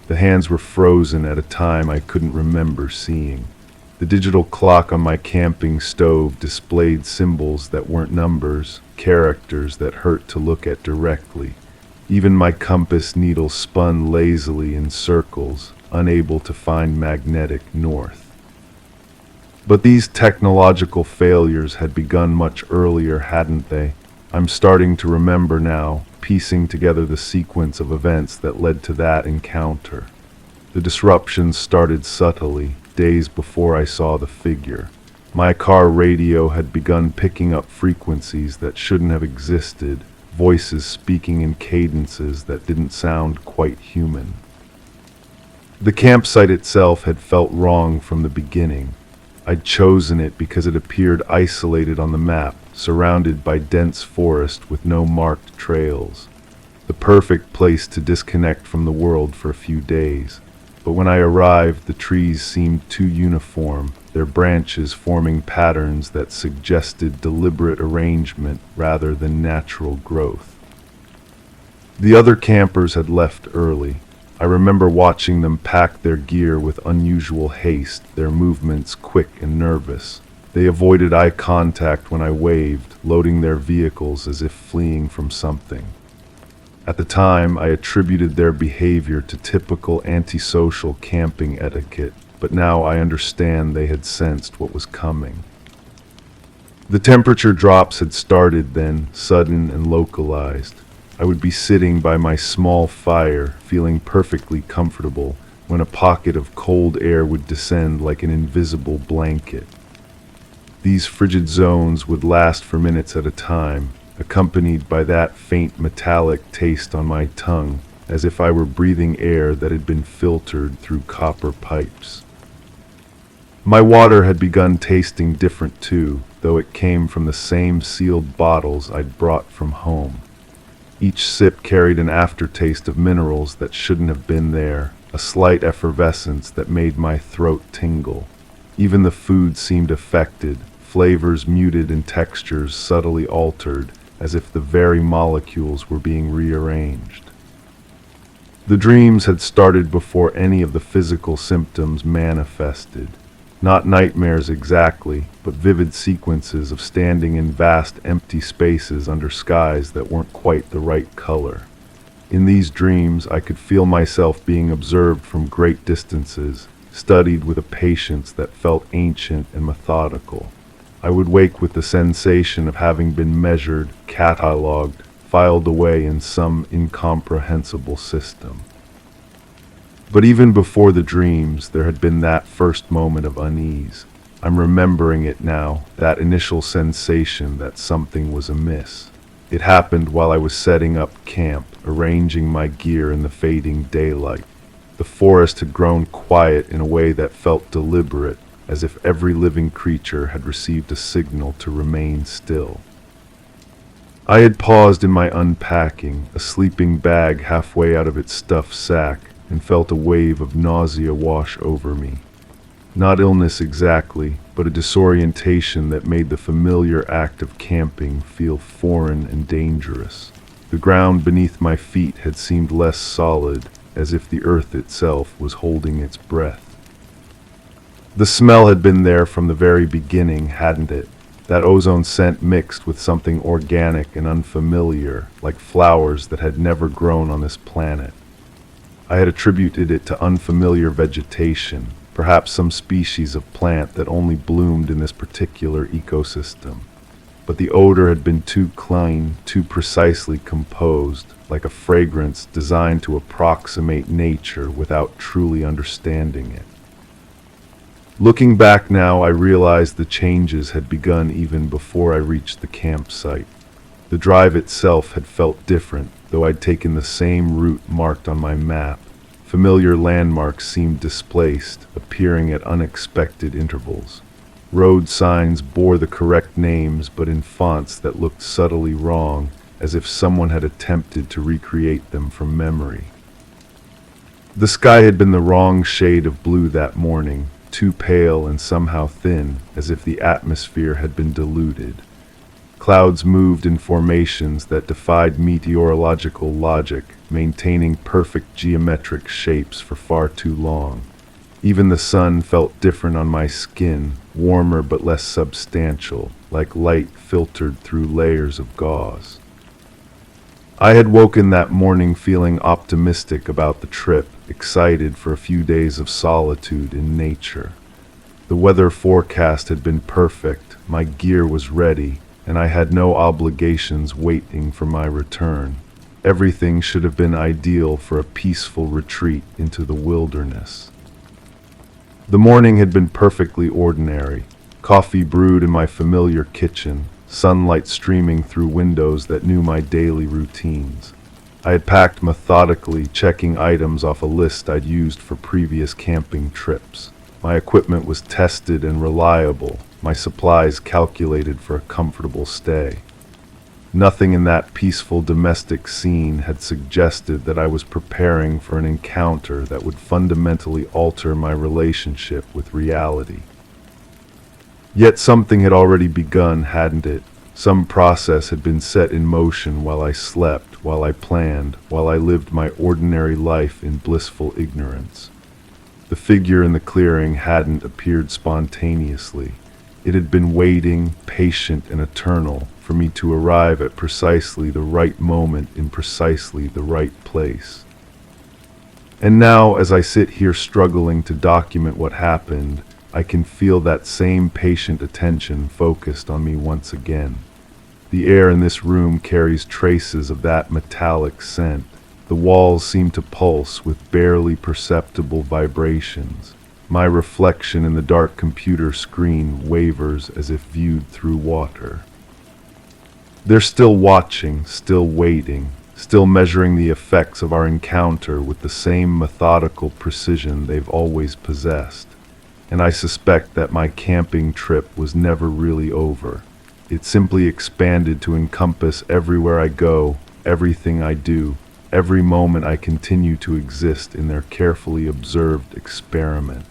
The hands were frozen at a time I couldn't remember seeing. The digital clock on my camping stove displayed symbols that weren't numbers, characters that hurt to look at directly. Even my compass needle spun lazily in circles, unable to find magnetic north. But these technological failures had begun much earlier, hadn't they? I'm starting to remember now, piecing together the sequence of events that led to that encounter. The disruptions started subtly, days before I saw the figure. My car radio had begun picking up frequencies that shouldn't have existed, voices speaking in cadences that didn't sound quite human. The campsite itself had felt wrong from the beginning. I'd chosen it because it appeared isolated on the map, surrounded by dense forest with no marked trails. The perfect place to disconnect from the world for a few days. But when I arrived, the trees seemed too uniform, their branches forming patterns that suggested deliberate arrangement rather than natural growth. The other campers had left early. I remember watching them pack their gear with unusual haste, their movements quick and nervous. They avoided eye contact when I waved, loading their vehicles as if fleeing from something. At the time, I attributed their behavior to typical antisocial camping etiquette, but now I understand they had sensed what was coming. The temperature drops had started then, sudden and localized. I would be sitting by my small fire, feeling perfectly comfortable, when a pocket of cold air would descend like an invisible blanket. These frigid zones would last for minutes at a time, accompanied by that faint metallic taste on my tongue, as if I were breathing air that had been filtered through copper pipes. My water had begun tasting different too, though it came from the same sealed bottles I'd brought from home. Each sip carried an aftertaste of minerals that shouldn't have been there, a slight effervescence that made my throat tingle. Even the food seemed affected, flavors muted and textures subtly altered, as if the very molecules were being rearranged. The dreams had started before any of the physical symptoms manifested. Not nightmares exactly, but vivid sequences of standing in vast empty spaces under skies that weren't quite the right color. In these dreams, I could feel myself being observed from great distances, studied with a patience that felt ancient and methodical. I would wake with the sensation of having been measured, catalogued, filed away in some incomprehensible system. But even before the dreams, there had been that first moment of unease. I'm remembering it now, that initial sensation that something was amiss. It happened while I was setting up camp, arranging my gear in the fading daylight. The forest had grown quiet in a way that felt deliberate, as if every living creature had received a signal to remain still. I had paused in my unpacking, a sleeping bag halfway out of its stuffed sack, and felt a wave of nausea wash over me. Not illness exactly, but a disorientation that made the familiar act of camping feel foreign and dangerous. The ground beneath my feet had seemed less solid, as if the earth itself was holding its breath. The smell had been there from the very beginning, hadn't it? That ozone scent mixed with something organic and unfamiliar, like flowers that had never grown on this planet. I had attributed it to unfamiliar vegetation, perhaps some species of plant that only bloomed in this particular ecosystem. But the odor had been too clean, too precisely composed, like a fragrance designed to approximate nature without truly understanding it. Looking back now, I realized the changes had begun even before I reached the campsite. The drive itself had felt different, though I'd taken the same route marked on my map. Familiar landmarks seemed displaced, appearing at unexpected intervals. Road signs bore the correct names, but in fonts that looked subtly wrong, as if someone had attempted to recreate them from memory. The sky had been the wrong shade of blue that morning, too pale and somehow thin, as if the atmosphere had been diluted. Clouds moved in formations that defied meteorological logic, maintaining perfect geometric shapes for far too long. Even the sun felt different on my skin, warmer but less substantial, like light filtered through layers of gauze. I had woken that morning feeling optimistic about the trip, excited for a few days of solitude in nature. The weather forecast had been perfect, my gear was ready, and I had no obligations waiting for my return. Everything should have been ideal for a peaceful retreat into the wilderness. The morning had been perfectly ordinary. Coffee brewed in my familiar kitchen, sunlight streaming through windows that knew my daily routines. I had packed methodically, checking items off a list I'd used for previous camping trips. My equipment was tested and reliable, my supplies calculated for a comfortable stay. Nothing in that peaceful domestic scene had suggested that I was preparing for an encounter that would fundamentally alter my relationship with reality. Yet something had already begun, hadn't it? Some process had been set in motion while I slept, while I planned, while I lived my ordinary life in blissful ignorance. The figure in the clearing hadn't appeared spontaneously. It had been waiting, patient and eternal, for me to arrive at precisely the right moment in precisely the right place. And now, as I sit here struggling to document what happened, I can feel that same patient attention focused on me once again. The air in this room carries traces of that metallic scent. The walls seem to pulse with barely perceptible vibrations. My reflection in the dark computer screen wavers as if viewed through water. They're still watching, still waiting, still measuring the effects of our encounter with the same methodical precision they've always possessed. And I suspect that my camping trip was never really over. It simply expanded to encompass everywhere I go, everything I do, every moment I continue to exist in their carefully observed experiment.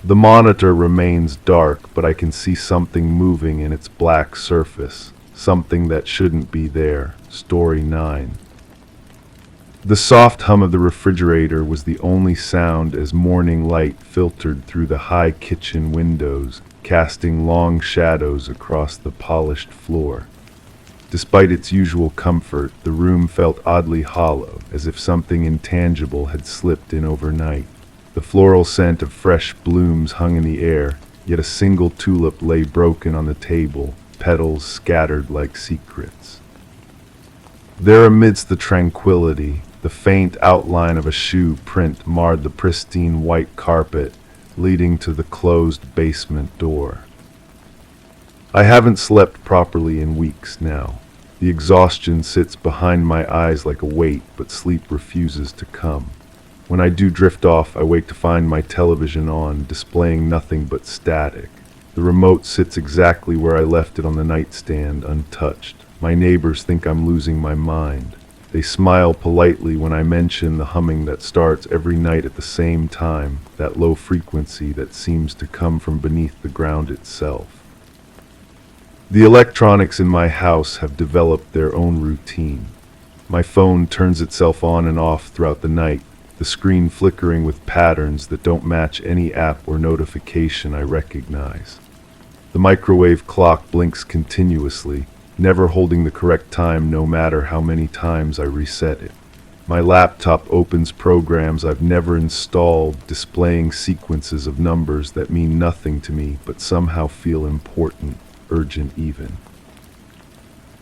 The monitor remains dark, but I can see something moving in its black surface, something that shouldn't be there. Story 9. The soft hum of the refrigerator was the only sound as morning light filtered through the high kitchen windows, casting long shadows across the polished floor. Despite its usual comfort, the room felt oddly hollow, as if something intangible had slipped in overnight. The floral scent of fresh blooms hung in the air, yet a single tulip lay broken on the table, petals scattered like secrets. There amidst the tranquility, the faint outline of a shoe print marred the pristine white carpet leading to the closed basement door. I haven't slept properly in weeks now. The exhaustion sits behind my eyes like a weight, but sleep refuses to come. When I do drift off, I wake to find my television on, displaying nothing but static. The remote sits exactly where I left it on the nightstand, untouched. My neighbors think I'm losing my mind. They smile politely when I mention the humming that starts every night at the same time, that low frequency that seems to come from beneath the ground itself. The electronics in my house have developed their own routine. My phone turns itself on and off throughout the night, the screen flickering with patterns that don't match any app or notification I recognize. The microwave clock blinks continuously, never holding the correct time no matter how many times I reset it. My laptop opens programs I've never installed, displaying sequences of numbers that mean nothing to me but somehow feel important, urgent even.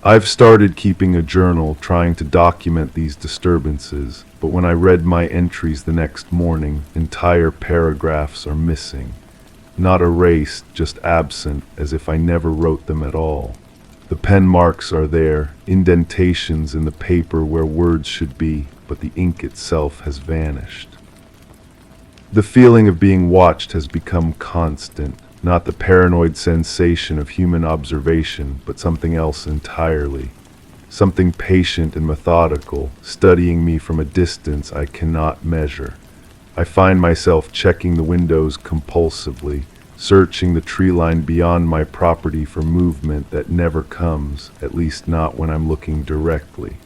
I've started keeping a journal, trying to document these disturbances, but when I read my entries the next morning, entire paragraphs are missing. Not erased, just absent, as if I never wrote them at all. The pen marks are there, indentations in the paper where words should be, but the ink itself has vanished. The feeling of being watched has become constant, not the paranoid sensation of human observation, but something else entirely. Something patient and methodical, studying me from a distance I cannot measure. I find myself checking the windows compulsively, searching the tree line beyond my property for movement that never comes, at least not when I'm looking directly.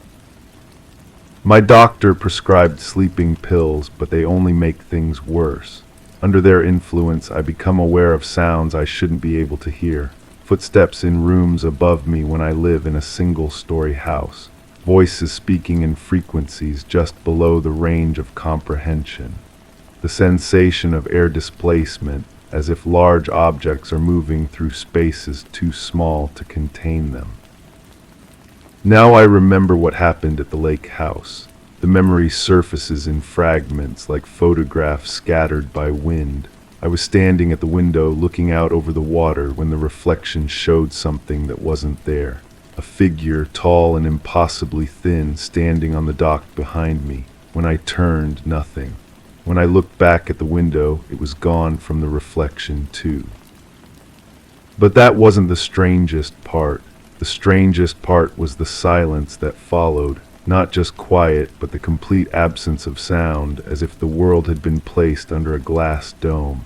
My doctor prescribed sleeping pills, but they only make things worse. Under their influence, I become aware of sounds I shouldn't be able to hear. Footsteps in rooms above me when I live in a single-story house. Voices speaking in frequencies just below the range of comprehension. The sensation of air displacement, as if large objects are moving through spaces too small to contain them. Now I remember what happened at the lake house. The memory surfaces in fragments like photographs scattered by wind. I was standing at the window looking out over the water when the reflection showed something that wasn't there. A figure, tall and impossibly thin, standing on the dock behind me. When I turned, nothing. When I looked back at the window, it was gone from the reflection too. But that wasn't the strangest part. The strangest part was the silence that followed. Not just quiet, but the complete absence of sound, as if the world had been placed under a glass dome.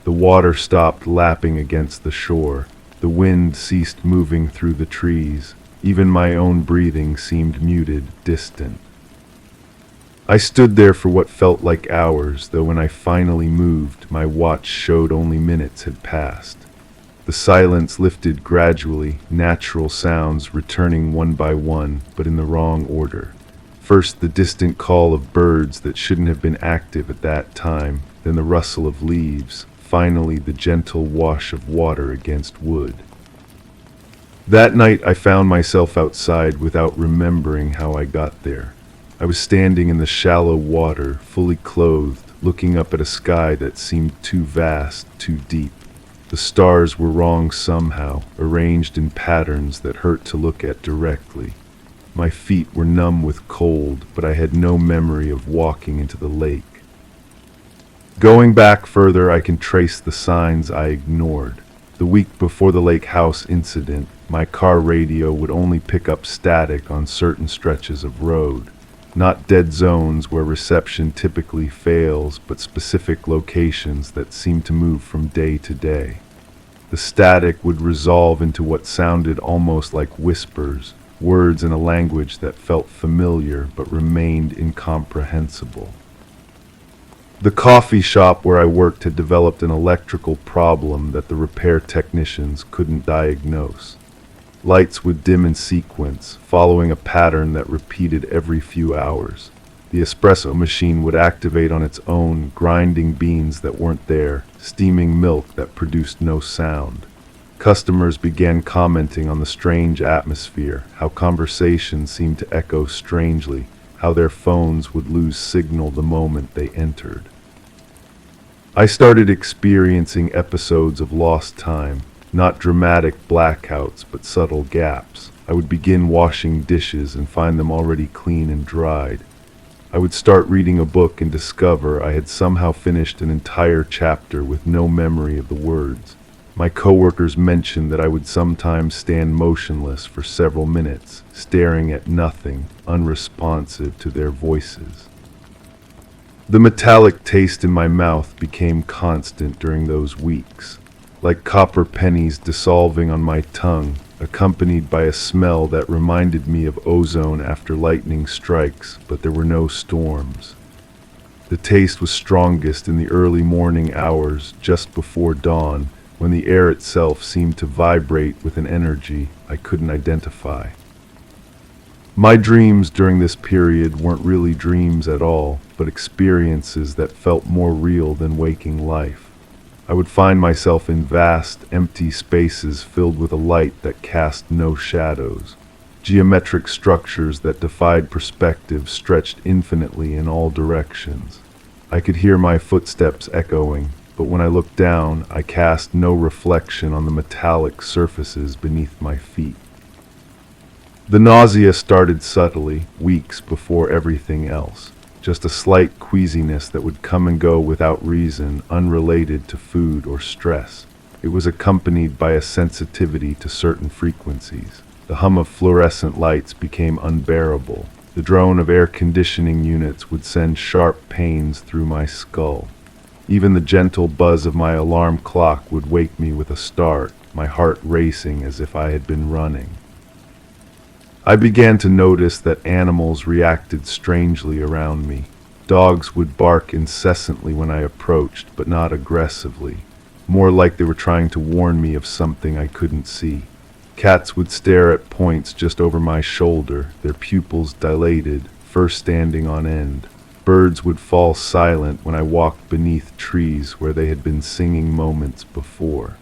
The water stopped lapping against the shore. The wind ceased moving through the trees. Even my own breathing seemed muted, distant. I stood there for what felt like hours, though when I finally moved, my watch showed only minutes had passed. The silence lifted gradually, natural sounds returning one by one, but in the wrong order. First the distant call of birds that shouldn't have been active at that time, then the rustle of leaves, finally the gentle wash of water against wood. That night I found myself outside without remembering how I got there. I was standing in the shallow water, fully clothed, looking up at a sky that seemed too vast, too deep. The stars were wrong somehow, arranged in patterns that hurt to look at directly. My feet were numb with cold, but I had no memory of walking into the lake. Going back further, I can trace the signs I ignored. The week before the lake house incident, my car radio would only pick up static on certain stretches of road. Not dead zones where reception typically fails, but specific locations that seem to move from day to day. The static would resolve into what sounded almost like whispers, words in a language that felt familiar but remained incomprehensible. The coffee shop where I worked had developed an electrical problem that the repair technicians couldn't diagnose. Lights would dim in sequence, following a pattern that repeated every few hours. The espresso machine would activate on its own, grinding beans that weren't there, steaming milk that produced no sound. Customers began commenting on the strange atmosphere, how conversations seemed to echo strangely, how their phones would lose signal the moment they entered. I started experiencing episodes of lost time. Not dramatic blackouts, but subtle gaps. I would begin washing dishes and find them already clean and dried. I would start reading a book and discover I had somehow finished an entire chapter with no memory of the words. My coworkers mentioned that I would sometimes stand motionless for several minutes, staring at nothing, unresponsive to their voices. The metallic taste in my mouth became constant during those weeks. Like copper pennies dissolving on my tongue, accompanied by a smell that reminded me of ozone after lightning strikes, but there were no storms. The taste was strongest in the early morning hours, just before dawn, when the air itself seemed to vibrate with an energy I couldn't identify. My dreams during this period weren't really dreams at all, but experiences that felt more real than waking life. I would find myself in vast, empty spaces filled with a light that cast no shadows. Geometric structures that defied perspective stretched infinitely in all directions. I could hear my footsteps echoing, but when I looked down, I cast no reflection on the metallic surfaces beneath my feet. The nausea started subtly, weeks before everything else. Just a slight queasiness that would come and go without reason, unrelated to food or stress. It was accompanied by a sensitivity to certain frequencies. The hum of fluorescent lights became unbearable. The drone of air conditioning units would send sharp pains through my skull. Even the gentle buzz of my alarm clock would wake me with a start, my heart racing as if I had been running. I began to notice that animals reacted strangely around me. Dogs would bark incessantly when I approached, but not aggressively, more like they were trying to warn me of something I couldn't see. Cats would stare at points just over my shoulder, their pupils dilated, fur standing on end. Birds would fall silent when I walked beneath trees where they had been singing moments before.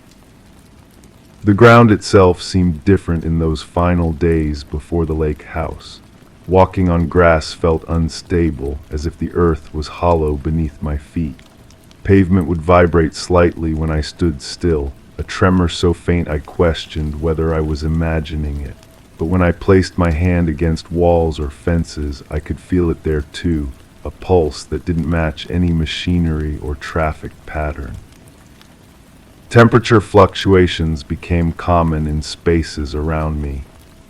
The ground itself seemed different in those final days before the lake house. Walking on grass felt unstable, as if the earth was hollow beneath my feet. Pavement would vibrate slightly when I stood still, a tremor so faint I questioned whether I was imagining it. But when I placed my hand against walls or fences, I could feel it there too, a pulse that didn't match any machinery or traffic pattern. Temperature fluctuations became common in spaces around me.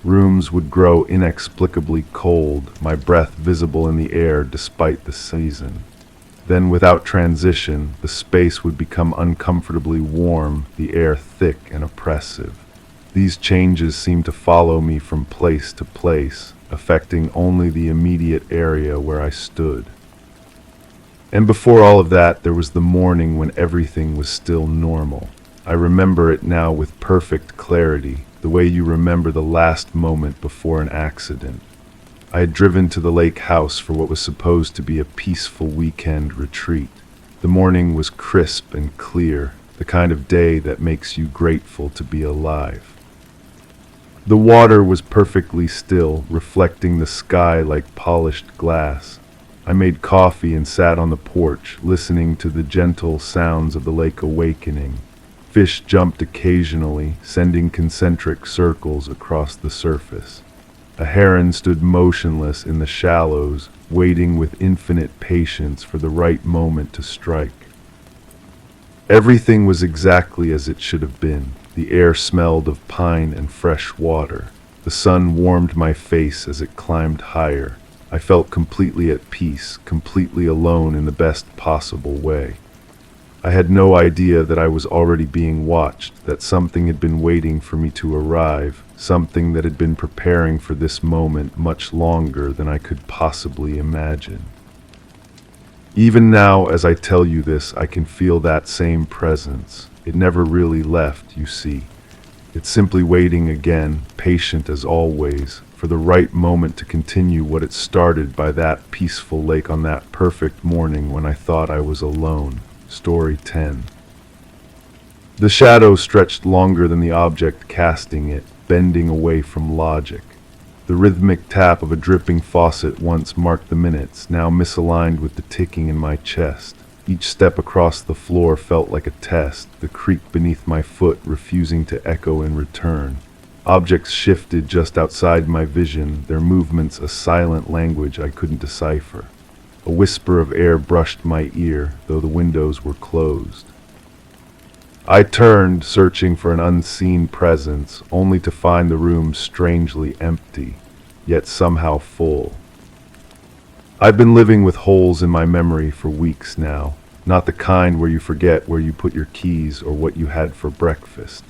Rooms would grow inexplicably cold, my breath visible in the air despite the season. Then, without transition, the space would become uncomfortably warm, the air thick and oppressive. These changes seemed to follow me from place to place, affecting only the immediate area where I stood. And before all of that, there was the morning when everything was still normal. I remember it now with perfect clarity, the way you remember the last moment before an accident. I had driven to the lake house for what was supposed to be a peaceful weekend retreat. The morning was crisp and clear, the kind of day that makes you grateful to be alive. The water was perfectly still, reflecting the sky like polished glass. I made coffee and sat on the porch, listening to the gentle sounds of the lake awakening. Fish jumped occasionally, sending concentric circles across the surface. A heron stood motionless in the shallows, waiting with infinite patience for the right moment to strike. Everything was exactly as it should have been. The air smelled of pine and fresh water. The sun warmed my face as it climbed higher. I felt completely at peace, completely alone in the best possible way. I had no idea that I was already being watched, that something had been waiting for me to arrive, something that had been preparing for this moment much longer than I could possibly imagine. Even now, as I tell you this, I can feel that same presence. It never really left, you see. It's simply waiting again, patient as always, for the right moment to continue what it started by that peaceful lake on that perfect morning when I thought I was alone. Story 10. The shadow stretched longer than the object casting it, bending away from logic. The rhythmic tap of a dripping faucet once marked the minutes, now misaligned with the ticking in my chest. Each step across the floor felt like a test, the creak beneath my foot refusing to echo in return. Objects shifted just outside my vision, their movements a silent language I couldn't decipher. A whisper of air brushed my ear, though the windows were closed. I turned, searching for an unseen presence, only to find the room strangely empty, yet somehow full. I've been living with holes in my memory for weeks now, not the kind where you forget where you put your keys or what you had for breakfast.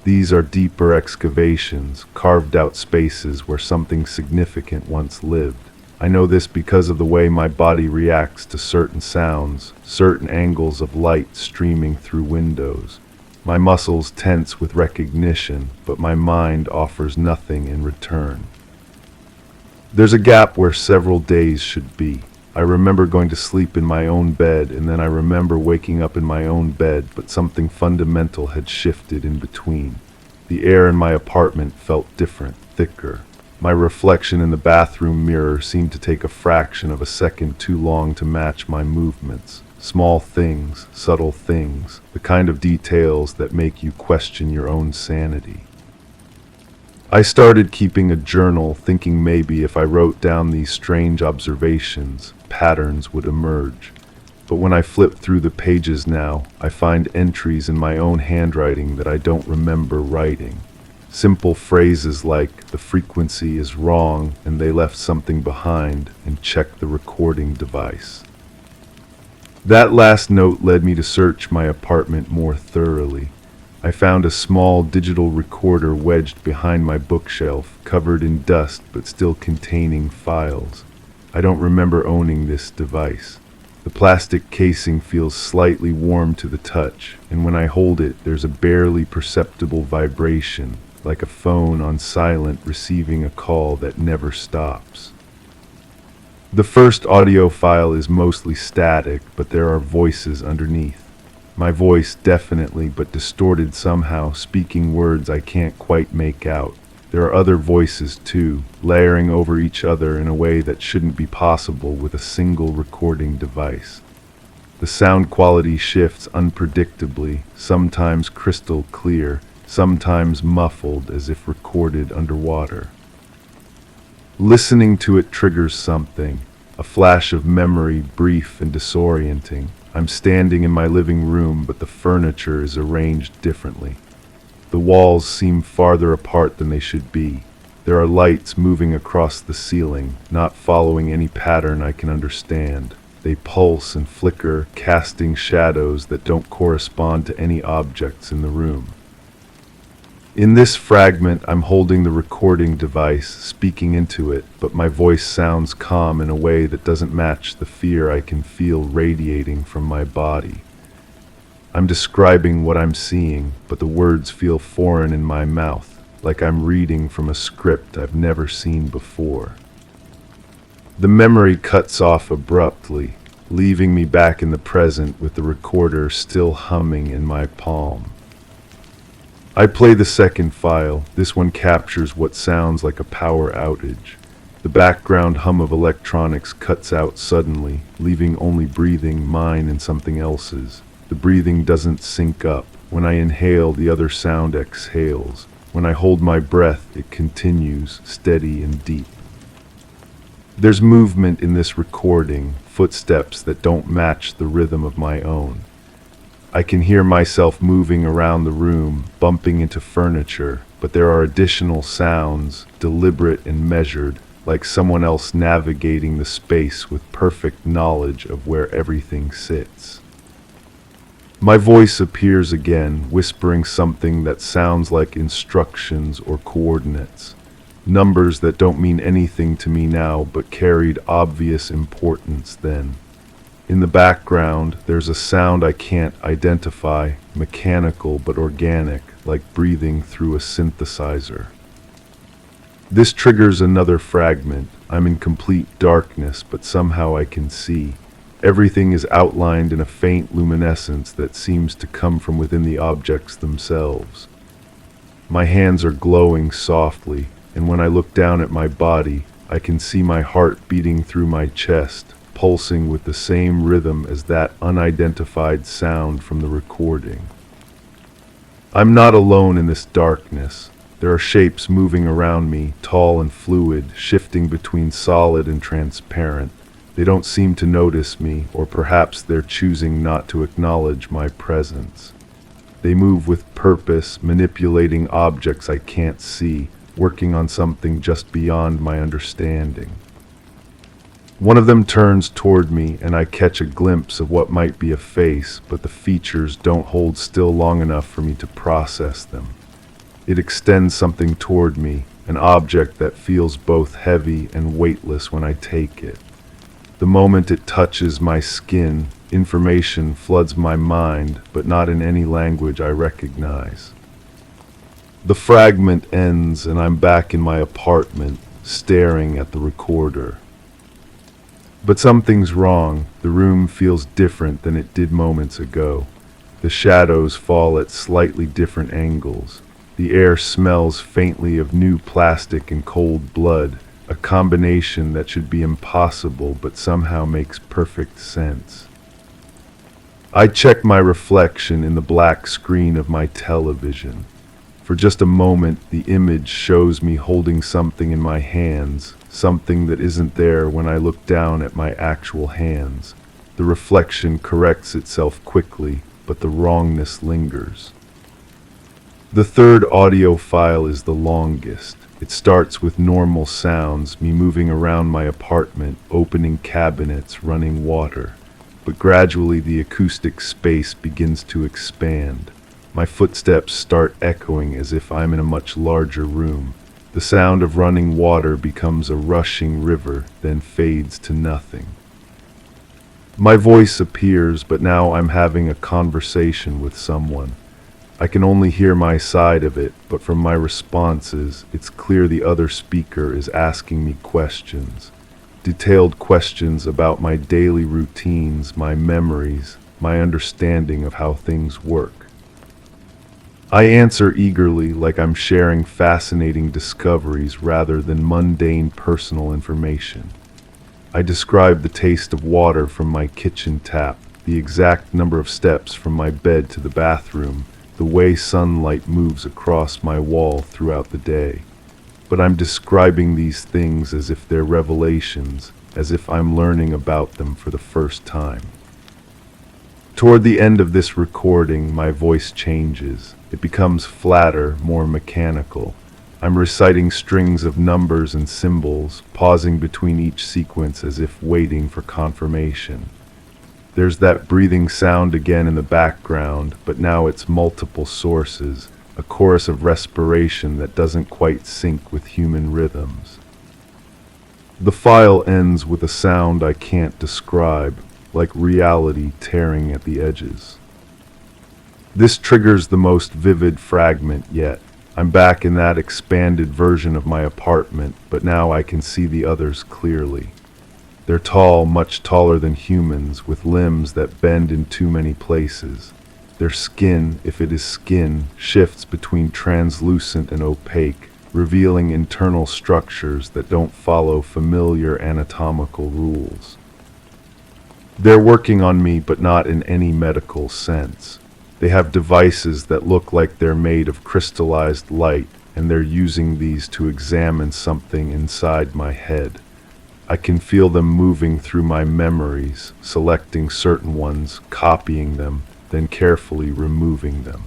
These are deeper excavations, carved out spaces where something significant once lived. I know this because of the way my body reacts to certain sounds, certain angles of light streaming through windows. My muscles tense with recognition, but my mind offers nothing in return. There's a gap where several days should be. I remember going to sleep in my own bed, and then I remember waking up in my own bed, but something fundamental had shifted in between. The air in my apartment felt different, thicker. My reflection in the bathroom mirror seemed to take a fraction of a second too long to match my movements. Small things, subtle things, the kind of details that make you question your own sanity. I started keeping a journal, thinking maybe if I wrote down these strange observations, patterns would emerge. But when I flip through the pages now, I find entries in my own handwriting that I don't remember writing. Simple phrases like, "the frequency is wrong and they left something behind, and check the recording device." That last note led me to search my apartment more thoroughly. I found a small digital recorder wedged behind my bookshelf, covered in dust but still containing files. I don't remember owning this device. The plastic casing feels slightly warm to the touch, and when I hold it, there's a barely perceptible vibration, like a phone on silent receiving a call that never stops. The first audio file is mostly static, but there are voices underneath. My voice definitely, but distorted somehow, speaking words I can't quite make out. There are other voices too, layering over each other in a way that shouldn't be possible with a single recording device. The sound quality shifts unpredictably, sometimes crystal clear, sometimes muffled as if recorded underwater. Listening to it triggers something, a flash of memory, brief and disorienting. I'm standing in my living room, but the furniture is arranged differently. The walls seem farther apart than they should be. There are lights moving across the ceiling, not following any pattern I can understand. They pulse and flicker, casting shadows that don't correspond to any objects in the room. In this fragment, I'm holding the recording device, speaking into it, but my voice sounds calm in a way that doesn't match the fear I can feel radiating from my body. I'm describing what I'm seeing, but the words feel foreign in my mouth, like I'm reading from a script I've never seen before. The memory cuts off abruptly, leaving me back in the present with the recorder still humming in my palm. I play the second file. This one captures what sounds like a power outage. The background hum of electronics cuts out suddenly, leaving only breathing, mine and something else's. The breathing doesn't sync up. When I inhale, the other sound exhales. When I hold my breath, it continues, steady and deep. There's movement in this recording, footsteps that don't match the rhythm of my own. I can hear myself moving around the room, bumping into furniture, but there are additional sounds, deliberate and measured, like someone else navigating the space with perfect knowledge of where everything sits. My voice appears again, whispering something that sounds like instructions or coordinates, numbers that don't mean anything to me now but carried obvious importance then. In the background, there's a sound I can't identify, mechanical but organic, like breathing through a synthesizer. This triggers another fragment. I'm in complete darkness, but somehow I can see. Everything is outlined in a faint luminescence that seems to come from within the objects themselves. My hands are glowing softly, and when I look down at my body, I can see my heart beating through my chest, pulsing with the same rhythm as that unidentified sound from the recording. I'm not alone in this darkness. There are shapes moving around me, tall and fluid, shifting between solid and transparent. They don't seem to notice me, or perhaps they're choosing not to acknowledge my presence. They move with purpose, manipulating objects I can't see, working on something just beyond my understanding. One of them turns toward me, and I catch a glimpse of what might be a face, but the features don't hold still long enough for me to process them. It extends something toward me, an object that feels both heavy and weightless when I take it. The moment it touches my skin, information floods my mind, but not in any language I recognize. The fragment ends, and I'm back in my apartment, staring at the recorder. But something's wrong. The room feels different than it did moments ago. The shadows fall at slightly different angles. The air smells faintly of new plastic and cold blood, a combination that should be impossible but somehow makes perfect sense. I check my reflection in the black screen of my television. For just a moment, the image shows me holding something in my hands, something that isn't there when I look down at my actual hands. The reflection corrects itself quickly, but the wrongness lingers. The third audio file is the longest. It starts with normal sounds, me moving around my apartment, opening cabinets, running water. But gradually the acoustic space begins to expand. My footsteps start echoing as if I'm in a much larger room. The sound of running water becomes a rushing river, then fades to nothing. My voice appears, but now I'm having a conversation with someone. I can only hear my side of it, but from my responses, it's clear the other speaker is asking me questions. detailed questions about my daily routines, my memories, my understanding of how things work. I answer eagerly, like I'm sharing fascinating discoveries rather than mundane personal information. I describe the taste of water from my kitchen tap, the exact number of steps from my bed to the bathroom, the way sunlight moves across my wall throughout the day. But I'm describing these things as if they're revelations, as if I'm learning about them for the first time. Toward the end of this recording, my voice changes. It becomes flatter, more mechanical. I'm reciting strings of numbers and symbols, pausing between each sequence as if waiting for confirmation. There's that breathing sound again in the background, but now it's multiple sources, a chorus of respiration that doesn't quite sync with human rhythms. The file ends with a sound I can't describe, like reality tearing at the edges. This triggers the most vivid fragment yet. I'm back in that expanded version of my apartment, but now I can see the others clearly. They're tall, much taller than humans, with limbs that bend in too many places. Their skin, if it is skin, shifts between translucent and opaque, revealing internal structures that don't follow familiar anatomical rules. They're working on me, but not in any medical sense. They have devices that look like they're made of crystallized light, and they're using these to examine something inside my head. I can feel them moving through my memories, selecting certain ones, copying them, then carefully removing them.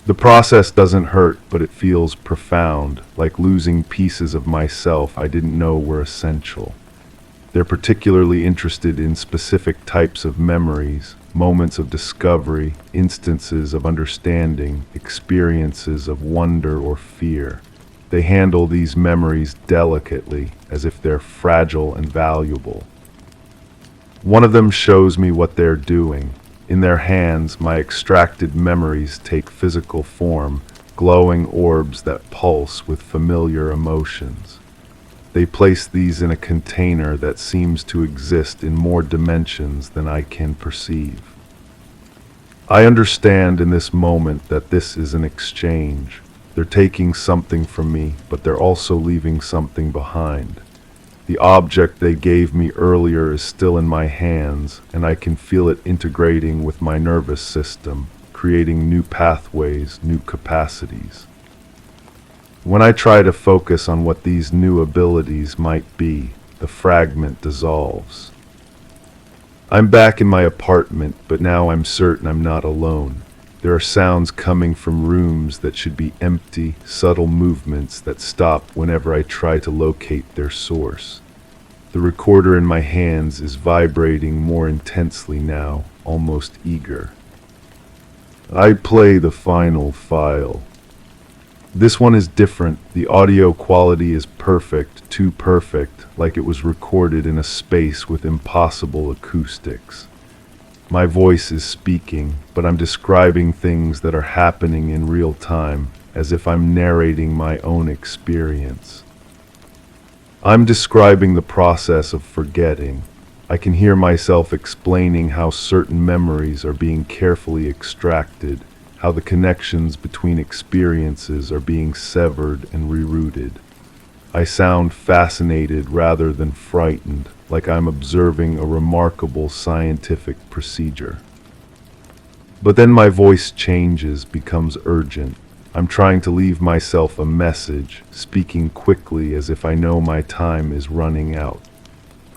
The process doesn't hurt, but it feels profound, like losing pieces of myself I didn't know were essential. They're particularly interested in specific types of memories, moments of discovery, instances of understanding, experiences of wonder or fear. They handle these memories delicately, as if they're fragile and valuable. One of them shows me what they're doing. In their hands, my extracted memories take physical form, glowing orbs that pulse with familiar emotions. They place these in a container that seems to exist in more dimensions than I can perceive. I understand in this moment that this is an exchange. They're taking something from me, but they're also leaving something behind. The object they gave me earlier is still in my hands, and I can feel it integrating with my nervous system, creating new pathways, new capacities. When I try to focus on what these new abilities might be, the fragment dissolves. I'm back in my apartment, but now I'm certain I'm not alone. There are sounds coming from rooms that should be empty, subtle movements that stop whenever I try to locate their source. The recorder in my hands is vibrating more intensely now, almost eager. I play the final file. This one is different. The audio quality is perfect, too perfect, like it was recorded in a space with impossible acoustics. My voice is speaking, but I'm describing things that are happening in real time, as if I'm narrating my own experience. I'm describing the process of forgetting. I can hear myself explaining how certain memories are being carefully extracted, how the connections between experiences are being severed and rerouted. I sound fascinated rather than frightened, like I'm observing a remarkable scientific procedure. But then my voice changes, becomes urgent. I'm trying to leave myself a message, speaking quickly as if I know my time is running out.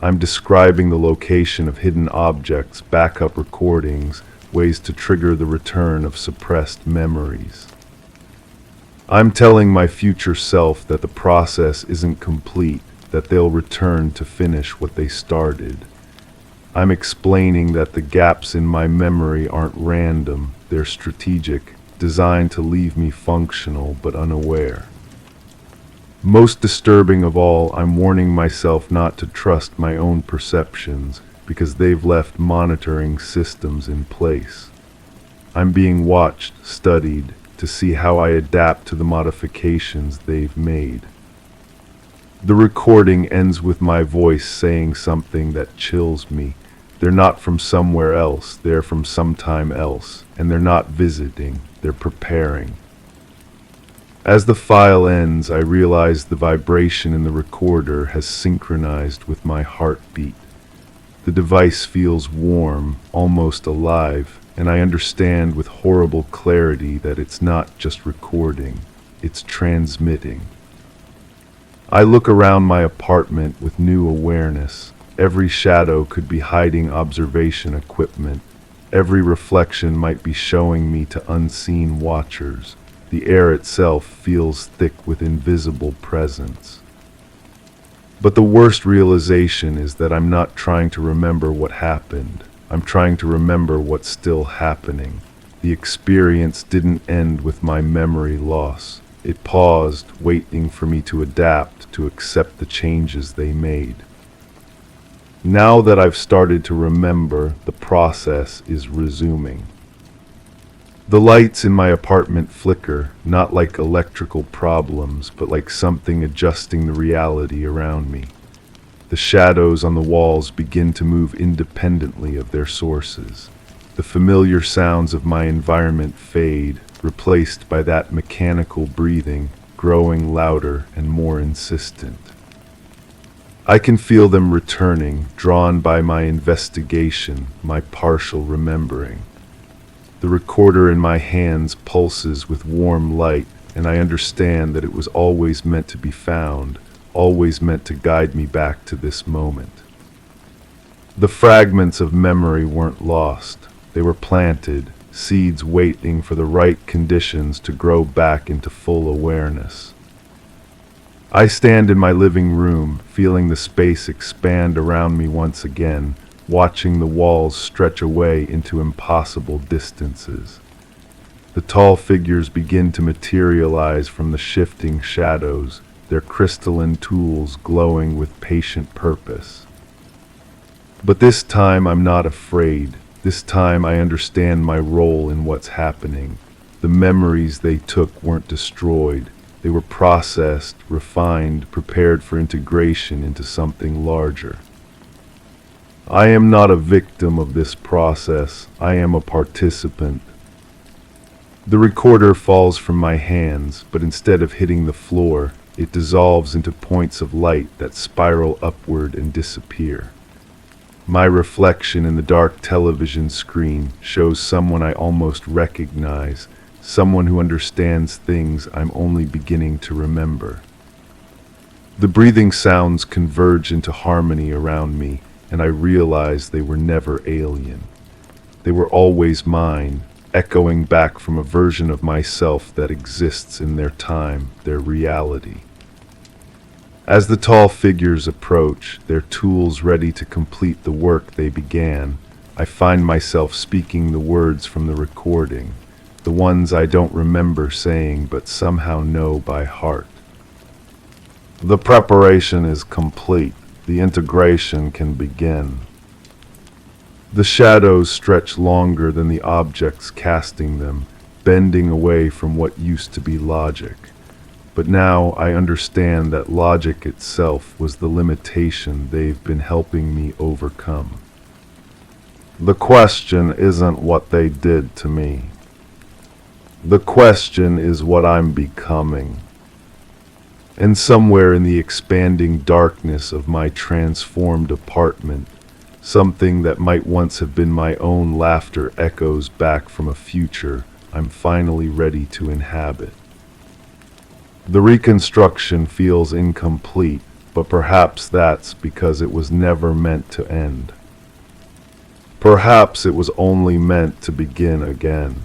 I'm describing the location of hidden objects, backup recordings, ways to trigger the return of suppressed memories. I'm telling my future self that the process isn't complete, that they'll return to finish what they started. I'm explaining that the gaps in my memory aren't random, they're strategic, designed to leave me functional but unaware. Most disturbing of all, I'm warning myself not to trust my own perceptions, because they've left monitoring systems in place. I'm being watched, studied, to see how I adapt to the modifications they've made. The recording ends with my voice saying something that chills me. They're not from somewhere else, they're from sometime else, and they're not visiting, they're preparing. As the file ends, I realize the vibration in the recorder has synchronized with my heartbeat. The device feels warm, almost alive, and I understand with horrible clarity that it's not just recording, it's transmitting. I look around my apartment with new awareness. Every shadow could be hiding observation equipment. Every reflection might be showing me to unseen watchers. The air itself feels thick with invisible presence. But the worst realization is that I'm not trying to remember what happened. I'm trying to remember what's still happening. The experience didn't end with my memory loss. It paused, waiting for me to adapt, to accept the changes they made. Now that I've started to remember, the process is resuming. The lights in my apartment flicker, not like electrical problems, but like something adjusting the reality around me. The shadows on the walls begin to move independently of their sources. The familiar sounds of my environment fade, replaced by that mechanical breathing, growing louder and more insistent. I can feel them returning, drawn by my investigation, my partial remembering. The recorder in my hands pulses with warm light, and I understand that it was always meant to be found, always meant to guide me back to this moment. The fragments of memory weren't lost. They were planted, seeds waiting for the right conditions to grow back into full awareness. I stand in my living room, feeling the space expand around me once again, watching the walls stretch away into impossible distances. The tall figures begin to materialize from the shifting shadows, their crystalline tools glowing with patient purpose. But this time I'm not afraid. This time I understand my role in what's happening. The memories they took weren't destroyed. They were processed, refined, prepared for integration into something larger. I am not a victim of this process. I am a participant. The recorder falls from my hands, but instead of hitting the floor, it dissolves into points of light that spiral upward and disappear. My reflection in the dark television screen shows someone I almost recognize, someone who understands things I'm only beginning to remember. The breathing sounds converge into harmony around me, and I realize they were never alien. They were always mine, echoing back from a version of myself that exists in their time, their reality. As the tall figures approach, their tools ready to complete the work they began, I find myself speaking the words from the recording, the ones I don't remember saying but somehow know by heart. The preparation is complete. The integration can begin. The shadows stretch longer than the objects casting them, bending away from what used to be logic. But now I understand that logic itself was the limitation they've been helping me overcome. The question isn't what they did to me. The question is what I'm becoming. And somewhere in the expanding darkness of my transformed apartment, something that might once have been my own laughter echoes back from a future I'm finally ready to inhabit. The reconstruction feels incomplete, but perhaps that's because it was never meant to end. Perhaps it was only meant to begin again.